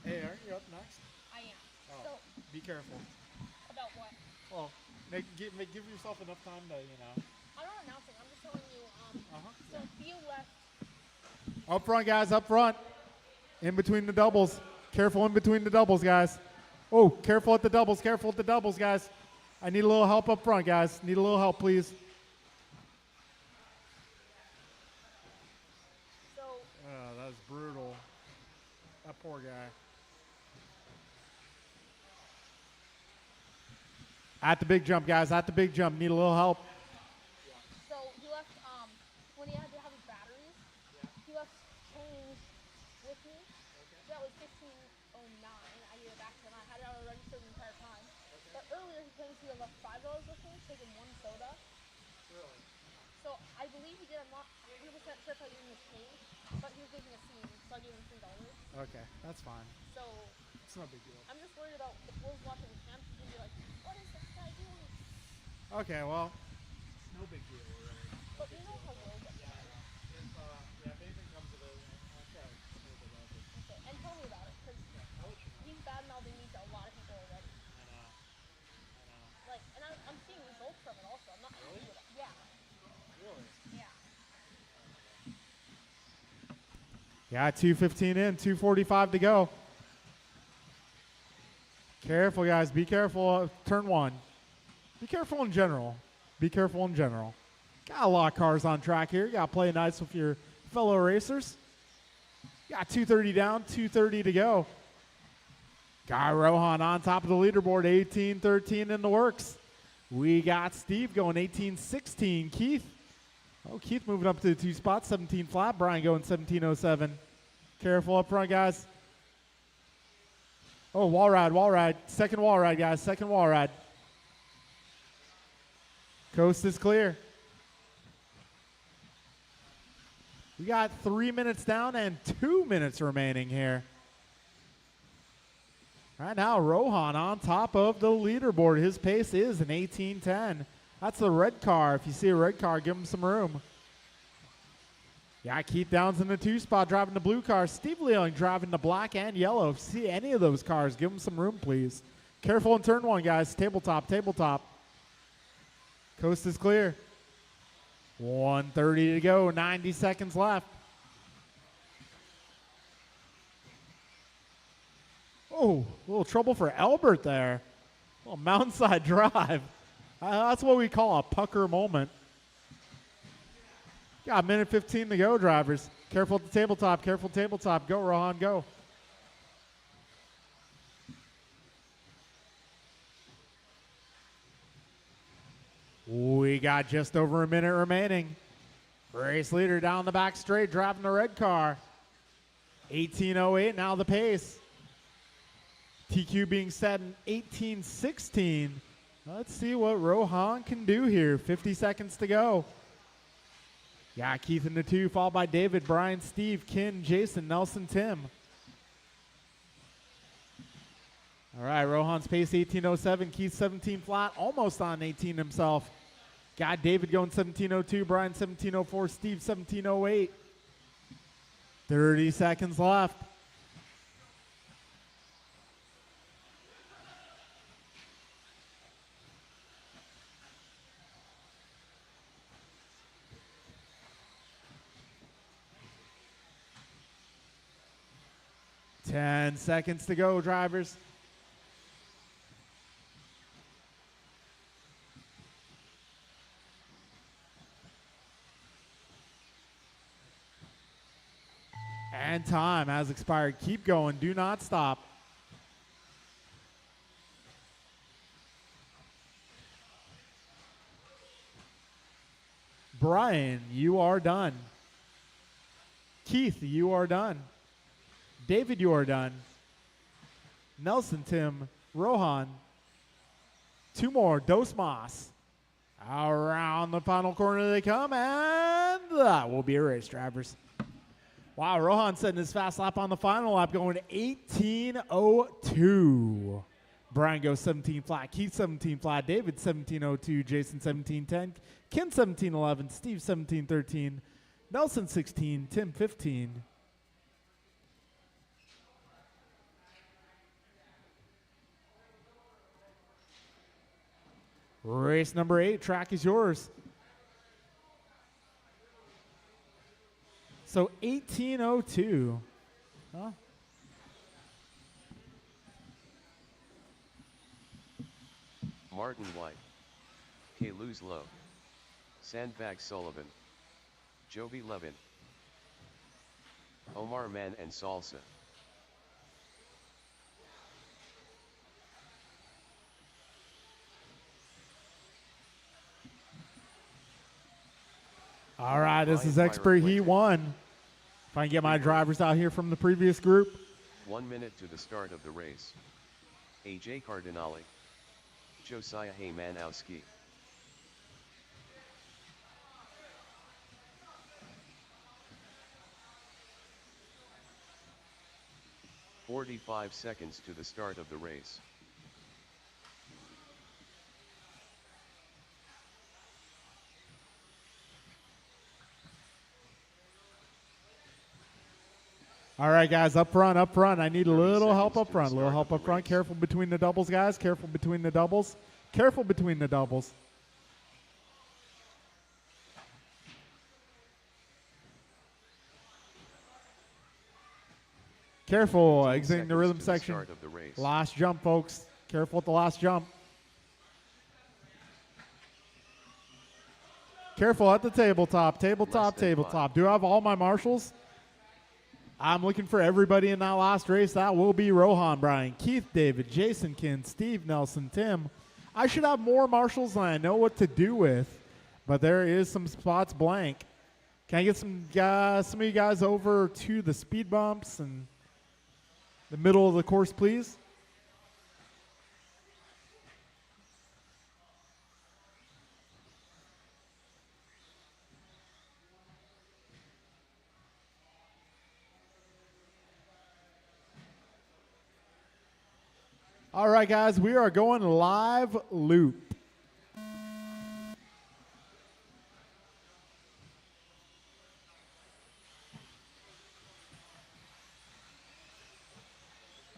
Hey, aren't you up next? I am. Oh, So, be careful. about what? Well, give yourself enough time to, I'm not announcing. I'm just telling you. So Theo left. Up front, guys, up front. In between the doubles. Careful in between the doubles, guys. Oh, careful at the doubles, guys. I need a little help up front, guys. Need a little help, please. So Oh, that was brutal. That poor guy. At the big jump, guys. At the big jump. Need a little help. So he left when he had to have his batteries. He left change with me. That was 15:09. I gave it back to him. I had it already registered the entire time. But earlier he claims he had left $5 with me, taking one soda. Really? So I believe he did. I'm not 100% sure if I gave him his change, but he was making a scene, so I gave him $3. Okay, that's fine. So It's no big deal. I'm just worried about if Will's watching the camp, he's gonna be like, "What is this guy doing?" Okay, well, it's no big deal, really. But you know how Will gets. If anything comes of it, I'll try to smooth it over. Okay, and tell me about it, because I'll let you know. he's bad mouthing me to a lot of people already. I know. Like, and I'm seeing results from it also. I'm not happy with it. Yeah, Really? yeah. Yeah, 2:15 in, 2:45 to go. Careful, guys. Be careful. Turn one. Be careful in general. Be careful in general. Got a lot of cars on track here. You got to play nice with your fellow racers. Got 2:30 down, 2:30 to go. Guy Rohan on top of the leaderboard, 18-13 in the works. We got Steve going 18-16. Keith. Oh, Keith moving up to the 2 spots, 17 flat. Brian going 17:07. Careful up front, guys. Oh, wall ride. Second wall ride, guys. Second wall ride. Coast is clear. We got 3 minutes down and 2 minutes remaining here. Right now, Rohan on top of the leaderboard. His pace is an 18:10. That's the red car. If you see a red car, give him some room. Yeah, Keith Downs in the 2 spot driving the blue car. Steve Leong driving the black and yellow. If you see any of those cars, give him some room, please. Careful in turn one, guys. Tabletop. Coast is clear. 1:30 to go. 90 seconds left. Oh, a little trouble for Albert there. A little mountainside drive. That's what we call a pucker moment. Got a minute 15 to go, drivers. Careful at the tabletop. Go, Rohan, go. We got just over a minute remaining. Race leader down the back straight, driving the red car. 18:08 now the pace. TQ being set in 18:16. Let's see what Rohan can do here. 50 seconds to go. Yeah, Keith in the 2, followed by David, Brian, Steve, Ken, Jason, Nelson, Tim. All right, Rohan's pace 18:07. Keith 17 flat, almost on 18 himself. Got David going 17:02, Brian 17:04, Steve 17:08. 30 seconds left. Ten seconds to go, drivers. And time has expired. Keep going. Do not stop. Brian, you are done. Keith, you are done. David, you are done. Nelson, Tim, Rohan. 2 more. Dos Mas. Around the final corner they come, and that will be a race, drivers. Wow, Rohan setting his fast lap on the final lap, going 18:02. Brian goes 17 flat, Keith 17 flat, David 17:02, Jason 17:10, Ken 17:11, Steve 17:13, Nelson 16, Tim 15. Race number 8, track is yours. So 18:02. Huh? Martin White, K. Luz Low, Sandbag Sullivan, Joby Levin, Omar Man and Salsa. All right, this is Ryan Expert Byron Heat Winter. 1. If I can get my drivers out here from the previous group. 1 minute to the start of the race. AJ Cardinale, Josiah Haymanowski. "45 seconds to the start of the race. All right, guys, up front, up front. I need a 30 little help seconds up to the front, a little start help of up the front. race. Careful between the doubles, guys. Careful between the doubles. Careful between the doubles. Careful, 15 exiting the seconds rhythm to the section. start of the race. Last jump, folks. Careful at the last jump. Careful at the tabletop, tabletop, Less than tabletop. Do I have all my marshals? I'm looking for everybody in that last race. That will be Rohan, Brian, Keith, David, Jason, Ken, Steve, Nelson, Tim. I should have more marshals than I know what to do with, but there is some spots blank. Can I get some of you guys over to the speed bumps and the middle of the course, please? All right, guys, we are going live loop.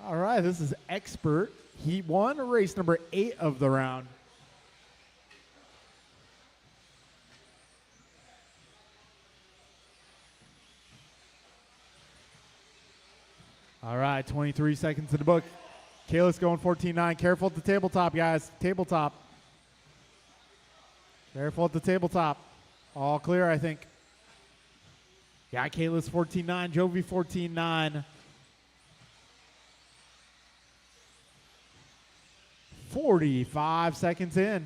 All right, this is Expert Heat 1, race number 8 of the round. All right, 23 seconds in the book. Kayla's going 14-9. Careful at the tabletop, guys. Tabletop. Careful at the tabletop. All clear, I think. Yeah, Kayla's 14-9. Jovi 14-9. 45 seconds in.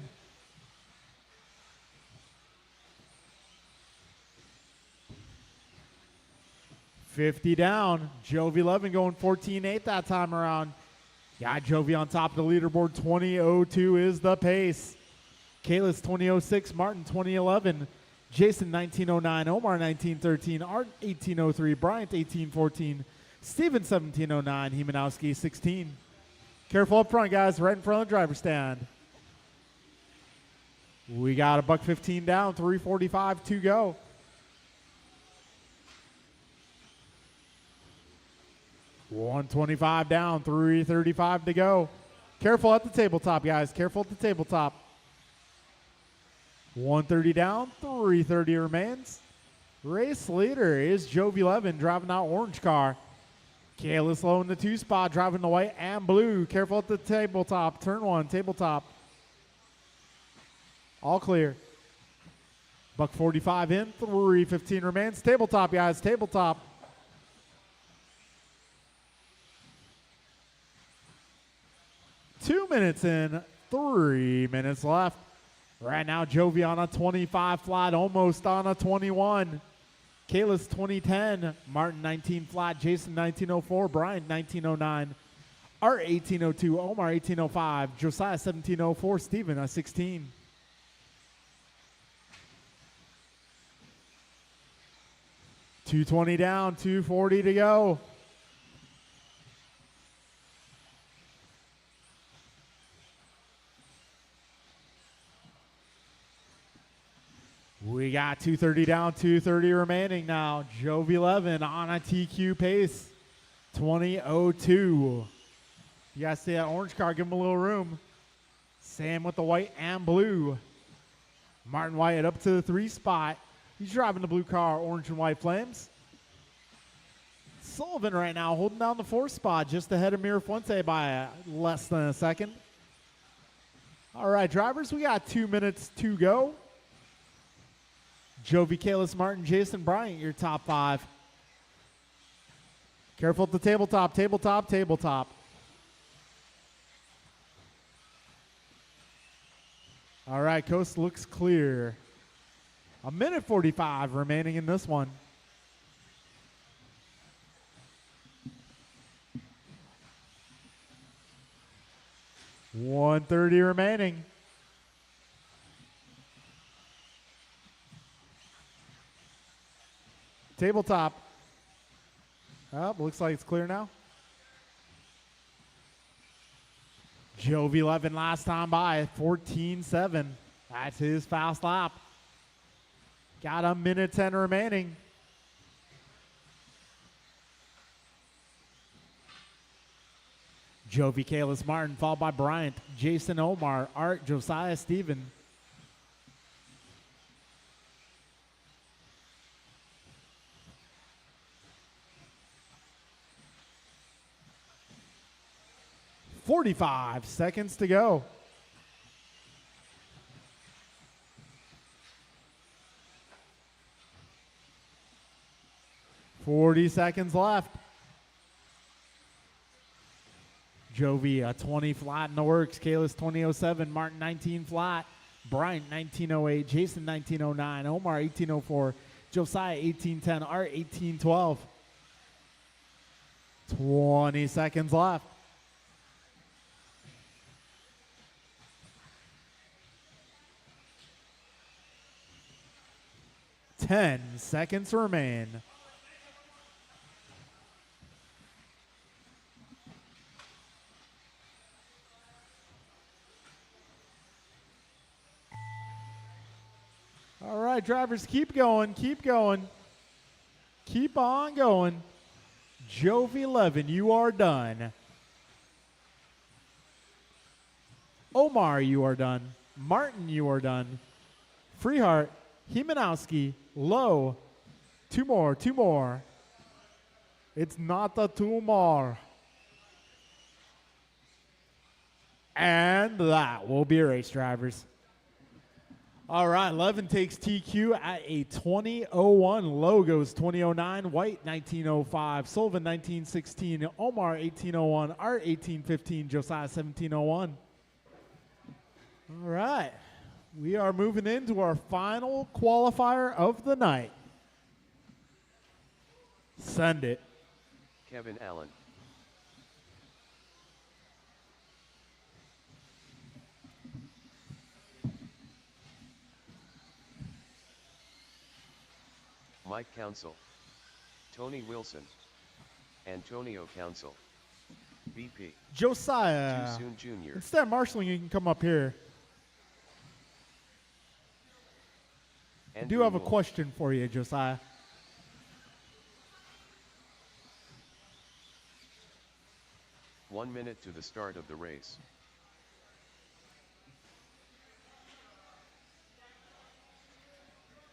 $50 down. Jovi Levin going 14-8 that time around. Yeah, Jovi on top of the leaderboard. 20:02 is the pace. Kayla's 20:06. Martin 20:11. Jason 19:09. Omar 19:13. Art 18:03. Bryant 18:14. Steven 17:09. Hemanowski 16. Careful up front, guys. Right in front of the driver's stand. We got a $1.15 down. 3:45 to go. $125 down, $335 to go. Careful at the tabletop, guys. Careful at the tabletop. $130 down, $330 remains. Race leader is Jovi Levin driving that orange car. Kayla Slow in the 2 spot, driving the white and blue. Careful at the tabletop. Turn 1, tabletop. All clear. $145 in, $315 remains. Tabletop, guys. Tabletop. $2 minutes in, 3 minutes left. Right now, Jovi on a 25 flat, almost on a 21. Kayla's 2010, Martin 19 flat, Jason 1904, Brian 1909, Art 1802, Omar 1805, Josiah 1704, Steven a 16. $220 down, $240 to go. We got 230 down, 230 remaining now. Jovi 11 on a TQ pace, 20:02. You guys see that orange car, give him a little room. Sam with the white and blue. Martin Wyatt up to the 3 spot. He's driving the blue car, orange and white flames. Sullivan right now holding down the 4 spot, just ahead of Mira Fuente by less than a second. All right, drivers, we got 2 minutes to go. Jovi, Kalis, Martin, Jason, Bryant, your top 5. Careful at the tabletop, tabletop, tabletop. All right, coast looks clear. 1:45 remaining in this one. $130 remaining. Tabletop. Oh, looks like it's clear now. Jovi 11 last time by, 14:7. That's his fast lap. Got 1:10 remaining. Jovi, Kalis, Martin, followed by Bryant, Jason, Omar, Art, Josiah, Steven. $45 seconds to go. $40 seconds left. Jovi, a 20 flat in the works. Kalis 20:07, Martin 19 flat, Bryant 19:08, Jason 19:09, Omar 18:04, Josiah 18:10, Art 18:12. 20 seconds left. $10 seconds remain. All right, drivers, keep going, keep going. Keep on going. Jovi 11, you are done. Omar, you are done. Martin, you are done. Freehart, Himanowski, Lowe. Two more. It's not the 2 more. And that will be race drivers. All right, 11 takes TQ at a 20:01. Lowe goes 20:09. White 19:05. Sullivan 19:16. Omar 18:01. Art 18:15. Josiah 17:01. All right. We are moving into our final qualifier of the night. Send it. Kevin Allen. Mike Council. Tony Wilson. Antonio Council. BP. Josiah. Too Soon Jr. Instead of marshaling, you can come up here. I do have a question for you, Josiah. One minute to the start of the race.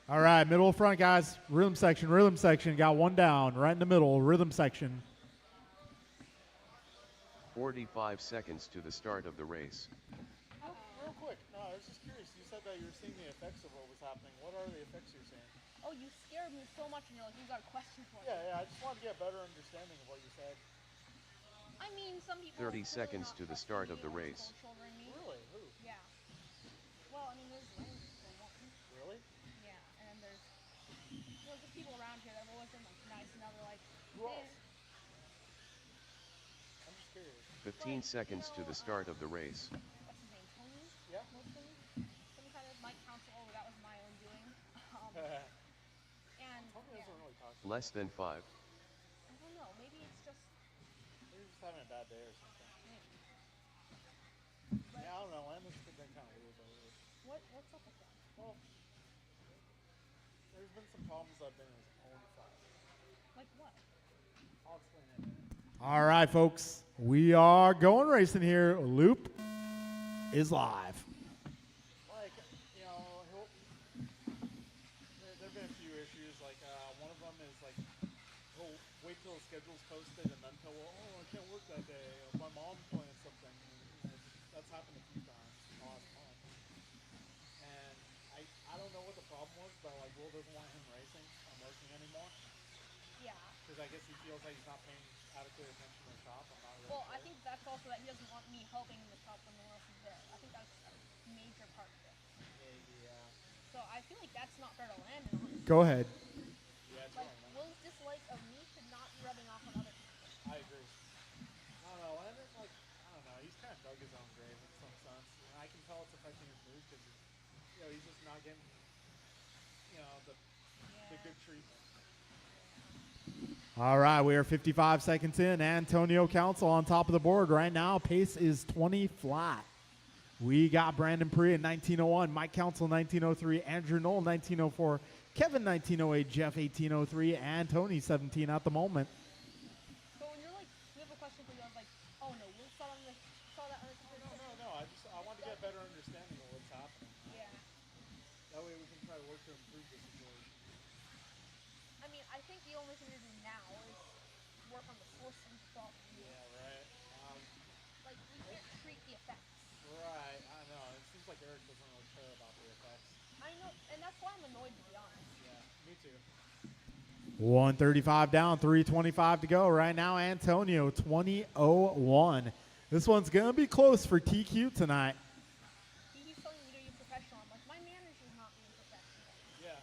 All right, middle front, guys. Rhythm section, rhythm section. Got one down, right in the middle, rhythm section. 45 seconds to the start of the race. Real quick, no, I was just curious. You said that you were seeing the effects of what was happening. What are the effects you're seeing? Oh, you scared me so much, and you're like, you got a question for me. Yeah, I just wanted to get a better understanding of what you said. I mean, some people. 30 really seconds not to the trust start me of the when race. cold shouldering me. Really? Who? Yeah. Well, I mean, there's Who else? I'm just curious. 15 seconds to the start of the race. What's his name? Tony? Yeah. Wilson? Some kind of Mike Council. Oh, that was my own doing. And Tony yeah, doesn't really talk. Less than 5. I don't know. Maybe it's just Maybe he's just having a bad day or something. maybe. Yeah, I don't know. Landon's been kind of weird lately. What's up with that? Well, there's been some problems that have been his own fault. Like what? I'll explain it. All right, folks. We are going racing here. Loop is live. Like, you know, there've been a few issues. Like, one of them is like he'll wait till his schedule's posted and then tell, oh, I can't work that day. Or my mom's playing something. And that's happened a few times in the last month. And I don't know what the problem was, but like Will doesn't want him racing and working anymore Yeah. because I guess he feels like he's not paying adequate attention to the shop. I'm not really Well, sure. I think that's also that he doesn't want me helping in the shop when no one else is there. I think that's a major part of it. Yeah. So I feel like that's not fair to Landon. Honestly. Go ahead. Yeah, it's Like wrong, man. Will's dislike of me should not be rubbing off on other people. I agree. I don't know. Landon, like, I don't know. He's kind of dug his own grave in some sense. And I can tell it's affecting his mood because, you know, he's just not getting, you know, the good treatment. All right, we are 55 seconds in. Antonio Council on top of the board right now. Pace is 20 flat. We got Brandon Pre at 1901, Mike Council 1903, Andrew Knoll 1904, Kevin 1908, Jeff 1803, and Tony 17 at the moment. So when you're like, we have a question for you. I was like, oh no, Will saw that on the computer. No. I want to get a better understanding of what's happening. Yeah. That way we can try to work to improve the situation. I mean, I think the only thing to do now is work on the source of the problem. Yeah, right. Like we can't treat the effects. Right. I know. It seems like Eric doesn't really care about the effects. I know, and that's why I'm annoyed to be honest. Yeah, me too. 135 down, 325 to go. Right now, Antonio 2001. This one's going to be close for TQ tonight. He's telling me to be professional. I'm like, my manager's not being professional. Yeah,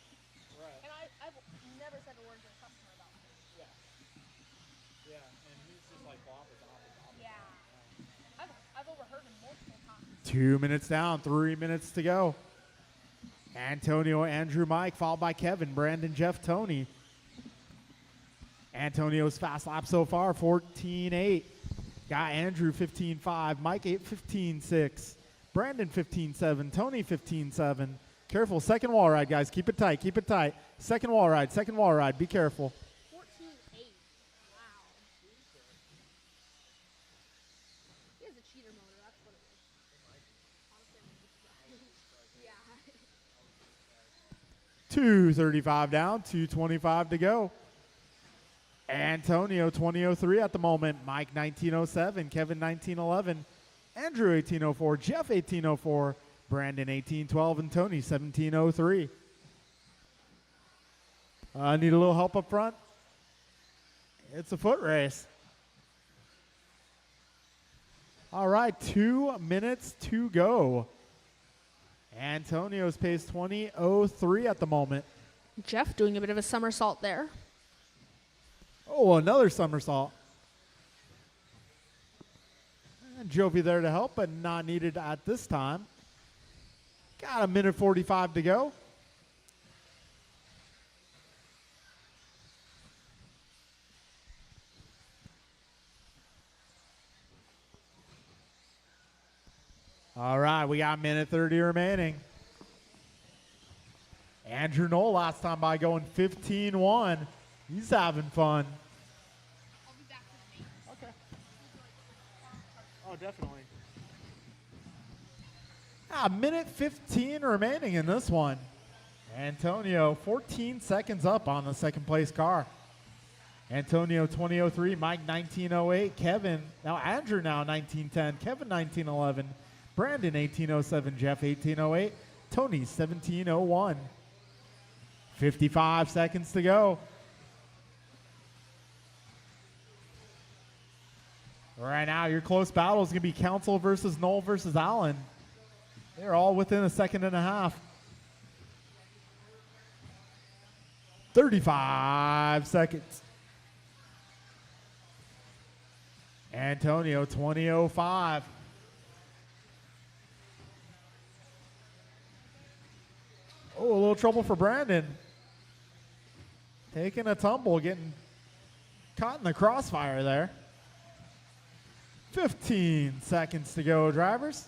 right. And I've never said a word to a customer about it. Yeah. Yeah, and he's just like blah, blah, blah, blah, blah. Yeah. I've overheard him multiple times. 2 minutes down, 3 minutes to go. Antonio, Andrew, Mike, followed by Kevin, Brandon, Jeff, Tony. Antonio's fast lap so far, 14.8. Got Andrew 15.5, Mike 15.6, Brandon 15.7, Tony 15.7. Careful, second wall ride, guys. Keep it tight, keep it tight. Second wall ride, be careful. 14.8. Wow. He has a cheater motor. That's what it is. Honestly, yeah. 2:35 down, 2:25 to go. Antonio 2003 at the moment, Mike 1907, Kevin 1911, Andrew 1804, Jeff 1804, Brandon 1812, and Tony 1703. Need a little help up front? It's a foot race. All right, 2 minutes to go. Antonio's pace 20:03 at the moment. Jeff doing a bit of a somersault there. Oh, another somersault. And Jovi there to help, but not needed at this time. Got a minute 45 to go. All right, we got a minute 30 remaining. Andrew Knoll last time by going 15-1. He's having fun. I'll be back to the main. Okay. Oh, definitely. A minute 15 remaining in this one. Antonio 14 seconds up on the second place car. Antonio 2003, Mike 1908, Kevin, now Andrew now 1910, Kevin 1911, Brandon 1807, Jeff 1808, Tony 1701. 55 seconds to go. Right now, your close battle is going to be Council versus Knoll versus Allen. They're all within a second and a half. 35 seconds. Antonio 2005. Oh, a little trouble for Brandon. Taking a tumble, getting caught in the crossfire there. 15 seconds to go, drivers.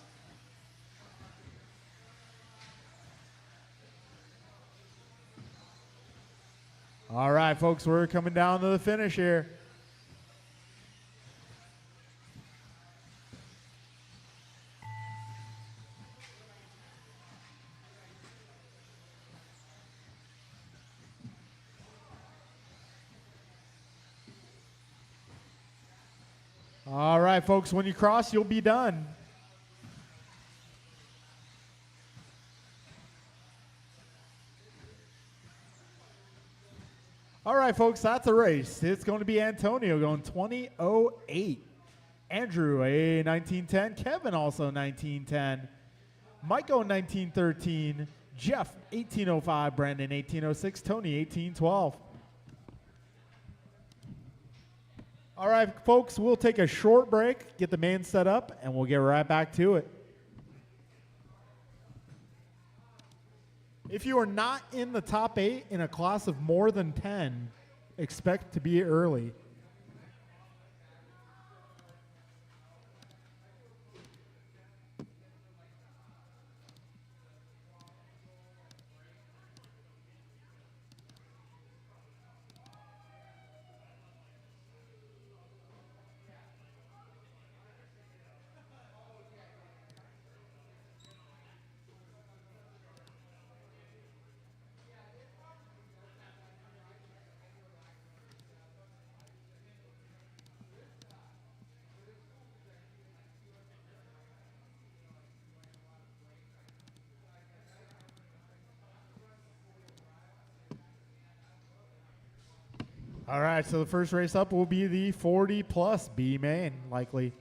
All right, folks, we're coming down to the finish here. All right, folks, when you cross, you'll be done. All right, folks, that's a race. It's going to be Antonio going 20:08. Andrew, a 19:10. Kevin, also 19:10. Mike going 19:13. Jeff, 18:05. Brandon, 18:06. Tony, 18:12. All right, folks, we'll take a short break, get the main set up, and we'll get right back to it. If you are not in the top 8 in a class of more than 10, expect to be early. All right, so the first race up will be the 40+ B main, likely.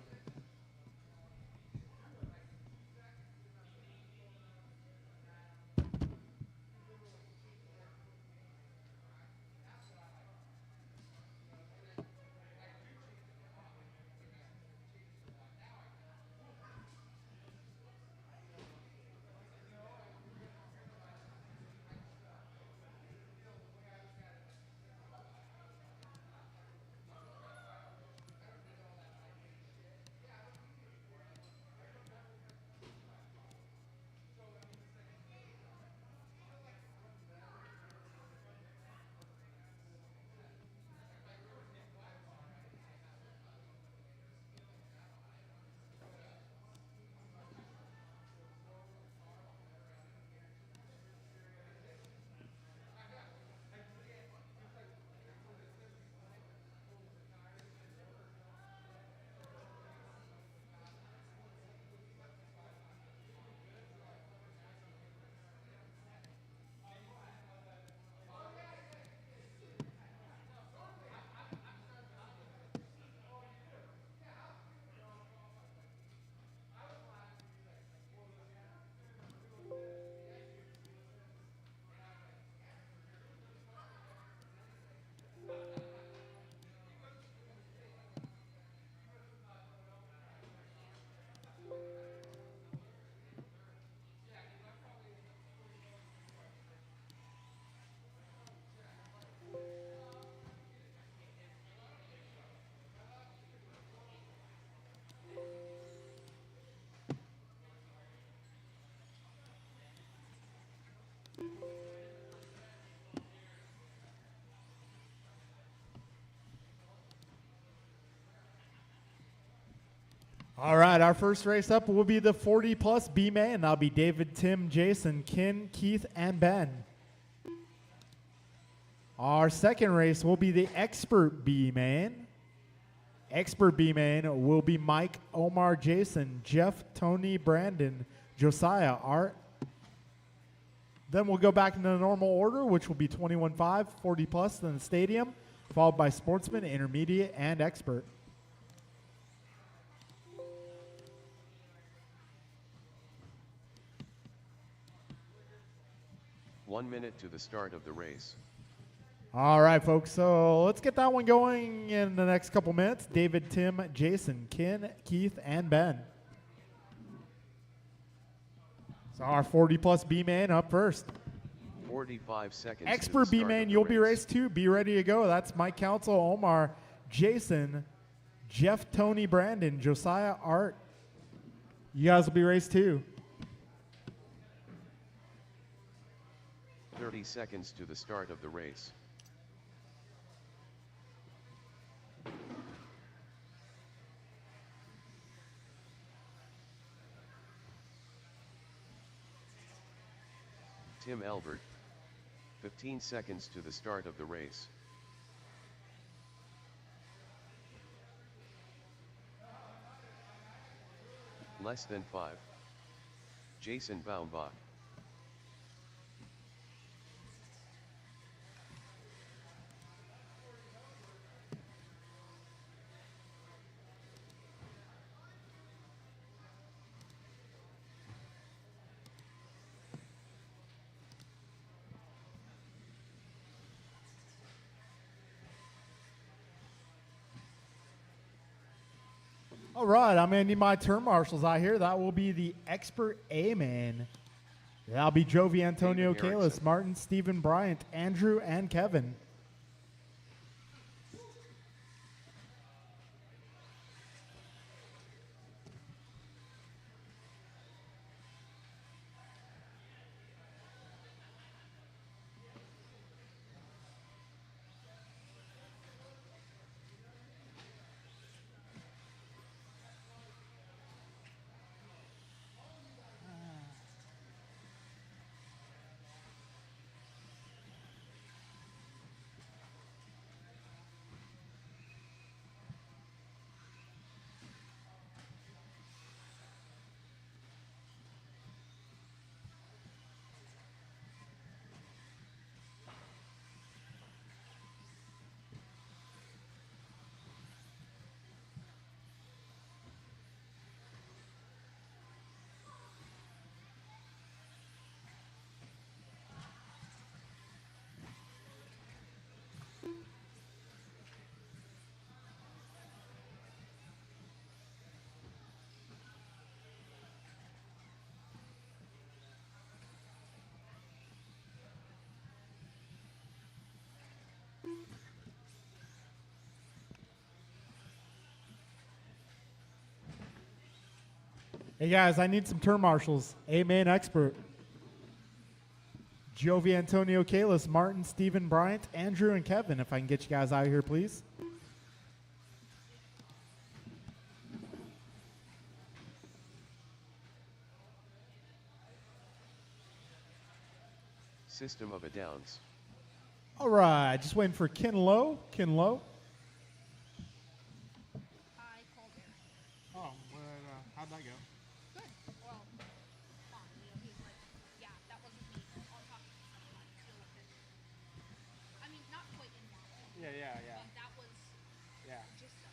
All right, our first race up will be the 40+ B main. That'll be David, Tim, Jason, Ken, Keith, and Ben. Our second race will be the Expert B main. Expert B main will be Mike, Omar, Jason, Jeff, Tony, Brandon, Josiah, Art. Then we'll go back into the normal order, which will be 21.5, 40+, then the stadium, followed by Sportsman, Intermediate, and Expert. One minute to the start of the race. All right, folks. So let's get that one going in the next couple minutes. David, Tim, Jason, Ken, Keith, and Ben. So our 40-plus B-man up first. 45 seconds. to the Expert start B-man, of the you'll be race. race 2. Be ready to go. That's Mike Council, Omar, Jason, Jeff, Tony, Brandon, Josiah, Art. You guys will be race 2. 30 seconds to the start of the race. Tim Albert. 15 seconds to the start of the race. Less than 5. Jason Baumbach. All right, I'm going to need my turn marshals out here. That will be the Expert A-man. That'll be Jovi, Antonio, David Kalis, Erickson. Martin, Stephen, Bryant, Andrew, and Kevin. Hey, guys, I need some turn marshals. A-man Expert. Jovi, Antonio, Kalis, Martin, Stephen, Bryant, Andrew, and Kevin. If I can get you guys out here, please. System of a Downs. All right, just waiting for Ken Lowe. Ken Lowe. I called him. Oh, how'd that go? Good. Well, fine. You know, he was like, yeah, that wasn't me. I'll talk to you sometime. Deal with it. I mean, not quite in that way, Yeah. but that was Yeah. just so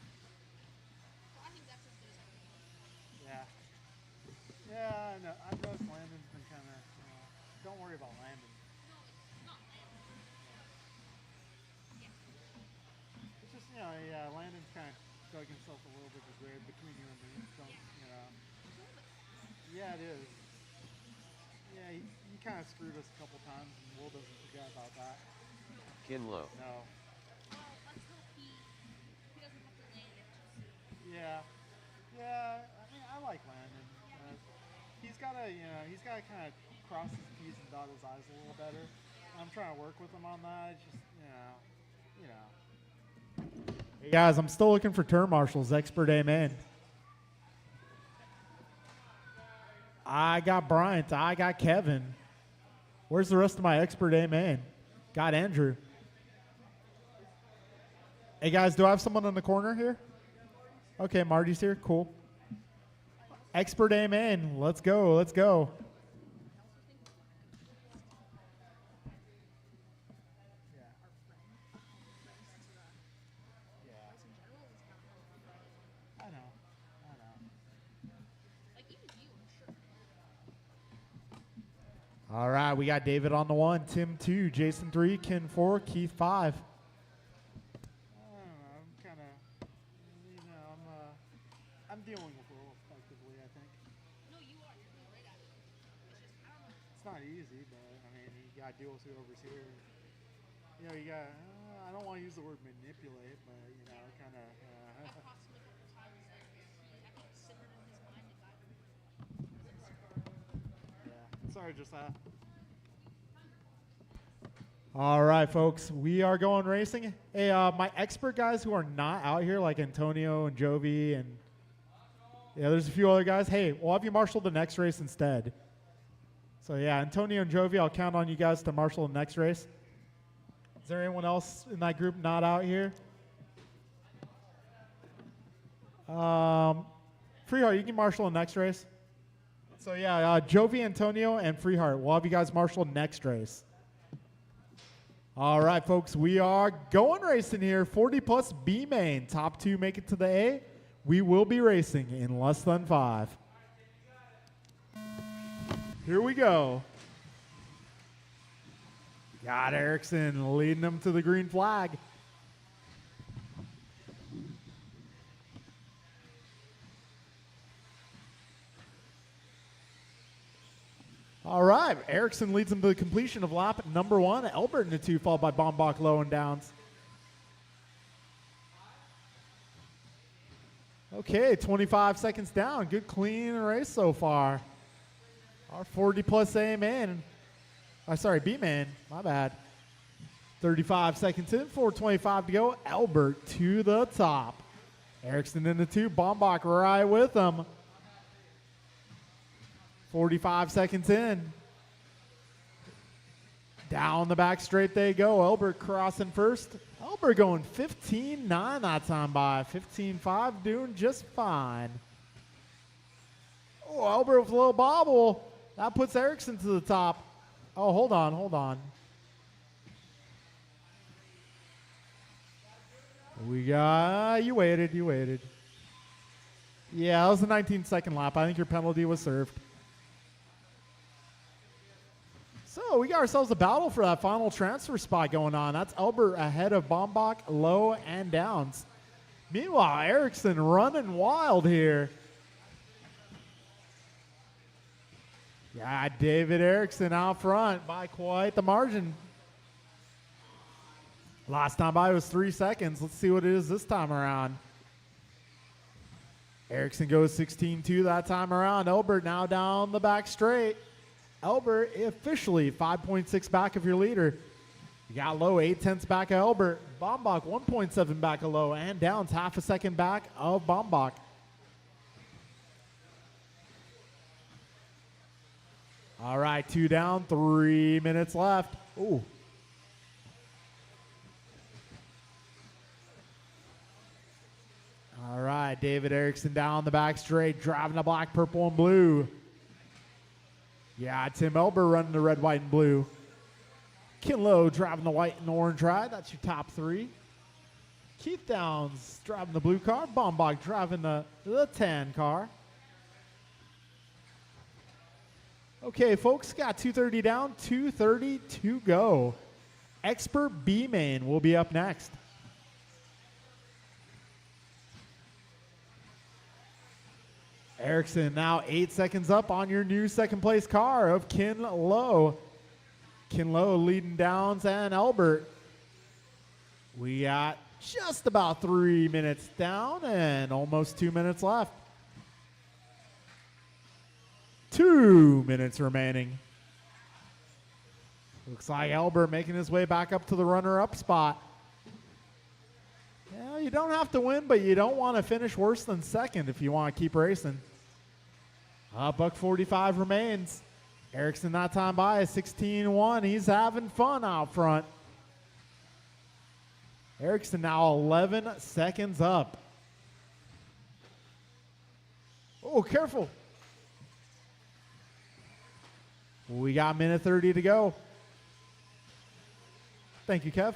I think that's as good as I can do. Yeah. Yeah, I know. I've noticed Landon's been kind of, don't worry about Landon. No, it's not Landon. Yeah. It's just, yeah, Landon's kind of dug himself a little bit of a grave between you and me. So, yeah, it is. Yeah, he kind of screwed us a couple times, and Will doesn't forget about that. Kinlow. No. Well, let's hope he doesn't have to land it too soon. Yeah. Yeah, I mean, I like Landon. He's got to, he's got to kind of cross his T's and dot his I's a little better. I'm trying to work with him on that. It's just, Hey, guys, I'm still looking for turn marshals. Expert A-man. I got Bryant. I got Kevin. Where's the rest of my Expert A-man? Got Andrew. Hey, guys, do I have someone in the corner here? Okay, Marty's here. Cool. Expert A-man. Let's go. Let's go. I know. Like even you, I'm sure. All right, we got David on the 1, Tim 2, Jason 3, Ken 4, Keith 5. I don't know. I'm kind of, I'm dealing with it effectively, I think. No, you are. You're doing great at it. It's just, I don't know. It's not easy, but I mean, you got to deal with whoever's here. You know, you got. I don't want to use the word manipulate, but you know, kind of. Approximately what the time is like. I think simmered in his mind and got it. Yeah. Sorry, just that. All right, folks, we are going racing. Hey, my expert guys who are not out here, like Antonio and Jovi, and yeah, there's a few other guys. Hey, we'll have you marshal the next race instead. So yeah, Antonio and Jovi, I'll count on you guys to marshal the next race. Is there anyone else in that group not out here? Freeheart, you can marshal the next race. So yeah, Jovi, Antonio, and Freeheart, we'll have you guys marshal next race. All right, folks, we are going racing here. 40 plus B main. Top 2 make it to the A. We will be racing in less than 5. Here we go. Got Erickson leading them to the green flag. All right, Erickson leads them to the completion of lap number 1. Elbert in the 2, followed by Bombach low and downs. Okay, 25 seconds down. Good clean race so far. Our 40 plus A man. Sorry, B man. My bad. 35 seconds in, 4:25 to go. Elbert to the top. Erickson in the 2, Bombach right with him. 45 seconds in. Down the back straight they go. Elbert crossing first. Elbert going 15.9 that time by. 15.5 doing just fine. Oh, Elbert with a little bobble. That puts Erickson to the top. Oh, hold on. We got, you waited. Yeah, that was the 19-second lap. I think your penalty was served. So we got ourselves a battle for that final transfer spot going on. That's Elbert ahead of Bombach, low and downs. Meanwhile, Erickson running wild here. Yeah, David Erickson out front by quite the margin. Last time by was 3 seconds. Let's see what it is this time around. Erickson goes 16.2 that time around. Elbert now down the back straight. Elbert officially 5.6 back of your leader. You got low 0.8 back of Elbert. Bombach 1.7 back of low and downs half a second back of Bombach. All right, 2 down, 3 minutes left. Ooh. All right, David Erickson down the back straight, driving the black, purple, and blue. Yeah, Tim Elbert running the red, white, and blue. Ken Lowe driving the white and orange ride. That's your top 3. Keith Downs driving the blue car. Bombach driving the tan car. Okay, folks, got 2:30 down, 2:30 to go. Expert B main will be up next. Erickson now 8 seconds up on your new second place car of Ken Lowe. Ken Lowe leading Downs and Elbert. We got just about 3 minutes down and almost 2 minutes left. 2 minutes remaining. Looks like Elbert making his way back up to the runner-up spot. Yeah, you don't have to win, but you don't want to finish worse than second if you want to keep racing. Buck 45 remains. Erickson that time by a 16.1. He's having fun out front. Erickson now 11 seconds up. Oh, careful. We got minute 30 to go. Thank you, Kev.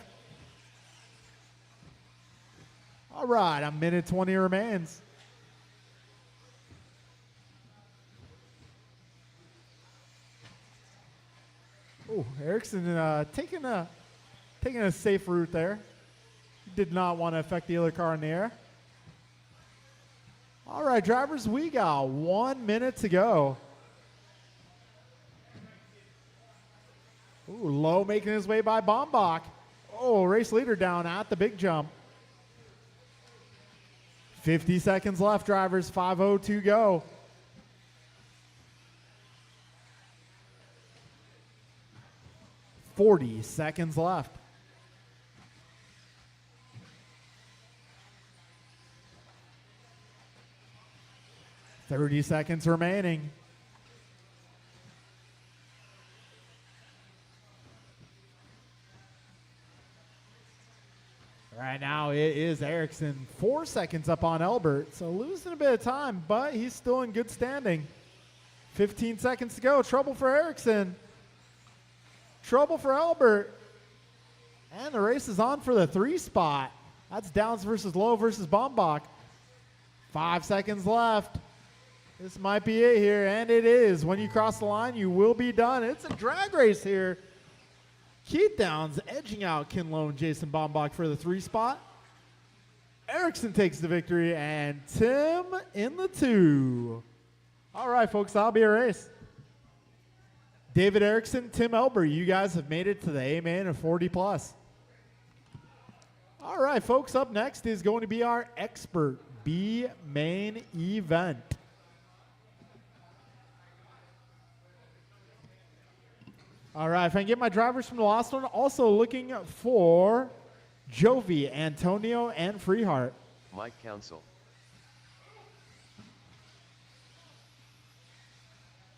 All right, a minute 20 remains. Oh, Erickson taking a safe route there. Did not want to affect the other car in the air. All right, drivers, we got 1 minute to go. Ooh, Lowe making his way by Bombach. Oh, race leader down at the big jump. 50 seconds left, drivers. 5:02 to go. $40 seconds left. 30 seconds remaining. Right now it is Erickson 4 seconds up on Elbert, so losing a bit of time, but he's still in good standing. 15 seconds to go. Trouble for Erickson. Trouble for Elbert. And the race is on for the 3 spot. That's Downs versus Lowe versus Bombach. 5 seconds left. This might be it here, and it is. When you cross the line, you will be done. It's a drag race here. Keith Downs edging out Ken Lowe and Jason Bombach for the 3 spot. Erickson takes the victory, and Tim in the 2. All right, folks, that'll be a race. David Erickson, Tim Elbert, you guys have made it to the A main of 40 plus. All right, folks, up next is going to be our expert B main event. All right, if I can get my drivers from the last one, also looking for Jovi, Antonio, and Freehart. Mike Council.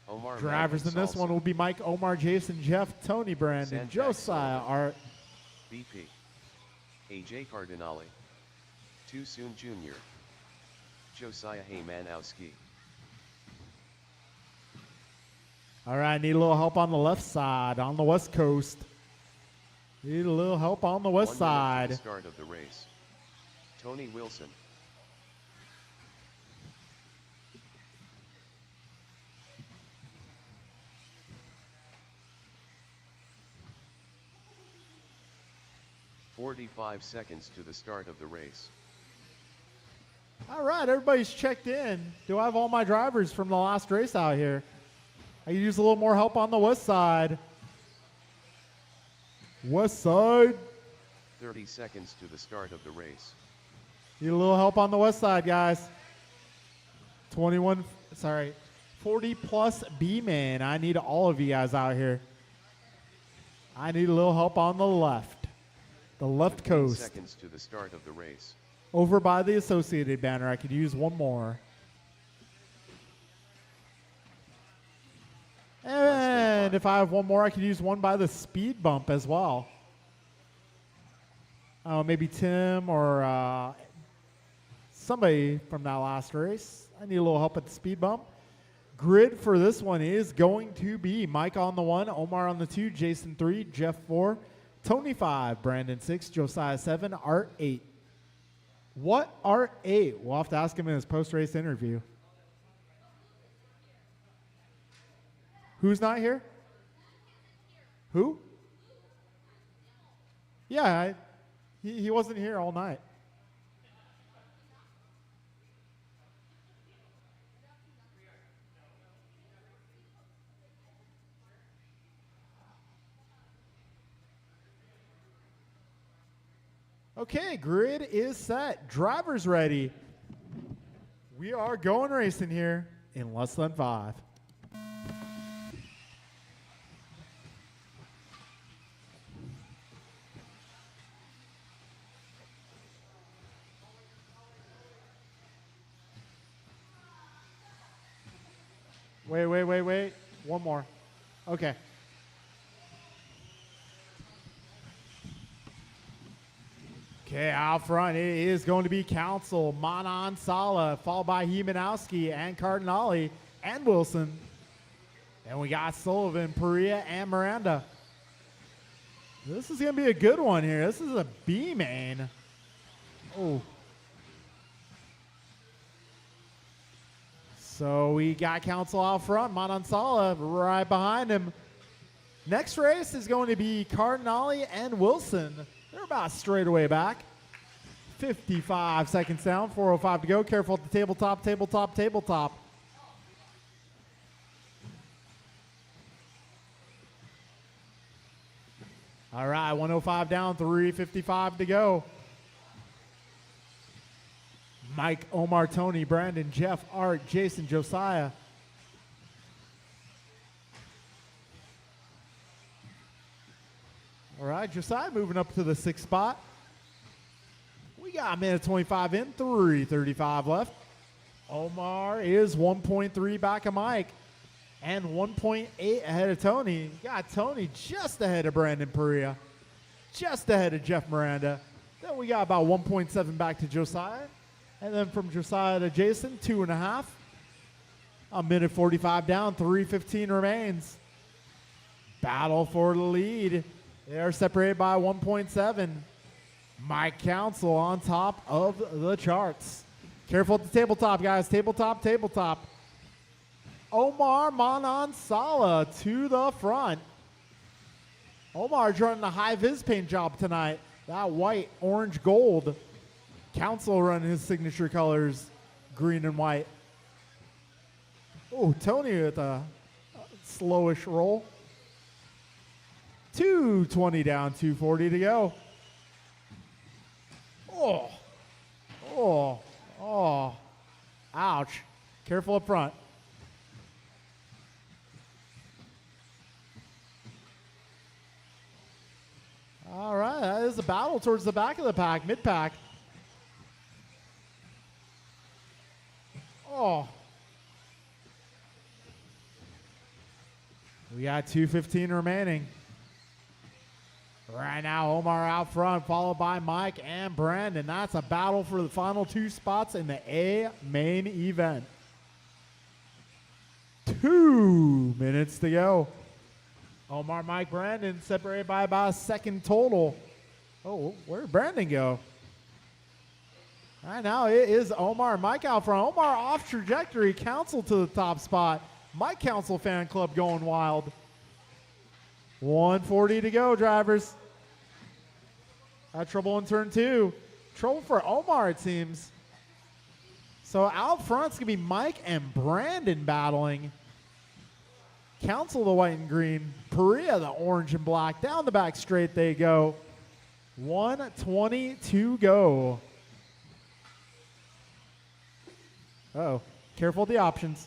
Omar Drivers in this one will be Mike, Omar, Jason, Jeff, Tony, Brandon, Santax Josiah, Sullivan. Art. BP. AJ Cardinale. Too Soon Jr. Josiah Heymanowski. All right, need a little help on the left side, on the West Coast. Need a little help on the west 1 minute to side. the start of the race. Tony Wilson. "45 seconds to the start of the race. All right, everybody's checked in. Do I have all my drivers from the last race out here? I could use a little more help on the west side. West side. 30 seconds to the start of the race. Need a little help on the west side, guys. 40 plus B-man. I need all of you guys out here. I need a little help on the left. The left 15 coast. seconds to the start of the race. Over by the Associated banner. I could use one more. And if I have one more, I could use one by the speed bump as well. Maybe Tim or somebody from that last race. I need a little help at the speed bump. Grid for this one is going to be Mike on the 1, Omar on the 2, Jason 3, Jeff 4, Tony 5, Brandon 6, Josiah 7, Art 8. What Art 8? We'll have to ask him in his post-race interview. Who's not here? Who? Yeah, he wasn't here all night. Okay, grid is set. Drivers ready. We are going racing here in less than 5. Wait. One more. Okay. Okay, out front it is going to be Council, Manan Sala, followed by Hemanowski and Cardinale and Wilson. And we got Sullivan, Perea, and Miranda. This is going to be a good one here. This is a B-main. Oh. So we got Council out front, Manan Sala right behind him. Next race is going to be Cardinale and Wilson. They're about straightaway back. 55 seconds down, 4:05 to go. Careful at the tabletop, tabletop, tabletop. All right, 1:05 down, 3:55 to go. Mike, Omar, Tony, Brandon, Jeff, Art, Jason, Josiah. All right, Josiah moving up to the 6th spot. We got a minute 25 in, 3:35 left. Omar is 1.3 back of Mike and 1.8 ahead of Tony. You got Tony just ahead of Brandon Perea, just ahead of Jeff Miranda. Then we got about 1.7 back to Josiah. And then from Josiah to Jason, 2.5. A minute 45 down, 3:15 remains. Battle for the lead. They are separated by 1.7. Mike Council on top of the charts. Careful at the tabletop, guys. Tabletop, tabletop. Omar Manansala to the front. Omar's running a high vis paint job tonight. That white, orange, gold. Council running his signature colors, green and white. Oh, Tony with a slowish roll. 2:20 down, 2:40 to go. Oh, oh, oh, ouch. Careful up front. All right, that is a battle towards the back of the pack, mid-pack. Oh. We got 2:15 remaining. Right now, Omar out front, followed by Mike and Brandon. That's a battle for the final 2 spots in the A main event. 2 minutes to go. Omar, Mike, Brandon separated by about a second total. Oh, where did Brandon go? Right now, it is Omar and Mike out front. Omar off trajectory, Council to the top spot. Mike Council fan club going wild. 1:40 to go, drivers. Got trouble in turn 2. Trouble for Omar, it seems. So out front's going to be Mike and Brandon battling. Council the white and green. Perea the orange and black. Down the back straight they go. 1:20 to go. Uh-oh. Careful of the options.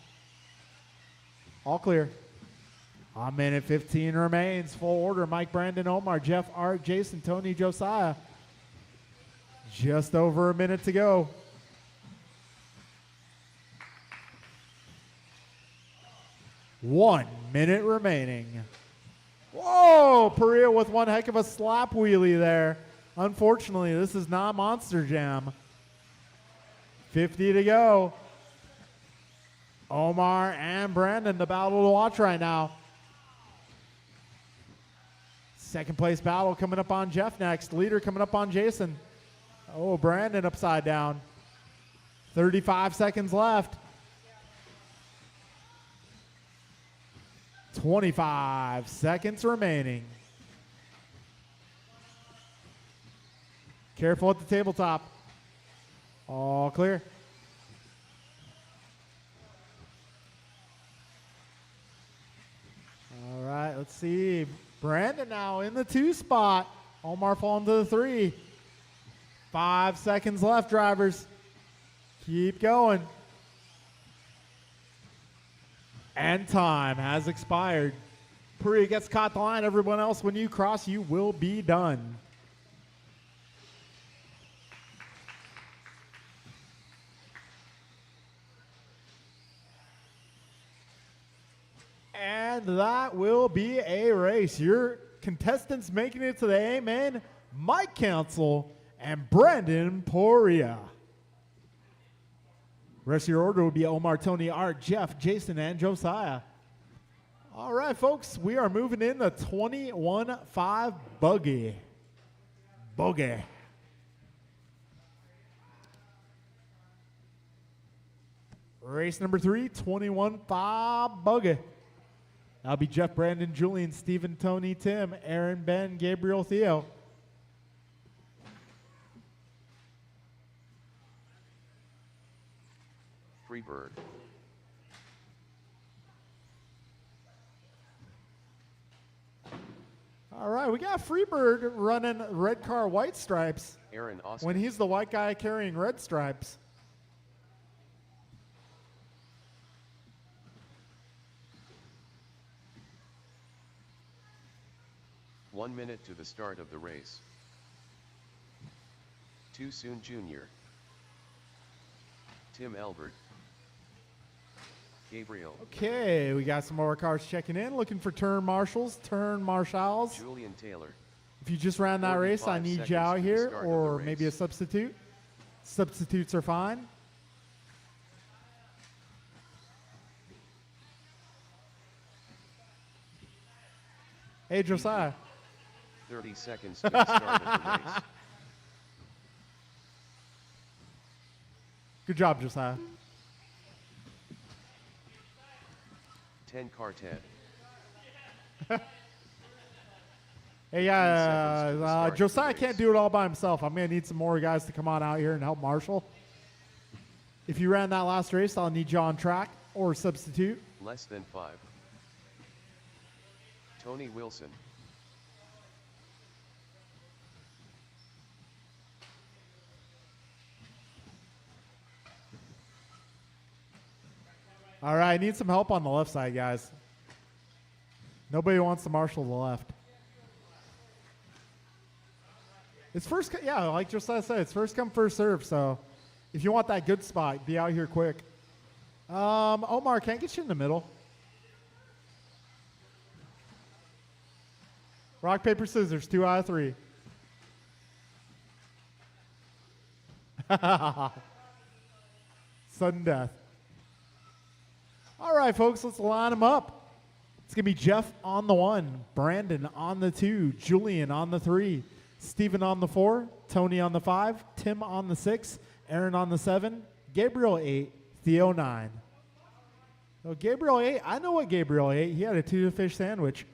All clear. A minute 15 remains. Full order. Mike, Brandon, Omar, Jeff, Art, Jason, Tony, Josiah. Just over a minute to go. One minute remaining. Whoa! Perea with one heck of a slap wheelie there. Unfortunately, this is not Monster Jam. 50 to go. Omar and Brandon, the battle to watch right now. Second place battle coming up on Jeff next. Leader coming up on Jason. Oh, Brandon upside down. 35 seconds left. 25 seconds remaining. Careful at the tabletop. All clear. All right, let's see. Brandon now in the 2 spot. Omar falling to the 3. 5 seconds left, drivers. Keep going. And time has expired. Perea gets caught the line. Everyone else, when you cross, you will be done. And that will be a race. Your contestants making it to the A-Main, Mike Council and Brandon Perea. Rest of your order will be Omar, Tony, Art, Jeff, Jason, and Josiah. All right, folks, we are moving in the 21-5 buggy. Bogey. Race number 3, 21-5 buggy. That'll be Jeff, Brandon, Julian, Steven, Tony, Tim, Aaron, Ben, Gabriel, Theo. Freebird. All right, we got Freebird running red car, white stripes Aaron Austin. when he's the white guy carrying red stripes. One minute to the start of the race. Too Soon Jr. Tim Albert. Gabriel. Okay, we got some more cars checking in, looking for turn marshals, turn marshals. Julian Taylor. If you just ran that race, I 45 need you seconds out to the here, start of the or race. maybe a substitute. Substitutes are fine. Hey, Josiah. 30 seconds to the start of the race. Good job, Josiah. 10 car 10. Hey, 10 seconds to the start of the Josiah race. can't do it all by himself. I'm going to need some more guys to come on out here and help marshal. If you ran that last race, I'll need you on track or substitute. Less than 5. Tony Wilson. All right, I need some help on the left side, guys. Nobody wants to marshal the left. It's first, yeah, like Josiah said, it's first come, first serve. So if you want that good spot, be out here quick. Omar, can't get you in the middle. Rock, paper, scissors, 2 out of 3. Sudden death. All right, folks, let's line them up. It's going to be Jeff on the 1, Brandon on the 2, Julian on the 3, Steven on the 4, Tony on the 5, Tim on the 6, Aaron on the 7, Gabriel 8, Theo 9. So Gabriel 8, I know what Gabriel ate. He had a tuna fish sandwich.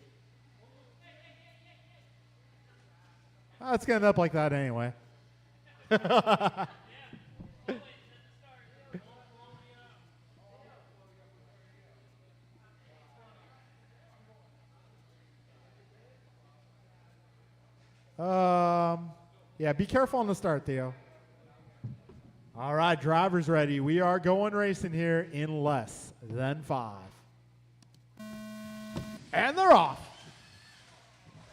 Oh, it's going to end up like that anyway. Yeah, be careful on the start, Theo. All right, drivers ready. We are going racing here in less than 5. And they're off.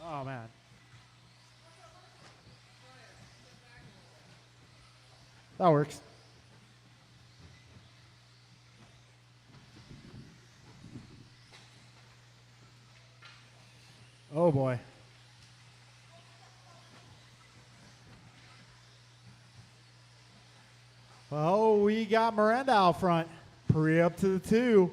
Oh, man. That works. Oh, boy. Well, we got Miranda out front. Perea up to the 2.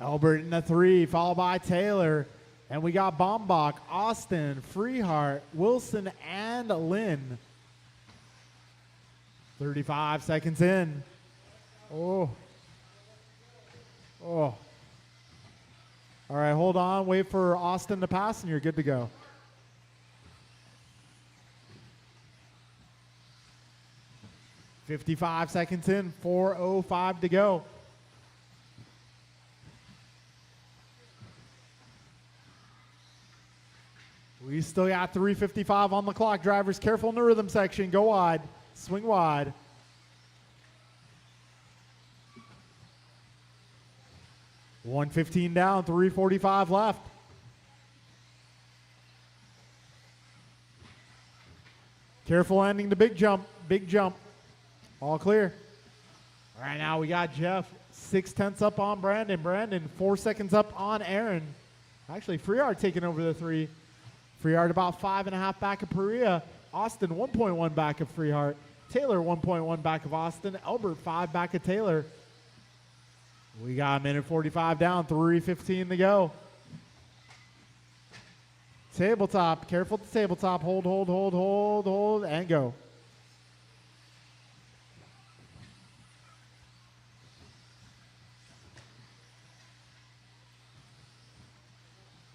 Albert in the 3, followed by Taylor. And we got Bombach, Austin, Freehart, Wilson, and Lynn. 35 seconds in. Oh. Oh. All right, hold on. Wait for Austin to pass, and you're good to go. $55 seconds in, 4:05 to go. We still got 3:55 on the clock. Drivers, careful in the rhythm section. Go wide. Swing wide. $1:15 down, 3:45 left. Careful landing the big jump. Big jump. All clear. All right, now we got Jeff 6/10 up on Brandon. Brandon 4 seconds up on Aaron. Actually, Freehart taking over the 3. Freehart about 5.5 back of Perea. Austin 1.1 back of Freehart. Taylor 1.1 back of Austin. Albert 5 back of Taylor. We got a minute 45 down, 3:15 to go. Tabletop, careful at the tabletop. Hold, hold, hold, hold, hold, and go.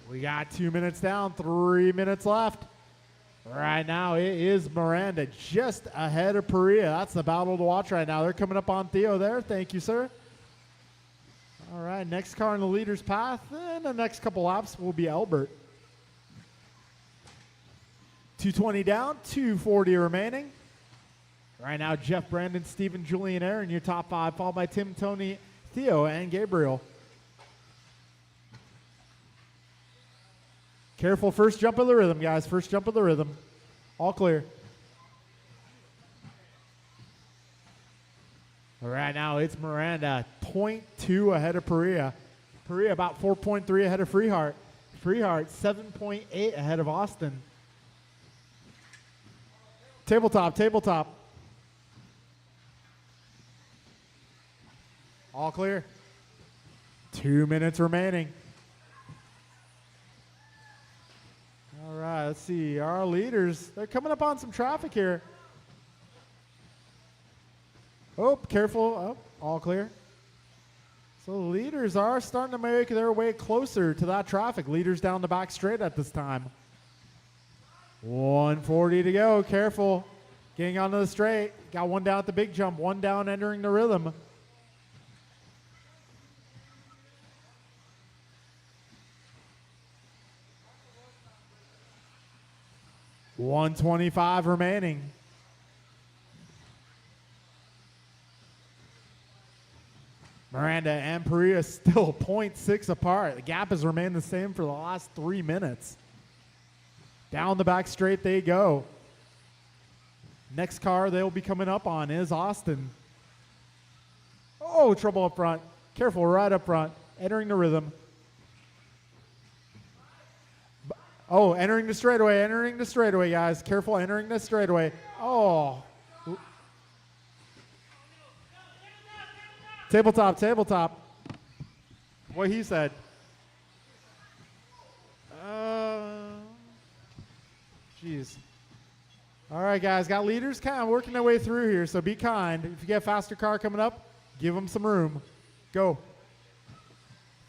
We got 2 minutes down, 3 minutes left. Right now, it is Miranda just ahead of Perea. That's the battle to watch right now. They're coming up on Theo there. Thank you, sir. All right, next car in the leader's path. And the next couple laps will be Albert. 220 down, 240 remaining. Right now, Jeff, Brandon, Steven, Julian, Aaron, your top five, followed by Tim, Tony, Theo, and Gabriel. Careful, first jump of the rhythm, guys. First jump of the rhythm. All clear. All right, now it's Miranda, 0.2 ahead of Perea. Perea about 4.3 ahead of Freehart. Freehart, 7.8 ahead of Austin. Tabletop, tabletop. All clear. 2 minutes remaining. All right, let's see. Our leaders, they're coming up on some traffic here. Oh, careful. Oh, all clear. So the leaders are starting to make their way closer to that traffic. Leaders down the back straight at this time. 140 to go. Careful. Getting onto the straight. Got one down at the big jump. One down entering the rhythm. $125 remaining. Miranda and Perea still 0.6 apart. The gap has remained the same for the last 3 minutes. Down the back straight they go. Next car they'll be coming up on is Austin. Oh, trouble up front. Careful, right up front. Entering the rhythm. Oh, entering the straightaway, guys. Careful, entering the straightaway. Oh. Tabletop, tabletop. What he said. Jeez. All right, guys. Got leaders kind of working their way through here, so be kind. If you get a faster car coming up, give them some room. Go.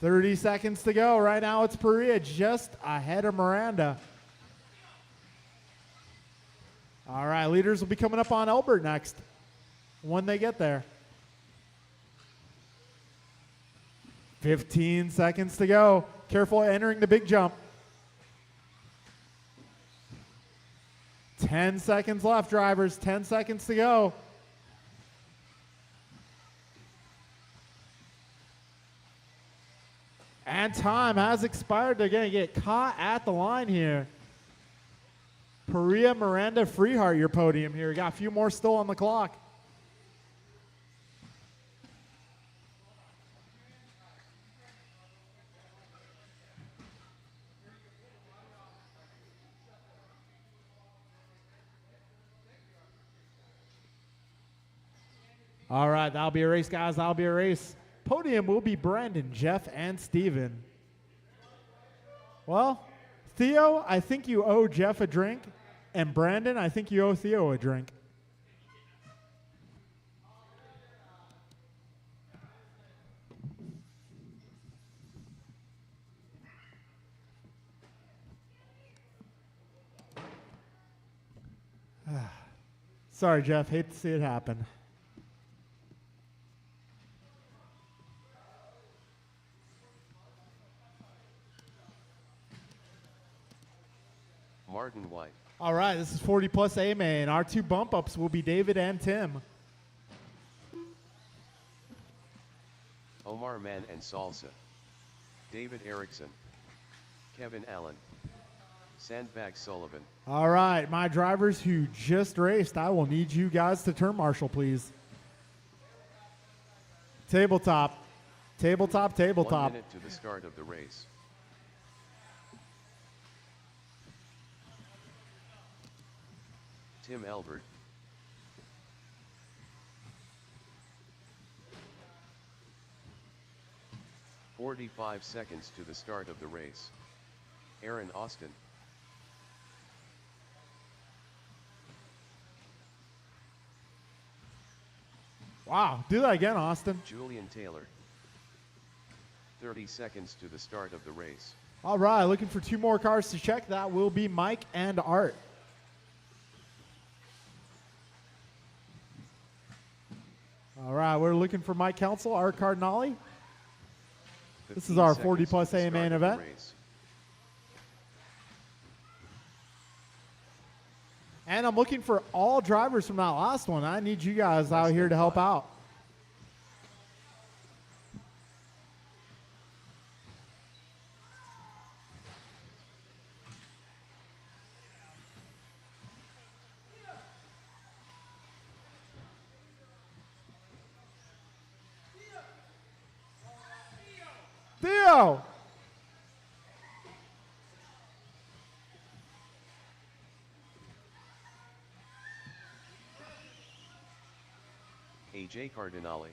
30 seconds to go. Right now it's Perea just ahead of Miranda. All right, leaders will be coming up on Albert next when they get there. 15 seconds to go. Careful entering the big jump. 10 seconds left, drivers. 10 seconds to go. And time has expired. They're going to get caught at the line here. Perea, Miranda, Freehart, your podium here. Got a few more still on the clock. All right, that'll be a race, guys. That'll be a race. Podium will be Brandon, Jeff, and Steven. Well, Theo, I think you owe Jeff a drink. And Brandon, I think you owe Theo a drink. Sorry, Jeff. Hate to see it happen. Martin White. All right, this is 40 plus A main. Our two bump ups will be David and Tim. Omar Mann and Salsa. David Erickson. Kevin Allen. Sandbag Sullivan. All right, my drivers who just raced, I will need you guys to turn marshal, please. Tabletop. Tabletop, 1 tabletop. minute to the start of the race. Tim Albert. "45 seconds to the start of the race. Aaron Austin. Wow, do that again, Austin. Julian Taylor. 30 seconds to the start of the race. All right, looking for 2 more cars to check. That will be Mike and Art. All right, we're looking for Mike Council, Art Cardinale. This is 15 our seconds 40 to plus the A start main of the event. race. And I'm looking for all drivers from that last one. I need you guys out here to help out. Theo! AJ Cardinale.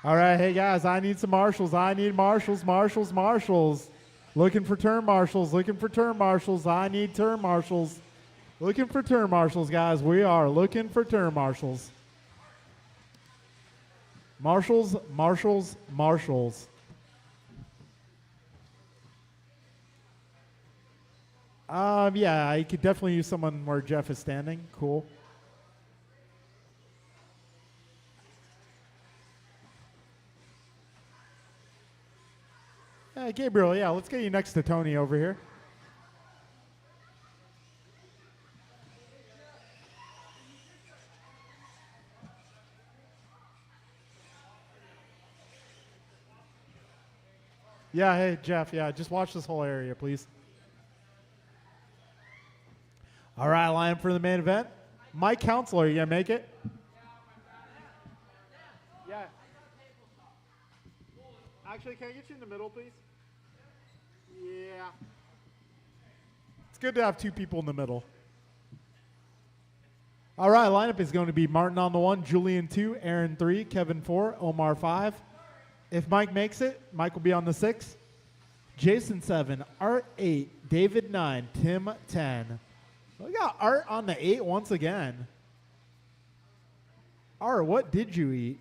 All right, hey guys, I need some marshals. I need marshals, marshals, marshals. Looking for turn marshals, looking for turn marshals. I need turn marshals. Looking for turn marshals, guys. We are looking for turn marshals. Marshals, marshals, marshals. Yeah, I could definitely use someone where Jeff is standing. Cool. Gabriel, yeah, let's get you next to Tony over here. Yeah, hey, Jeff, yeah, just watch this whole area, please. All right, line up for the main event. Mike Counselor, you gonna make it? Yeah. Actually, can I get you in the middle, please? Yeah. It's good to have 2 people in the middle. All right, lineup is going to be Martin on the 1, Julian 2, Aaron 3, Kevin 4, Omar 5. If Mike makes it, Mike will be on the 6. Jason 7, Art 8, David 9, Tim 10. We got Art on the 8 once again. Art, what did you eat?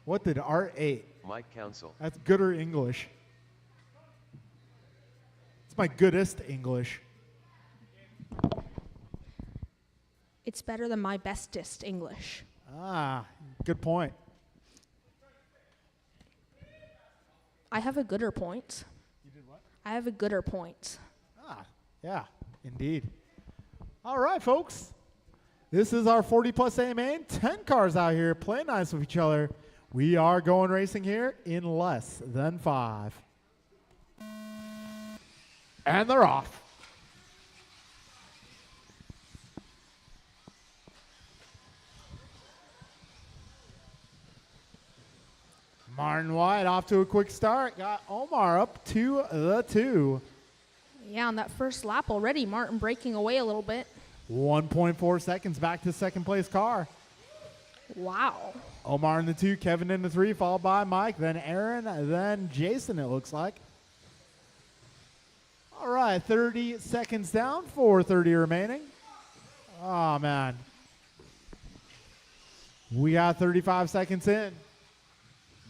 What did Art eat? Mike Council. That's gooder English. It's my goodest English. It's better than my bestest English. Ah, good point. I have a gooder point. You did what? I have a gooder point. Ah, yeah, indeed. All right, folks. This is our 40 plus A main. 10 cars out here playing nice with each other. We are going racing here in less than 5. And they're off. Martin White off to a quick start. Got Omar up to the 2. Yeah, on that first lap already, Martin breaking away a little bit. 1.4 seconds back to second place car. Wow. Omar in the 2, Kevin in the 3, followed by Mike, then Aaron, then Jason, it looks like. All right, 30 seconds down, 4:30 remaining. Oh, man. We got 35 seconds in.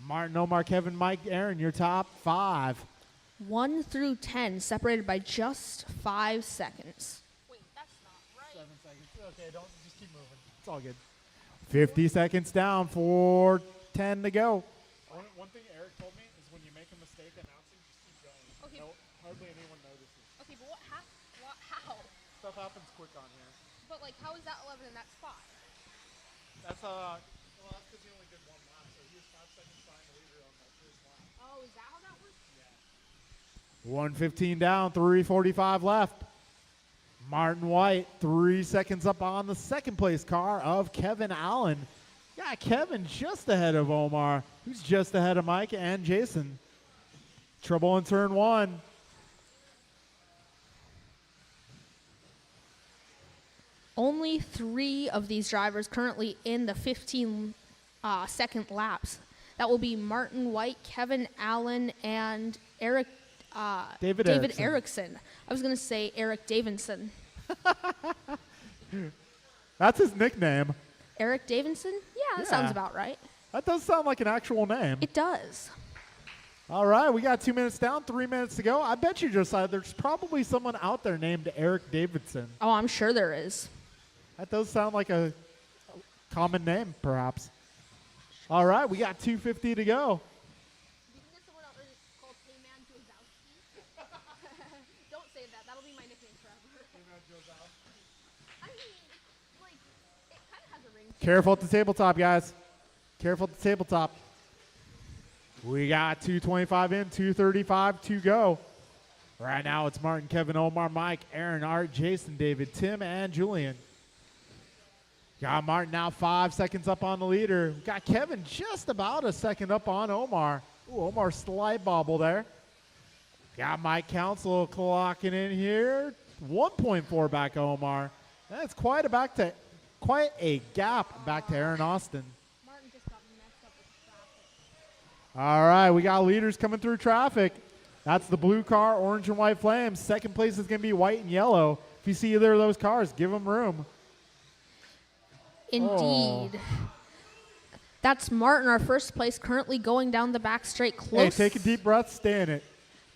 Martin, Omar, Kevin, Mike, Aaron, your top 5. 1 through 10, separated by just 5 seconds. Wait, that's not right. 7 seconds. Okay, don't just keep moving. It's all good. 50 seconds down, 4:10 to go. One thing Eric told me is when you make a mistake announcing, just keep going. Okay. No, hardly anyone notices. Okay, but how? Stuff happens quick on here. But like, how is that 11 and that's 5? That's well, that's because he only did 1 lap, so he was 5 seconds behind the leader on that first lap. Oh, is that how that works? 1:15 down, 3:45 left. Martin White, 3 seconds up on the second place car of Kevin Allen. Yeah, Kevin just ahead of Omar, who's just ahead of Mike and Jason. Trouble in turn 1. Only 3 of these drivers currently in the 15 second laps. That will be Martin White, Kevin Allen, and Eric David Erickson. I was going to say Eric Davidson. That's his nickname. Eric Davidson? Yeah, that sounds Yeah. about right. That does sound like an actual name. It does. All right, we got 2 minutes down, 3 minutes to go. I bet you, Josiah, there's probably someone out there named Eric Davidson. Oh, I'm sure there is. That does sound like a common name, perhaps. All right, we got 2:50 to go. Do you think there's someone out there called Heyman Jozowski? Don't say that. That'll be my nickname forever. I mean, like, it kind of has a ring. Careful at the tabletop, guys. Careful at the tabletop. We got 2:25 in, 2:35 to go. Right now, it's Martin, Kevin, Omar, Mike, Aaron, Art, Jason, David, Tim, and Julian. Got Martin now 5 seconds up on the leader. Got Kevin just about a second up on Omar. Ooh, Omar slight bobble there. Got Mike Council clocking in here. 1.4 back to Omar. That's quite a gap back to Aaron Austin. Martin just got messed up with traffic. All right, we got leaders coming through traffic. That's the blue car, orange and white flames. Second place is going to be white and yellow. If you see either of those cars, give them room. Indeed. That's Martin, our first place, currently going down the back straight. Hey, take a deep breath, stay in it.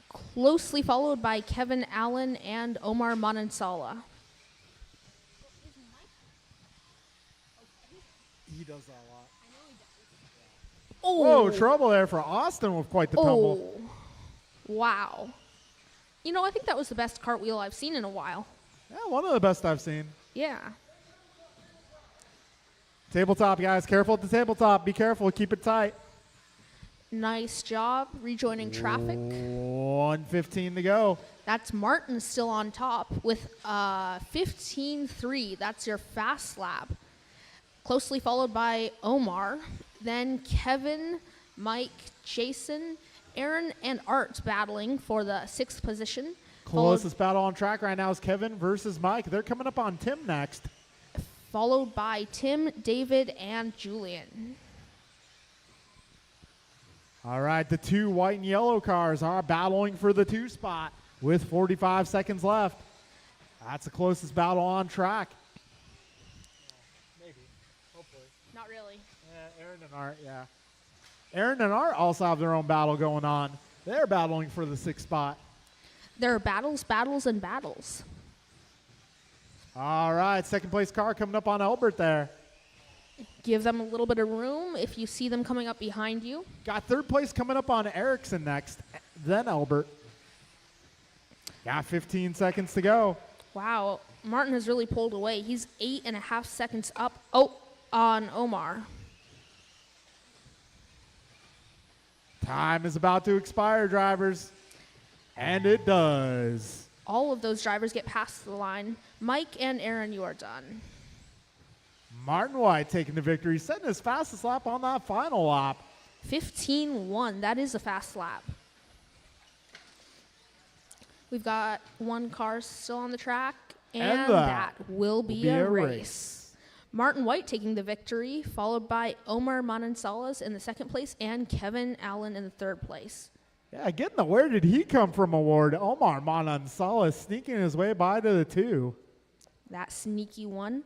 Closely followed by Kevin Allen and Omar Manansala. He does that a lot. Oh, Whoa, trouble there for Austin with quite the tumble. oh, wow. You know, I think that was the best cartwheel I've seen in a while. Yeah, one of the best I've seen. Yeah. Tabletop, guys. Careful at the tabletop. Be careful. Keep it tight. Nice job rejoining traffic. 1:15 to go. That's Martin still on top with 15.3. That's your fast lap. Closely followed by Omar. Then Kevin, Mike, Jason, Aaron, and Art battling for the sixth position. Closest battle on track right now is Kevin versus Mike. They're coming up on Tim next. Followed by Tim, David, and Julian. All right, the two white and yellow cars are battling for the 2 spot with 45 seconds left. That's the closest battle on track. Maybe, hopefully. Not really. Yeah, Aaron and Art, yeah. Aaron and Art also have their own battle going on. They're battling for the 6th spot. There are battles, battles, and battles. All right, second place car coming up on Albert there. Give them a little bit of room if you see them coming up behind you. Got third place coming up on Erickson next, then Albert. Got 15 seconds to go. Wow, Martin has really pulled away. He's 8.5 seconds up. Oh, on Omar. Time is about to expire, drivers. And it does. All of those drivers get past the line. Mike and Aaron, you are done. Martin White taking the victory, setting his fastest lap on that final lap. 15.1. That is a fast lap. We've got one car still on the track, and that will be a race. Martin White taking the victory, followed by Omar Manansala in the second place and Kevin Allen in the third place. Yeah, getting the Where Did He Come From award. Omar Manansala sneaking his way by to the 2. That sneaky one.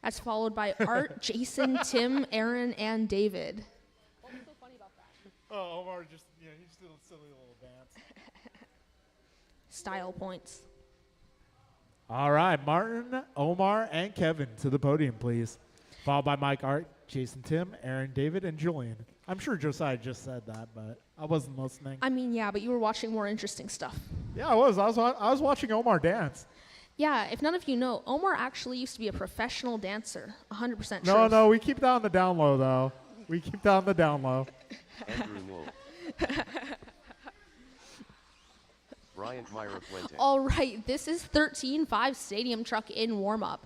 That's followed by Art, Jason, Tim, Aaron, and David. What was so funny about that? Oh, Omar just, he's doing a silly little dance. Style points. All right, Martin, Omar, and Kevin to the podium, please. Followed by Mike, Art, Jason, Tim, Aaron, David, and Julian. I'm sure Josiah just said that, but I wasn't listening. I mean, yeah, but you were watching more interesting stuff. Yeah, I was. I was watching Omar dance. Yeah, if none of you know, Omar actually used to be a professional dancer. 100% true. No, we keep that on the down low, though. We keep that on the down low. Andrew Wolf. Bryant Myra Fuente. All right, this is 13-5 Stadium Truck in warm-up.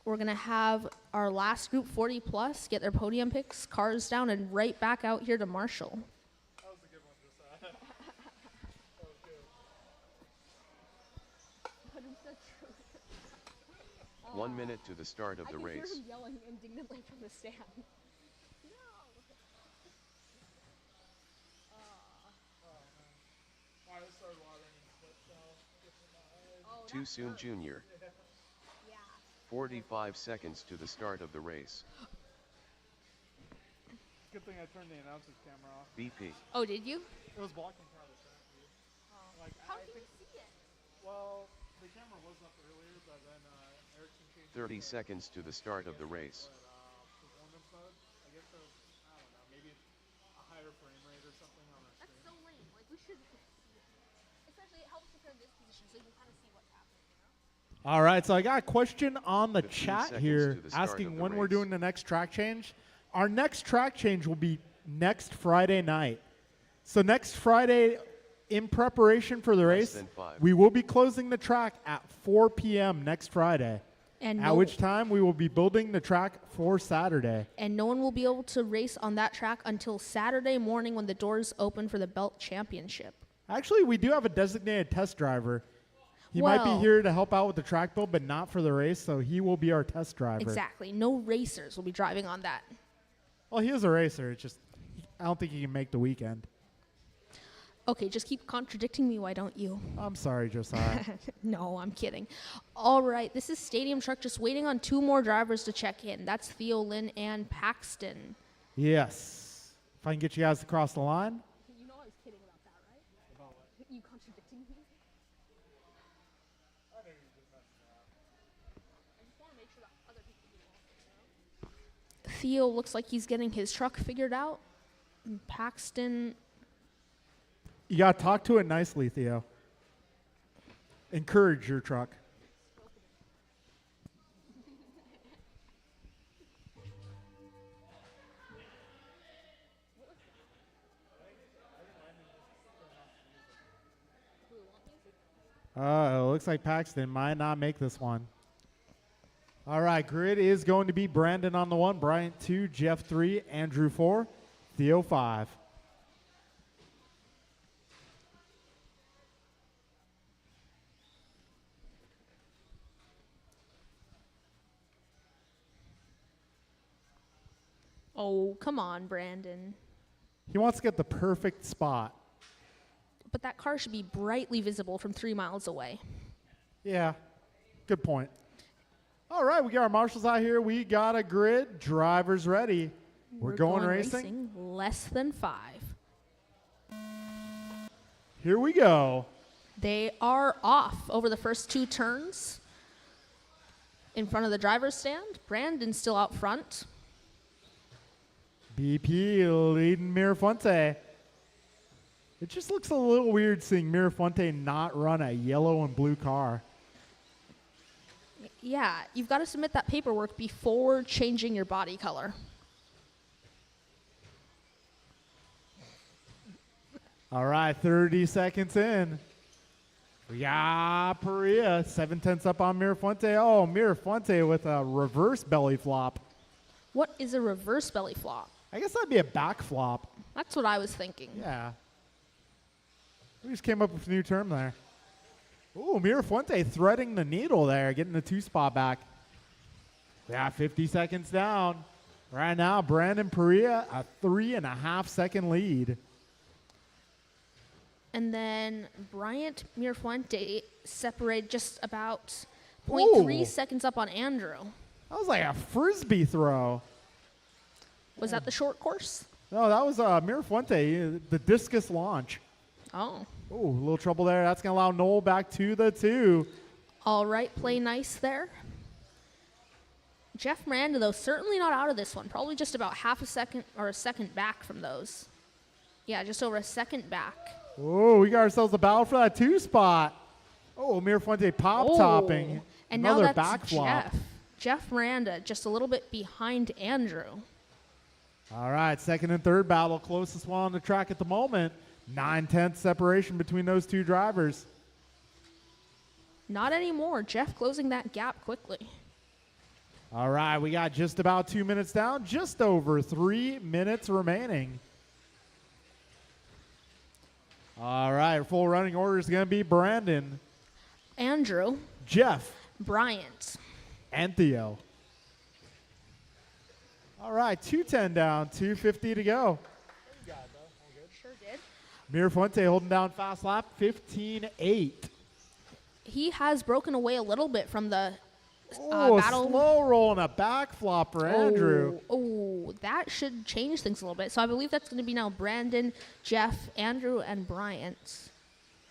We're going to have our last group 40 plus get their podium picks, cars down, and right back out here to Marshall. That was a good one, Josiah. That was good. 1 minute to the start of the race. I can hear him yelling indignantly from the stand. Too soon, Junior. Yeah. 45 seconds to the start of the race. Good thing I turned the announcer's camera off. BP. Oh, did you? It was blocking part of the track view. Like, How I can think, you see it? well, the camera was up earlier, but then Ericsson changed 30 it to, seconds to the start of the race. performance mode. I guess so. I don't know. Maybe it's a higher frame rate or something on our That's screen. so lame. Like, we should see it. Especially, it helps if you're in this position so you can kind of see what's happening, you know? All right, so I got a question on the 15 chat seconds here to the start asking of the when we're race. doing the next track change. Our next track change will be next Friday night. So next Friday, in preparation for the Less race, than 5. we will be closing the track at 4 p.m. next Friday, And at which time we will be building the track for Saturday. and no one will be able to race on that track until Saturday morning when the doors open for the belt championship. Actually, we do have a designated test driver. He might be Well- here to help out with the track build, but not for the race, so he will be our test driver. Exactly. No racers will be driving on that. Well, he is a racer. It's just, I don't think he can make the weekend. Okay, just keep contradicting me, why don't you? I'm sorry, Josiah. No, I'm kidding. All right, this is Stadium Truck just waiting on 2 more drivers to check in. That's Theo Lynn and Paxton. Yes. If I can get you guys across the line. You know I was kidding about that, right? About what? You contradicting me? I just want to make sure that other people do also, you know? Theo looks like he's getting his truck figured out. And Paxton, You got to talk to it nicely, Theo. Encourage your truck. It looks like Paxton might not make this one. All right, grid is going to be Brandon on the 1, Bryant 2, Jeff 3, Andrew 4, Theo 5. oh, come on, Brandon. He wants to get the perfect spot. But that car should be brightly visible from 3 miles away. Yeah, good point. All right, we got our marshals out here. We got a grid. Drivers ready. We're going racing. Less than 5. Here we go. They are off over the first 2 turns. In front of the driver's stand, Brandon's still out front. BP leading Mirafonte. It just looks a little weird seeing Mirafonte not run a yellow and blue car. Yeah, you've got to submit that paperwork before changing your body color. All right, 30 seconds in. We got Perea, 7/10 up on Mirafonte. Oh, Mirafonte with a reverse belly flop. What is a reverse belly flop? I guess that'd be a back flop. That's what I was thinking. Yeah. We just came up with a new term there. Ooh, Mirafonte threading the needle there, getting the 2-spot back. Yeah, 50 seconds down. Right now, Brandon Perea, a 3.5-second lead. And then Bryant Mirafonte separated just about 0.3 Ooh. seconds up on Andrew. That was like a frisbee throw. Was that the short course? No, that was Mirafonte, the discus launch. Oh. Ooh, a little trouble there. That's going to allow Noel back to the 2. All right, play nice there. Jeff Miranda, though, certainly not out of this one. Probably just about half a second or a second back from those. Yeah, just over a second back. Oh, we got ourselves a battle for that 2-spot. Oh, Mirafonte pop-topping. And Another now that's back flop. Jeff Miranda, just a little bit behind Andrew. All right, second and third battle, closest one on the track at the moment. 9/10 separation between those 2 drivers. Not anymore. Jeff closing that gap quickly. All right, we got just about 2 minutes down, just over 3 minutes remaining. All right, full running order is going to be Brandon, Andrew, Jeff, Bryant. and Theo. All right, 2:10 down, 2:50 to go. Sure did. Mirafonte holding down fast lap, 15.8. He has broken away a little bit from the Oh, battle. slow roll and a back flop for Andrew. Oh, that should change things a little bit. So I believe that's going to be now Brandon, Jeff, Andrew, and Bryant.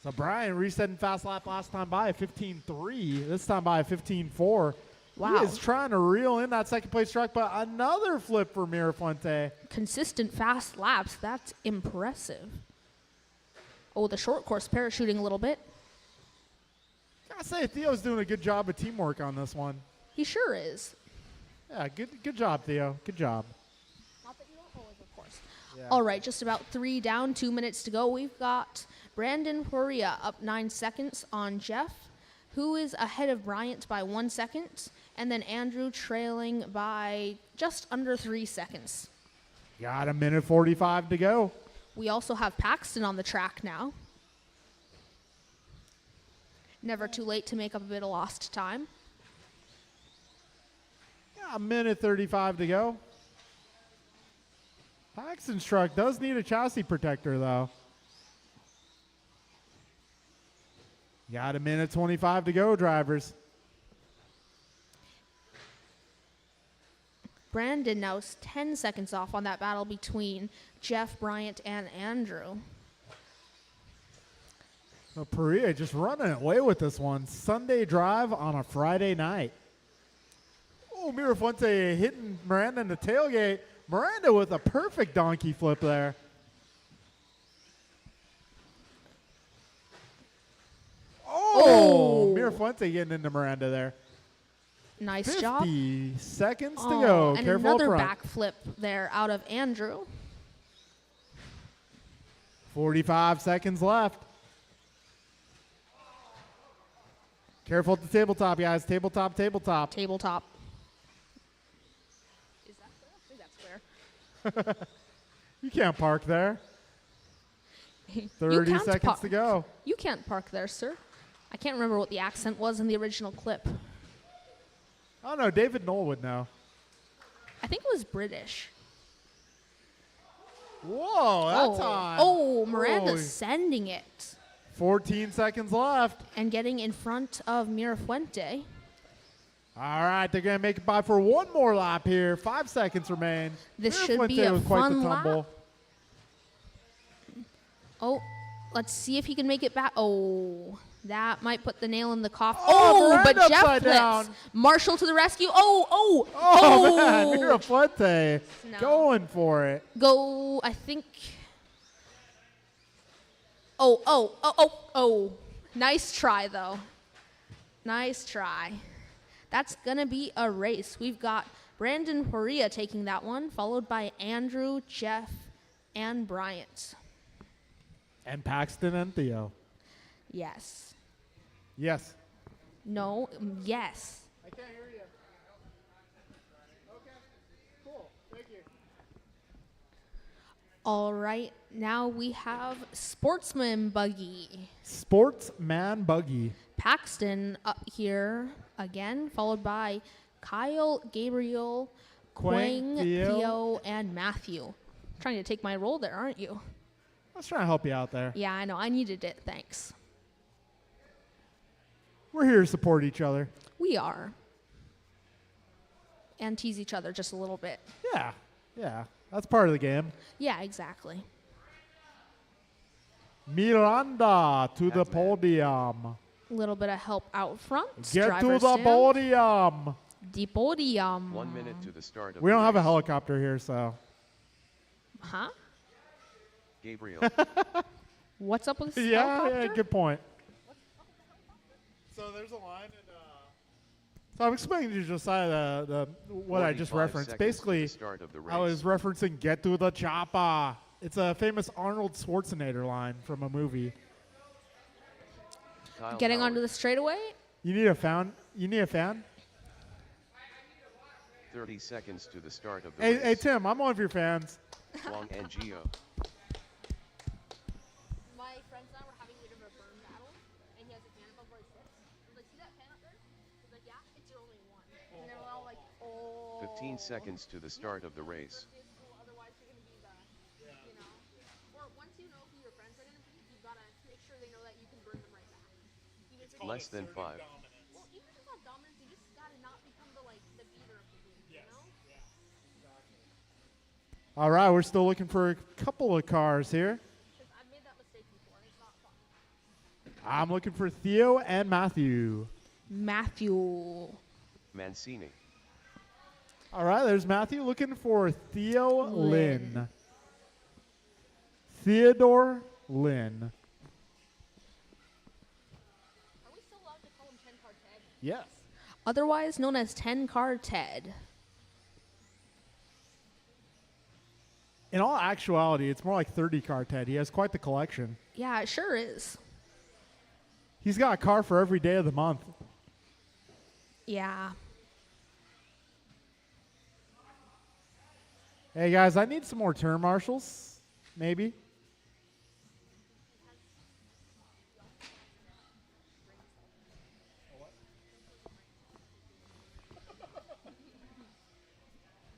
So Brian resetting fast lap last time by 15.3. This time by 15.4. Wow. He is trying to reel in that second place truck, but another flip for Mirafuente. Consistent fast laps. That's impressive. Oh, the short course parachuting a little bit. Gotta say, Theo's doing a good job of teamwork on this one. He sure is. Yeah, good job, Theo. Good job. Not that you don't always, of course. Yeah. All right, just about 3 down, 2 minutes to go. We've got Brandon Horia up 9 seconds on Jeff, who is ahead of Bryant by 1 second, and then Andrew trailing by just under 3 seconds. Got a minute 45 to go. We also have Paxton on the track now. Never too late to make up a bit of lost time. Got a minute 35 to go. Paxton's truck does need a chassis protector, though. Got a minute 25 to go, drivers. Brandon now is 10 seconds off on that battle between Jeff, Bryant, and Andrew. So Perea just running away with this one. Sunday drive on a Friday night. Oh, Mirafuente hitting Miranda in the tailgate. Miranda with a perfect donkey flip there. Oh, Mirafuente getting into Miranda there. Nice 50 job. seconds to Oh, go. and Careful up another front. backflip there out of Andrew. 45 seconds left. Careful at the tabletop, guys. Tabletop, tabletop. Tabletop. Is that fair? I think that's fair. You can't park there. You 30 can't seconds park. to go. You can't park there, sir. I can't remember what the accent was in the original clip. I don't know. David Knoll would know. I think it was British. Whoa, that's on. Oh, Miranda Oh, sending it 14 seconds left. and getting in front of Mirafuente. All right, they're going to make it by for one more lap here. 5 seconds remain. This should be Mirafuente a with quite the fun lap. tumble. Oh, let's see if he can make it back. Oh, that might put the nail in the coffin. Oh, Oh, but Miranda Jeff upside flips. down. Marshall to the rescue. Oh. Oh, man, Mirafuente No. going for it. Go, I think. Oh. Nice try, though. Nice try. That's going to be a race. We've got Brandon Horia taking that one, followed by Andrew, Jeff, and Bryant. And Paxton and Theo. Yes. Yes. No. Yes. I can't hear you. Okay. Cool. Thank you. All right. Now we have Sportsman Buggy. Sportsman Buggy. Paxton up here again, followed by Kyle, Gabriel, Quang, Quang, Theo, and Matthew. Trying to take my role there, aren't you? I was trying to help you out there. Yeah, I know. I needed it. Thanks. We're here to support each other. We are. And tease each other just a little bit. Yeah. That's part of the game. Yeah, exactly. Miranda to the That's mad. podium. A little bit of help out front. Get to Driver's the stand. podium. The podium. 1 minute to the start of We the don't have a race. helicopter here, so. Huh? Gabriel, What's up with this Yeah, helicopter? good point. So there's a line so I'm explaining to Josiah what I just 45 referenced. seconds to Basically, the start of the race. I was referencing "Get to the Chopper." It's a famous Arnold Schwarzenegger line from a movie. Kyle Getting Howard, onto the straightaway? You need a fan? You need a fan? 30 seconds to the start of the Hey, race. hey, Tim, I'm one of your fans. Wong and Gio. My friends and I were having a bit of a burn battle, and he has a pan above where he sits. I was like, see that pan up there? He's like, yeah, it's your only one. And they were all like, oh. 15 seconds to the start of the race. Birthday is cool, otherwise you're gonna be the, you know. Or once you know who your friends are gonna be, you've gotta make sure they know that you can burn them right back. Even if you're Less than 5. well, even if it's not dominance, you just gotta not All right, we're still looking for a couple of cars here. Because I've made that mistake before and it's not fun. I'm looking for Theo and Matthew. Matthew. Mancini. All right, there's Matthew looking for Theo Lynn. Lynn. Theodore Lynn. Are we still allowed to call him 10 card Ted? Yes. Otherwise known as 10 card Ted. In all actuality, it's more like 30 car Ted. He has quite the collection. Yeah, it sure is. He's got a car for every day of the month. Yeah. Hey guys, I need some more turn marshals. Maybe.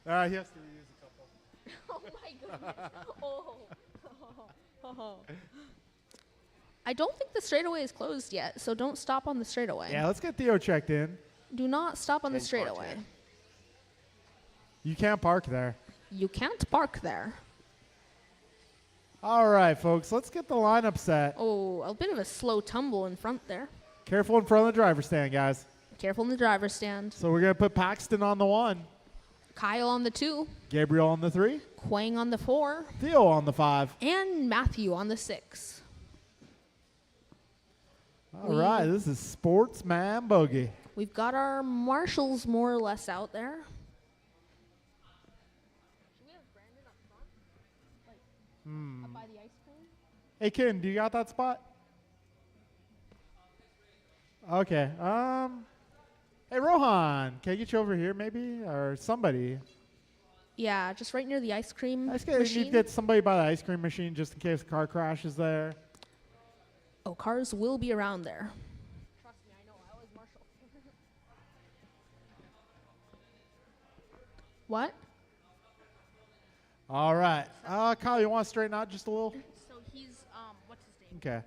He has to reuse a couple. Oh my goodness. Oh. I don't think the straightaway is closed yet, so don't stop on the straightaway. Yeah, let's get Theo checked in. Do not stop on the 10 car straightaway. Ted. You can't park there. You can't park there. All right, folks, let's get the lineup set. Oh, a bit of a slow tumble in front there. Careful in front of the driver's stand, guys. Careful in the driver's stand. So we're going to put Paxton on the 1, Kyle on the 2, Gabriel on the 3, Quang on the 4, Theo on the 5. and Matthew on the 6. All right, this is Sportsman Bogey. We've got our marshals more or less out there. Should we have Brandon up front? Like, up by the ice cream? Hey, Ken, do you got that spot? Okay. Hey, Rohan, can I get you over here maybe? Or somebody? Yeah, just right near the ice cream I just need to machine. get somebody by the ice cream machine just in case the car crashes there. Oh, cars will be around there. Trust me, I know. I always marshal. What? All right. Kyle, you want to straighten out just a little? So he's, what's his name? Okay.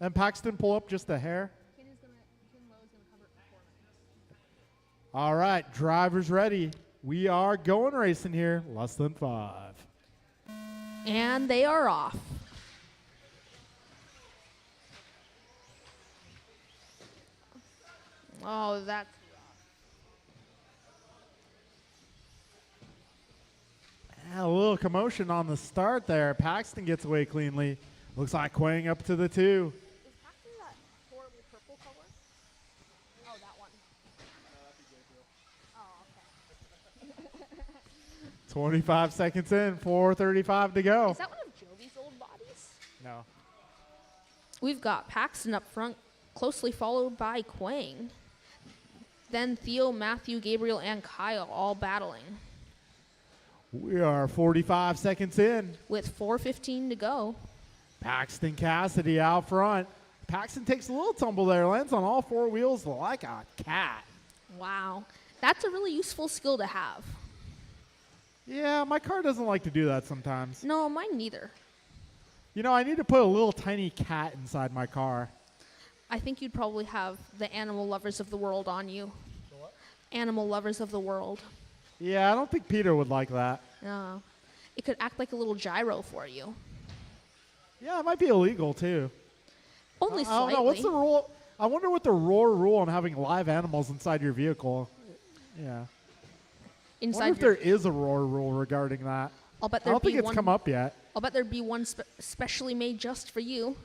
Then Paxton, pull up just a hair. Ken Lowe's gonna cover performance. All right, drivers ready. We are going racing here. Less than 5. And they are off. Oh, that's A little commotion on the start there. Paxton gets away cleanly. Looks like Quang up to the 2. Is Paxton that horrible purple color? Oh, that one. Oh, okay. 25 seconds in, 4:35 to go. Is that one of Jovi's old bodies? No. We've got Paxton up front, closely followed by Quang. Then Theo, Matthew, Gabriel, and Kyle all battling We are 45 seconds in. with 4:15 to go. Paxton Cassidy out front. Paxton takes a little tumble there, lands on all 4 wheels like a cat. Wow. That's a really useful skill to have. Yeah, my car doesn't like to do that sometimes. No, mine neither. You know, I need to put a little tiny cat inside my car. I think you'd probably have the animal lovers of the world on you. Animal lovers of the world. Yeah, I don't think Peter would like that. It could act like a little gyro for you. Yeah, it might be illegal too. Only I slightly. don't know. What's the rule? I wonder what the roar rule on having live animals inside your vehicle. Yeah. I wonder Inside if there is a roar rule regarding that. I'll bet I there'd don't think be it's one. come up yet. I'll bet there'd be one specially made just for you.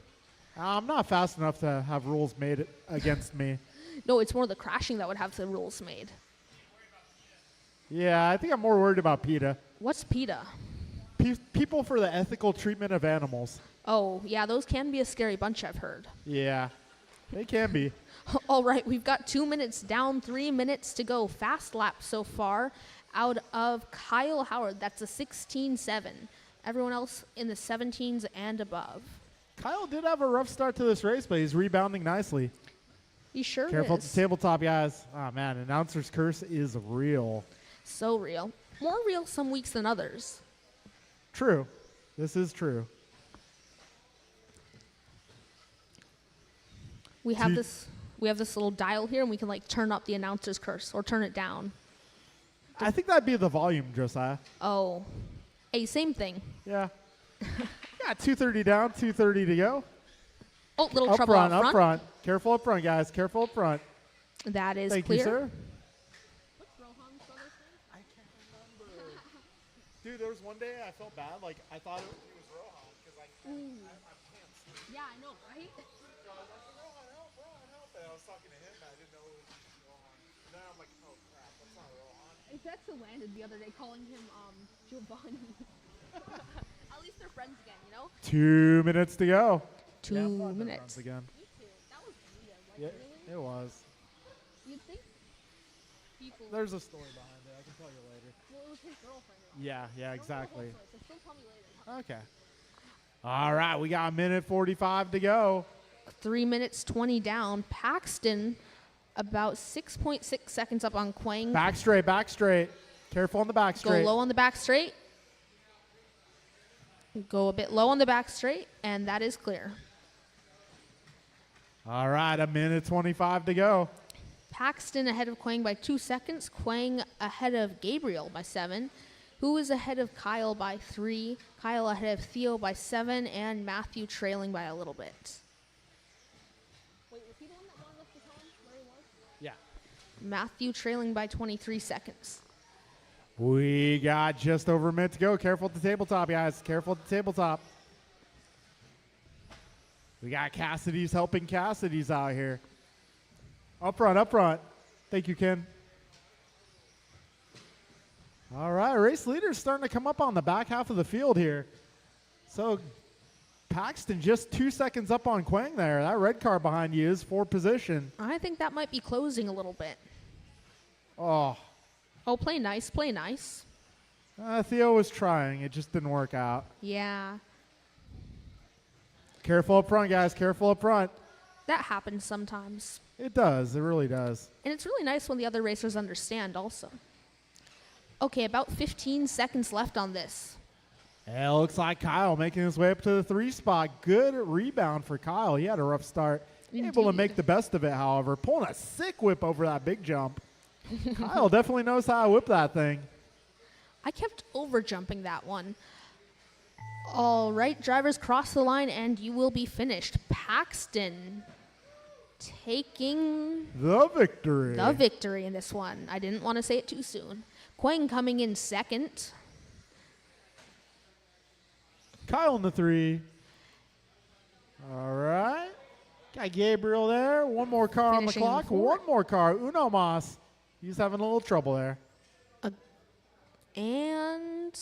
I'm not fast enough to have rules made against me. No, it's more the crashing that would have the rules made. Yeah, I think I'm more worried about PETA. What's PETA? People for the ethical treatment of animals. Oh, yeah, those can be a scary bunch, I've heard. Yeah, they can be. All right, we've got 2 minutes down, 3 minutes to go. Fast lap so far out of Kyle Howard. That's a 16.7. Everyone else in the 17s and above. Kyle did have a rough start to this race, but he's rebounding nicely. He sure Careful at is. the tabletop, guys. Oh, man, announcer's curse is real. So real. More real some weeks than others. True. This is true. We have Do- this little dial here, and we can like turn up the announcer's curse or turn it down. I think that'd be the volume, Josiah. Oh, Hey, same thing. Yeah. Got 230 down, 230 to go. Oh, little Up trouble front, up up front. front. Careful up front, guys. Careful up front. That is Thank clear. you, sir. What's Rohan's brother's name? I can't remember. Dude, there was one day I felt bad. Like, I thought it was Rohan because I can't sleep. Yeah, I know, right? So I was like, Rohan, help, Rohan, help. And I was talking to him, and I didn't know it was Rohan. And then I'm like, oh, crap, that's not Rohan. Exexa landed the other day calling him Giovanni. At least they're friends again, you know? 2 minutes to go. 2 Yeah, I'm glad that minutes. runs again. Me too. That was weird. Like, Yeah, really? it was. You'd think people. There's a story behind it. I can tell you later. Well, it was his girlfriend. Yeah, yeah, I don't know the whole exactly. story, so still tell me later. Okay. All right, we got a minute 45 to go. 3 minutes 20 down. Paxton about 6.6 seconds up on Quang. Back straight, back straight. Careful on the back Go straight. low on the back straight. Go a bit low on the back straight, and that is clear. All right, a minute 25 to go. Paxton ahead of Quang by 2 seconds. Quang ahead of Gabriel by 7. Who is ahead of Kyle by 3. Kyle ahead of Theo by 7. And Matthew trailing by a little bit. Wait, was he the one that wanted us to tell him where he was? Yeah. Matthew trailing by 23 seconds. We got just over a minute to go. Careful at the tabletop, guys. Careful at the tabletop. We got Cassidy's helping Cassidy's out here. Up front, up front. Thank you, Ken. All right, race leader's starting to come up on the back half of the field here. So Paxton just 2 seconds up on Quang there. That red car behind you is for position. I think that might be closing a little bit. Oh, Oh, play nice, play nice. Theo was trying. It just didn't work out. Yeah, Careful up front, guys. Careful up front. that happens sometimes. It does. It really does. And it's really nice when the other racers understand also. Okay, about 15 seconds left on this. It looks like Kyle making his way up to the 3 spot. Good rebound for Kyle. He had a rough start. Able to Indeed. make the best of it, however. Pulling a sick whip over that big jump. Kyle definitely knows how to whip that thing. I kept over jumping that one. All right, drivers cross the line and you will be finished. Paxton taking The victory. the victory in this one. I didn't want to say it too soon. Quang coming in second. Kyle in the 3. All right. Got Gabriel there. One more car Finishing on the clock. fourth. One more car. Uno Mas. He's having a little trouble there. And And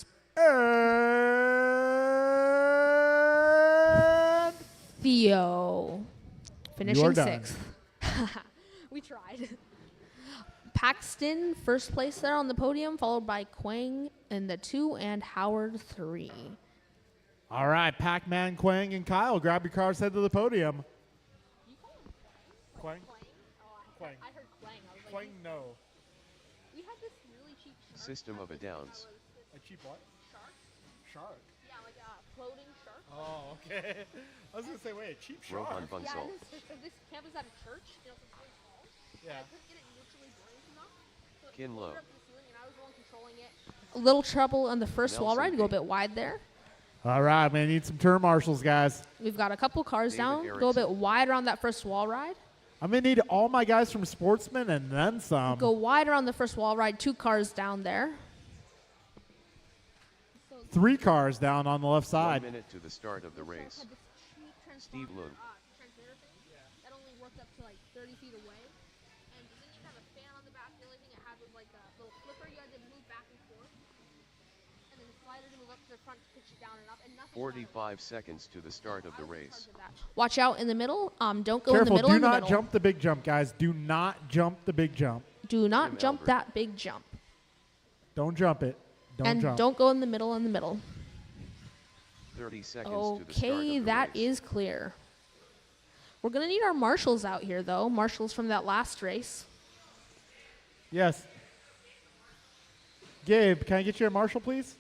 Theo finishing done. 6th. We tried. Paxton first place there on the podium, followed by Quang in the 2 and Howard 3. all right, Pac-Man, Quang, and Kyle, grab your cars, head to the podium. You call him Quang? Quang? Oh, Quang. I heard Quang. I was like, Quang, no. we had this really cheap shark System of a package that Downs. was A cheap what? shark? Shark. Yeah, like a floating shark. Oh, okay. I was going to say, wait, a cheap shark? Rohan Yeah, Bunsol. and this camp is at a church. You know, it's really tall. Yeah. I couldn't get it mutually buoyant enough. So it Kin floated low. up to the ceiling, and I was the one controlling it. A little trouble on the first wall Nelson ride, go a P. bit wide there. All right, man, need some turn marshals, guys. We've got a couple cars David down, go a Erickson. bit wider on that first wall ride. I'm going to need all my guys from Sportsman and then some. Go wider on the first wall ride, 2 cars down there. 3 cars down on the left 1 side. minute to the start of the This shark race. had this cheap Steve Lund. transmitter thing that only worked up to like 30 feet away. And it didn't even have a fan on the back. The only thing it had was like a little flipper you had to move back and forth. And then the slider to move up to the front to pitch it down and up. And nothing. 45 seconds to the start of the race. Watch out in the middle. Don't go Careful, in the middle. do in the not middle. jump the big jump, guys. Do not jump the big jump. Do not Tim jump Albert. that big jump. Don't jump it. Don't and jump. don't go in the middle. 30 seconds to the start Okay, of the that race. is clear. We're going to need our marshals out here, though. Marshals from that last race. Yes. Gabe, can I get you a marshal, please?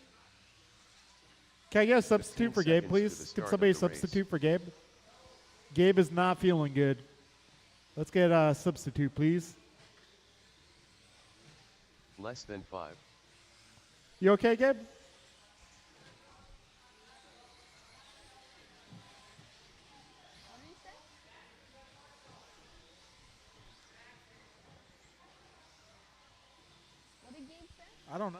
Can I get a substitute 15 for Gabe, seconds to the please? start Can of somebody the race. substitute for Gabe? Gabe is not feeling good. Let's get a substitute, please. Less than 5. You okay, Gabe? I don't know.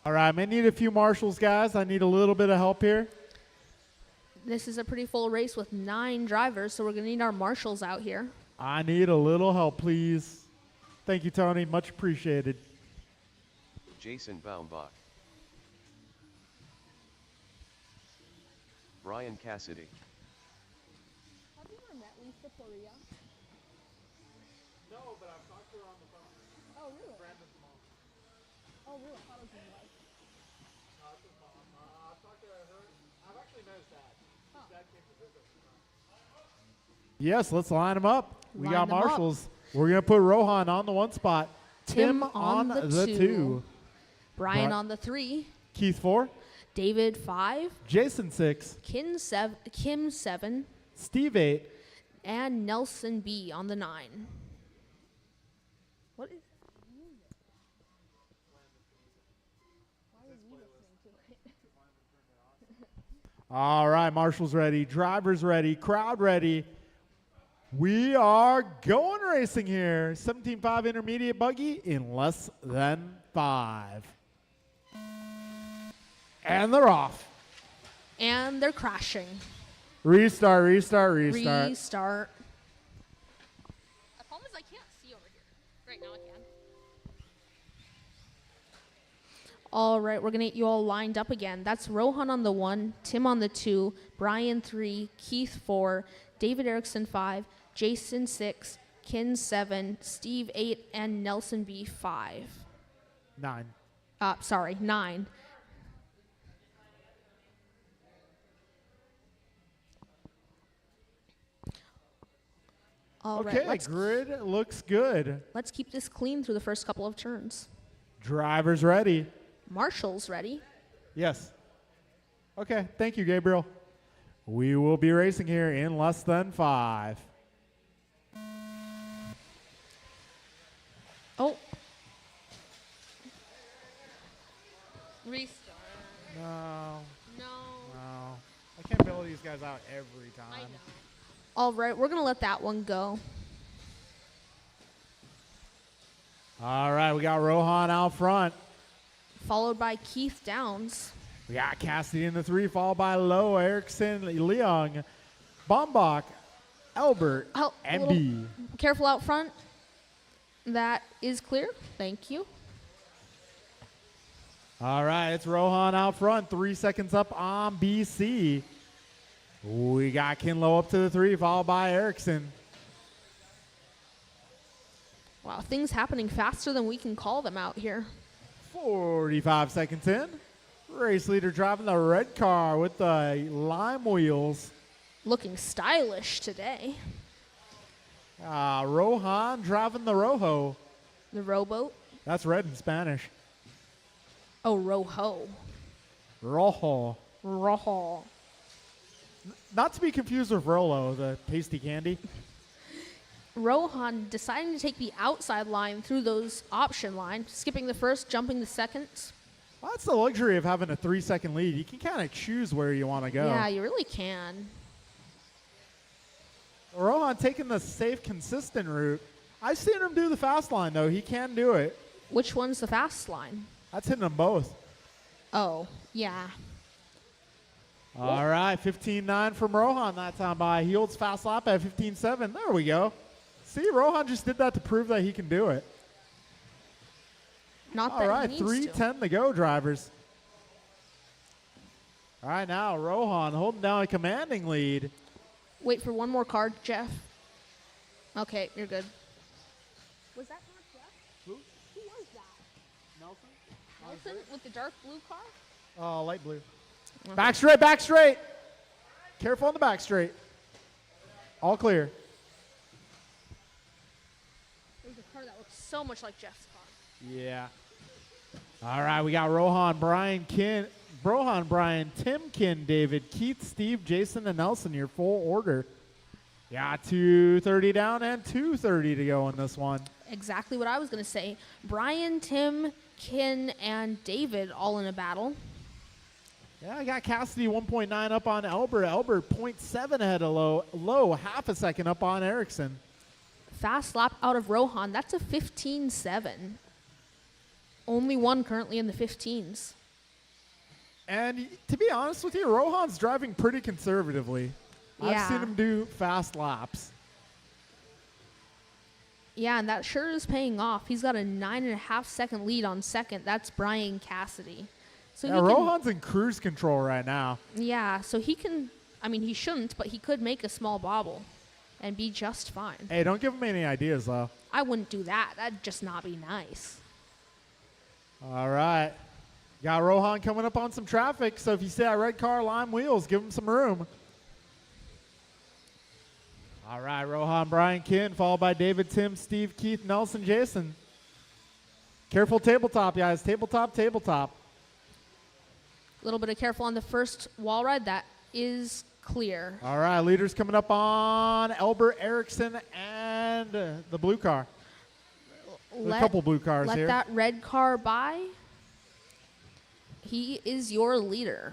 All right, I may need a few marshals, guys. I need a little bit of help here. This is a pretty full race with 9 drivers, so we're going to need our marshals out here. I need a little help, please. Thank you, Tony. Much appreciated. Jason Baumbach. Brian Cassidy. Have you ever met Lisa Floria? No, but I've talked to her on the phone. Oh, really? Brandon's mom. Oh, really? I thought it was his wife. That's his mom. I've talked to her. I've actually met his dad. His dad came to visit. Yes, let's line them up. We Line got them up. marshals. We're going to put Rohan on the 1 spot. Tim on the 2. Brian Bri- on the 3. Keith 4. David 5. Jason 6. Kim 7. Steve 8. And Nelson B on the 9. What is All right, marshals ready. Drivers ready. Crowd ready. We are going racing here. 17.5 intermediate buggy in less than 5. And they're off. And they're crashing. Restart. Restart. The problem is I can't see over here. Right now I can. All right, we're going to get you all lined up again. That's Rohan on the 1, Tim on the 2, Brian 3, Keith 4, David Erickson 5, Jason 6, Kin 7, Steve 8, and Nelson B 5. 9. 9. All right, Okay, grid looks good. let's keep this clean through the first couple of turns. Drivers ready. Marshall's ready. Yes. Okay, thank you, Gabriel. We will be racing here in less than 5. Oh, Restart. No, No. no. I can't bail these guys out every time. I know. all right, we're going to let that one go. All right, we got Rohan out front. Followed by Keith Downs. We got Cassidy in the 3, followed by Lowe, Erickson, Leung, Bombach, Albert, Oh, a and little- B. Careful out front. That is clear. Thank you. All right, it's Rohan out front, 3 seconds up on BC. We got Kinlow up to the 3, followed by Erickson. Wow, things happening faster than we can call them out here. 45 seconds in. Race leader driving the red car with the lime wheels. Looking stylish today. Rohan driving the Rojo. The rowboat. That's red in Spanish. Oh, Rojo. Rojo. Rojo. Not to be confused with Rolo, the tasty candy. Rohan deciding to take the outside line through those option lines, skipping the first, jumping the second. Well, that's the luxury of having a 3-second lead. You can kind of choose where you want to go. Yeah, you really can. Rohan taking the safe, consistent route. I've seen him do the fast line, though. He can do it. Which one's the fast line? That's hitting them both. Oh, yeah. All right, 15.9 from Rohan that time by. He holds fast lap at 15.7. There we go. See, Rohan just did that to prove that he can do it. Not All that right, he needs to. 3:10 to go, drivers. All right, now Rohan holding down a commanding lead. Wait for one more card, Jeff. Okay, you're good. Was that not Jeff? Who? Who was that? Nelson? Nelson with the dark blue car? Oh, light blue. Back straight, back straight. Careful on the back straight. All clear. There was a car that looked so much like Jeff's car. Yeah. All right, we got Rohan, Brian, Tim, Kin, David, Keith, Steve, Jason, and Nelson, your full order. Got 2:30 down and 2:30 to go in this one. Exactly what I was going to say. Brian, Tim, Kin, and David all in a battle. Yeah, I got Cassidy 1.9 up on Albert. Albert 0.7 ahead of Low, half a second up on Erickson. fast lap out of Rohan. That's a 15.7. Only one currently in the 15s. And to be honest with you, Rohan's driving pretty conservatively. I've Yeah. seen him do fast laps. Yeah, and that sure is paying off. He's got a 9.5 second lead on second. That's Brian Cassidy. So Yeah, he can, Rohan's in cruise control right now. yeah, so he can, I mean, he shouldn't, but he could make a small bobble and be just fine. Hey, don't give him any ideas, though. I wouldn't do that. That'd just not be nice. All right. Got Rohan coming up on some traffic, so if you see that red car, lime wheels, give him some room. All right, Rohan, Brian Kin, followed by David, Tim, Steve, Keith, Nelson, Jason. Careful tabletop, guys. Tabletop, tabletop. A little bit of careful on the first wall ride. That is clear. All right, leaders coming up on Elbert Erickson and the blue car. There's a couple blue cars let here. that red car by. He is your leader.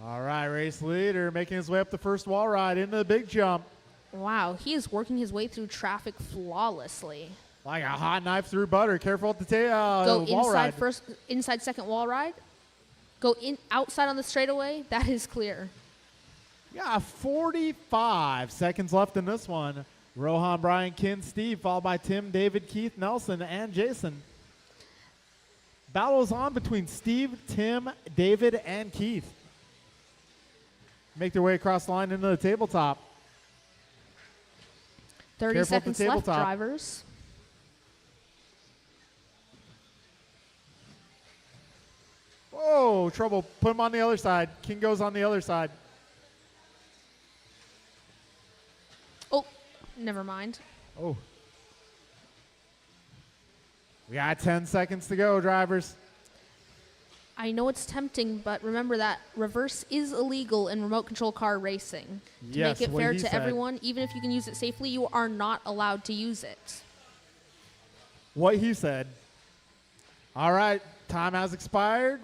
All right, race leader making his way up the first wall ride into the big jump. Wow, he is working his way through traffic flawlessly. Like a hot knife through butter. Careful at the Go wall inside ride. first, inside second wall ride. Go in outside on the straightaway. That is clear. Yeah, 45 seconds left in this one. Rohan, Brian, Kin, Steve, followed by Tim, David, Keith, Nelson, and Jason. Battle is on between Steve, Tim, David, and Keith. Make their way across the line into the tabletop. 30 Careful at the seconds left, tabletop. drivers. Whoa, trouble. Put him on the other side. King goes on the other side. Oh, never mind. Oh. We got 10 seconds to go, drivers. I know it's tempting, but remember that reverse is illegal in remote control car racing. To Yes, make it what fair he to said. everyone, even if you can use it safely, you are not allowed to use it. What he said. All right, time has expired.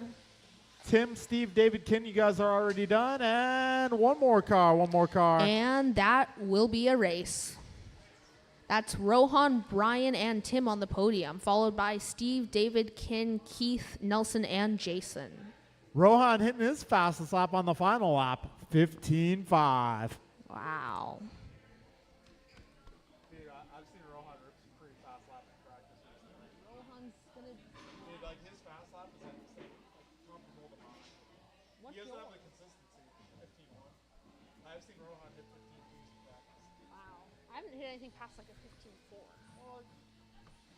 Tim, Steve, David, Kin, you guys are already done. And one more car. And that will be a race. That's Rohan, Brian, and Tim on the podium, followed by Steve, David, Kin, Keith, Nelson, and Jason. Rohan hitting his fastest lap on the final lap, 15.5. Wow. Dude, I've seen Rohan rip some pretty fast laps in practice recently. Rohan's gonna. Dude, like his fast lap is like comparable to mine. He doesn't have the consistency. 15.1. I've seen Rohan hit 15.2 in practice. Wow. I haven't hit anything past like a 15.4. Well,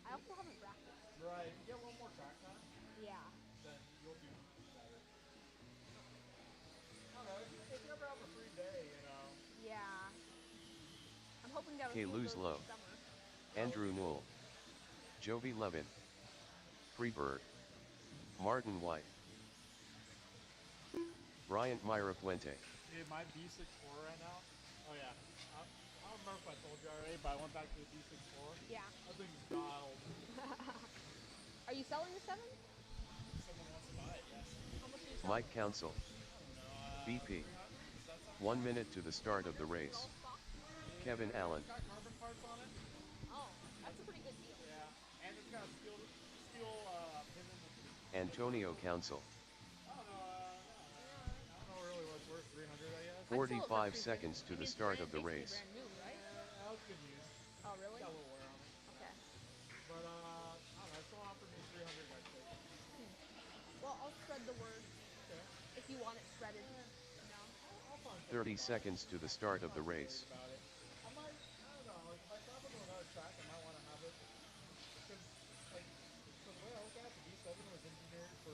I also haven't practiced. right. You get one more track time, Yeah. then you'll do better. I don't know. If you ever have a free day, you know. Yeah. I'm hoping to have K. Lose Low. Andrew Newell. Joby Levin. Freebird. Martin White. Bryant Myra Fuente. Dude, my B64 right now. Oh yeah. I don't remember if I told you already, but I went back to the B64. Yeah. That thing's dialed. Are you selling the 7? Someone wants to buy it, yes. How much are you selling? Mike Council. BP. 1 minute to the start of the race. Kevin Allen. Got carbon parts on it. Oh, that's a pretty good deal. Yeah. And it's got a steel pin in the. Antonio Council. I don't know really what it's worth. 300, I guess. 45 seconds to the start of the race. Brand new, right? That was good news. Oh, really? Got a little wear on it. Okay. But I don't know. Someone offered me 300. I'd take it. Well, I'll spread the word if you want it spreaded. No. 30 seconds to the start of the race. About it. I might. I don't know. If I travel to another track, I might want to have it. Because, like, so the way I look at it, the B7 was engineered for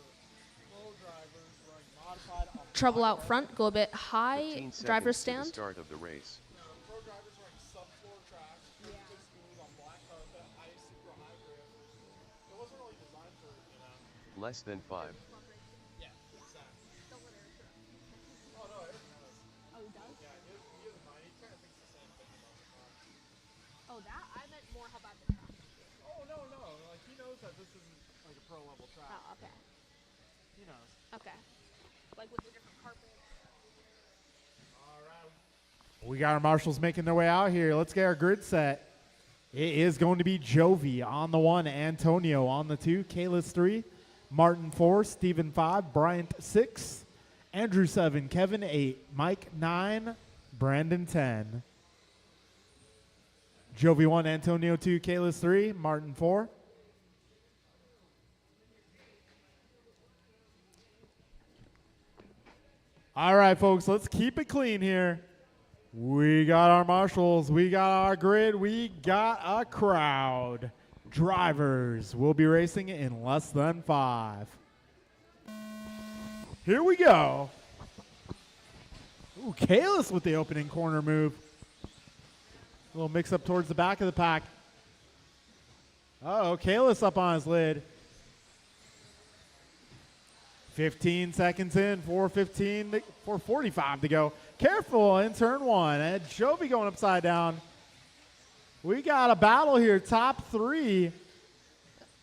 slow drivers running modified on Trouble black out front. Go a bit 15 high. Driver seconds to the stand. start of the race. pro drivers running subfloor tracks, really good smooth on black carpet, ice, super high grip. It wasn't really designed for, you know. Less than 5. Yeah, exactly. Oh no, Eric knows. Oh, he does? Yeah, he doesn't mind. He kind of thinks the same thing about the car. Oh, that? I meant more how bad the track is. Oh no, like he knows that this isn't like a pro level track. Oh, okay. He knows. Okay. Like with the different carpets. All right. We got our marshals making their way out here. Let's get our grid set. It is going to be Jovi on the 1, Antonio on the 2, Kalis 3, Martin 4, Steven 5, Bryant 6, Andrew 7, Kevin 8, Mike 9, Brandon 10. Jovi 1, Antonio 2, Kalis 3, Martin 4. All right, folks, let's keep it clean here. We got our marshals, we got our grid, we got a crowd. Drivers will be racing in less than 5. Here we go. Ooh, Kalis with the opening corner move. A little mix up towards the back of the pack. Uh-oh, Kalis up on his lid. 15 seconds in, 4:45 to go. Careful in turn 1, and Jovi going upside down. We got a battle here, top 3.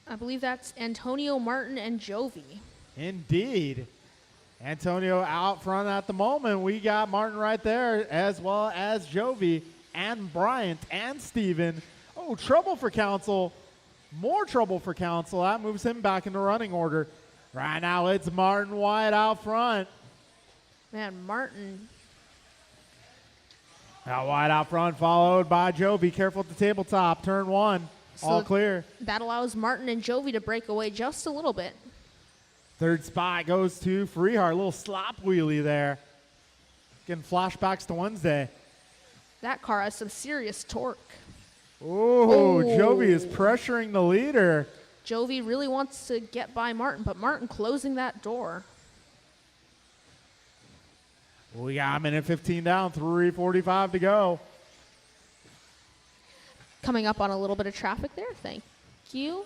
I believe that's Antonio, Martin, and Jovi. Indeed. Antonio out front at the moment. We got Martin right there, as well as Jovi and Bryant and Steven. Oh, trouble for Council. More trouble for Council. That moves him back into running order. Right now, it's Martin White out front. Man, Martin. Now White out front, followed by Jovi. Careful at the tabletop. Turn 1. All So clear. that allows Martin and Jovi to break away just a little bit. Third spot goes to Freeheart. A little slop wheelie there. Getting flashbacks to Wednesday. That car has some serious torque. Oh, Jovi is pressuring the leader. Jovi really wants to get by Martin, but Martin closing that door. We got a minute 15 down, 3:45 to go. Coming up on a little bit of traffic there. Thank you.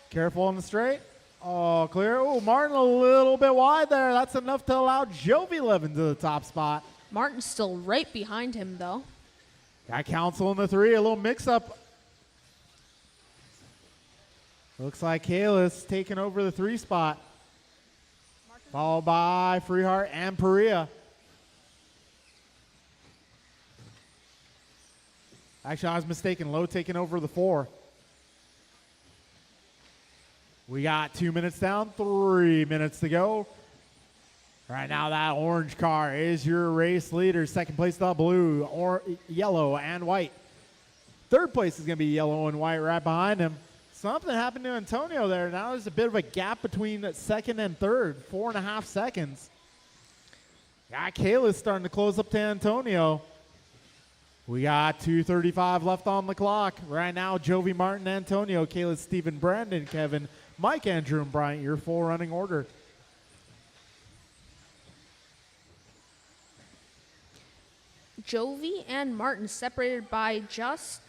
Careful on the straight. Oh, clear. Oh, Martin a little bit wide there. That's enough to allow Jovi Levin to the top spot. Martin's still right behind him, though. Got Council in the 3. A little mix-up. Looks like Kalis taking over the 3 spot. Followed by Freeheart and Perea. Actually, I was mistaken. Lowe taking over the 4. We got 2 minutes down, 3 minutes to go. Right now, that orange car is your race leader. Second place, the blue, or yellow and white. Third place is going to be yellow and white right behind him. Something happened to Antonio there. Now there's a bit of a gap between second and third, 4.5 seconds. Got Kalis starting to close up to Antonio. We got 2:35 left on the clock. Right now, Jovi, Martin, Antonio, Kalis, Steven, Brandon, Kevin, Mike, Andrew, and Bryant, your full running order. Jovi and Martin separated by just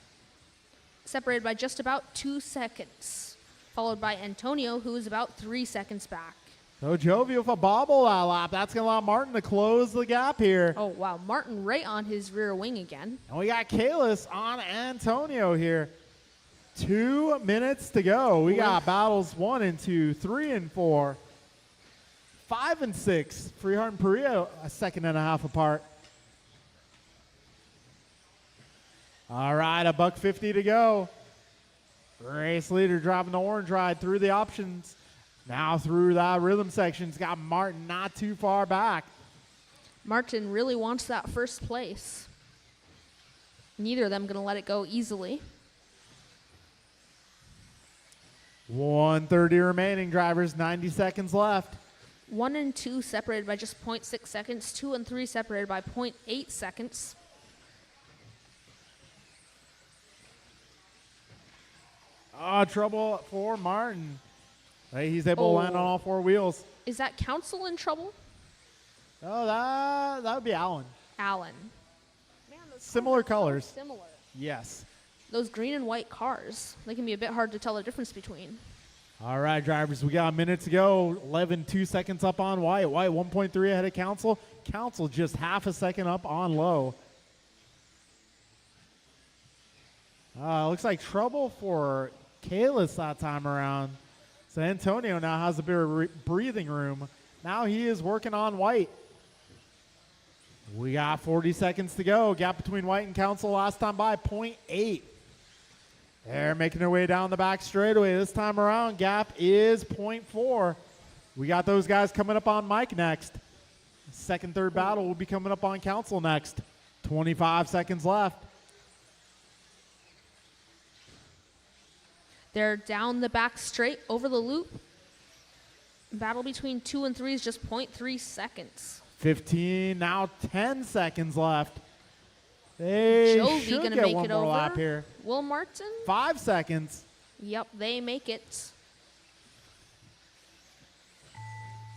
about 2 seconds, followed by Antonio, who is about 3 seconds back. So Jovi with a bobble that lap. That's going to allow Martin to close the gap here. Oh, wow. Martin right on his rear wing again. And we got Kalis on Antonio here. 2 minutes to go. We got battles 1 and 2, 3 and 4, 5 and 6. Freeheart and Perea a second and a half apart. All right, $1.50 to go. Race leader driving the orange ride through the options. Now through that rhythm section. It's got Martin not too far back. Martin really wants that first place. Neither of them going to let it go easily. 1:30 remaining, drivers, 90 seconds left. 1 and 2 separated by just 0.6 seconds. 2 and 3 separated by 0.8 seconds. Trouble for Martin. He's able to land on all 4 wheels. Is that Council in trouble? Oh, that would be Allen. Allen. Man, those Similar cars are so colors. Similar. Yes. Those green and white cars, they can be a bit hard to tell the difference between. All right, drivers, we got a minute to go. 2 seconds up on White. White 1.3 ahead of Council. Council just half a second up on Low. Looks like trouble for Kalis that time around. So Antonio now has a bit of breathing room. Now he is working on White. We got 40 seconds to go. Gap between White and Council last time by 0.8. They're making their way down the back straightaway. This time around, gap is 0.4. We got those guys coming up on Mike next. Second, third battle will be coming up on Council next. 25 seconds left. They're down the back straight over the loop. Battle between 2 and 3 is just 0.3 seconds. 15, now 10 seconds left. They Jovi should gonna get make one it more over. lap here. Will Martin? 5 seconds. Yep, they make it.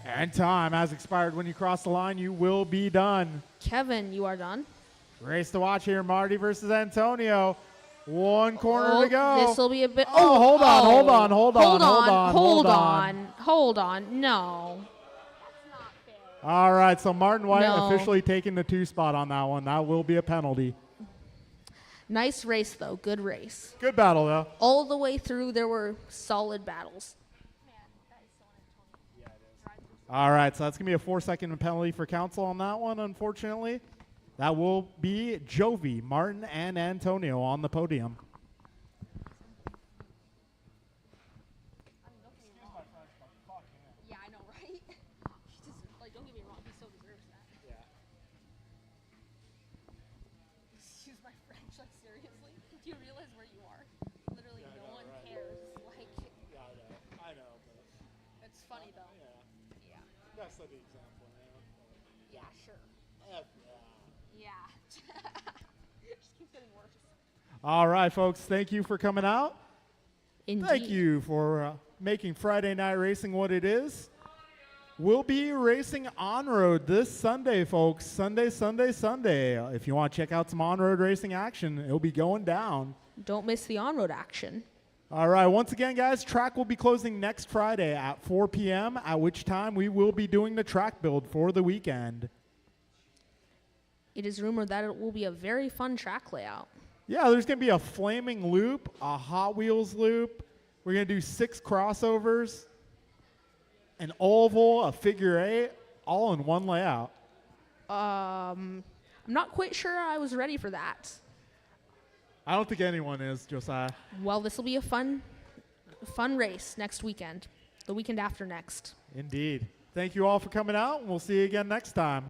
And time has expired. When you cross the line, you will be done. Kevin, you are done. Race to watch here, Marty versus Antonio. One corner to go. This will be a bit. Oh, hold on, hold on, hold on, hold hold on, on, hold hold on. on, hold on. No. That's not fair. All right, so Martin White No. officially taking the 2 spot on that one. That will be a penalty. Nice race, though. Good race. Good battle, though. All the way through, there were solid battles. Man, that is so Antonio. All right, so that's going to be a 4-second penalty for Council on that one, unfortunately. That will be Jovi, Martin, and Antonio on the podium. Yeah, I know, right? He just, like, don't get me wrong, he so deserves that. Yeah. Excuse my French, like, seriously? Do you realize where you are? Literally, Yeah, I no know, one right? cares. Like, Yeah, I know, but it's funny, though. yeah, Yeah. that's the example, man. Yeah, sure. Yeah. Yeah. Just keeps getting worse. All right, folks, thank you for coming out. Indeed. Thank you for making Friday Night Racing what it is. We'll be racing on-road this Sunday, folks. Sunday. If you want to check out some on-road racing action, it'll be going down. Don't miss the on-road action. All right, once again, guys, track will be closing next Friday at 4 p.m., at which time we will be doing the track build for the weekend. It is rumored that it will be a very fun track layout. Yeah, there's going to be a flaming loop, a Hot Wheels loop. We're going to do 6 crossovers, an oval, a figure 8, all in one layout. I'm not quite sure I was ready for that. I don't think anyone is, Josiah. Well, this will be a fun race next weekend, the weekend after next. Indeed. Thank you all for coming out, and we'll see you again next time.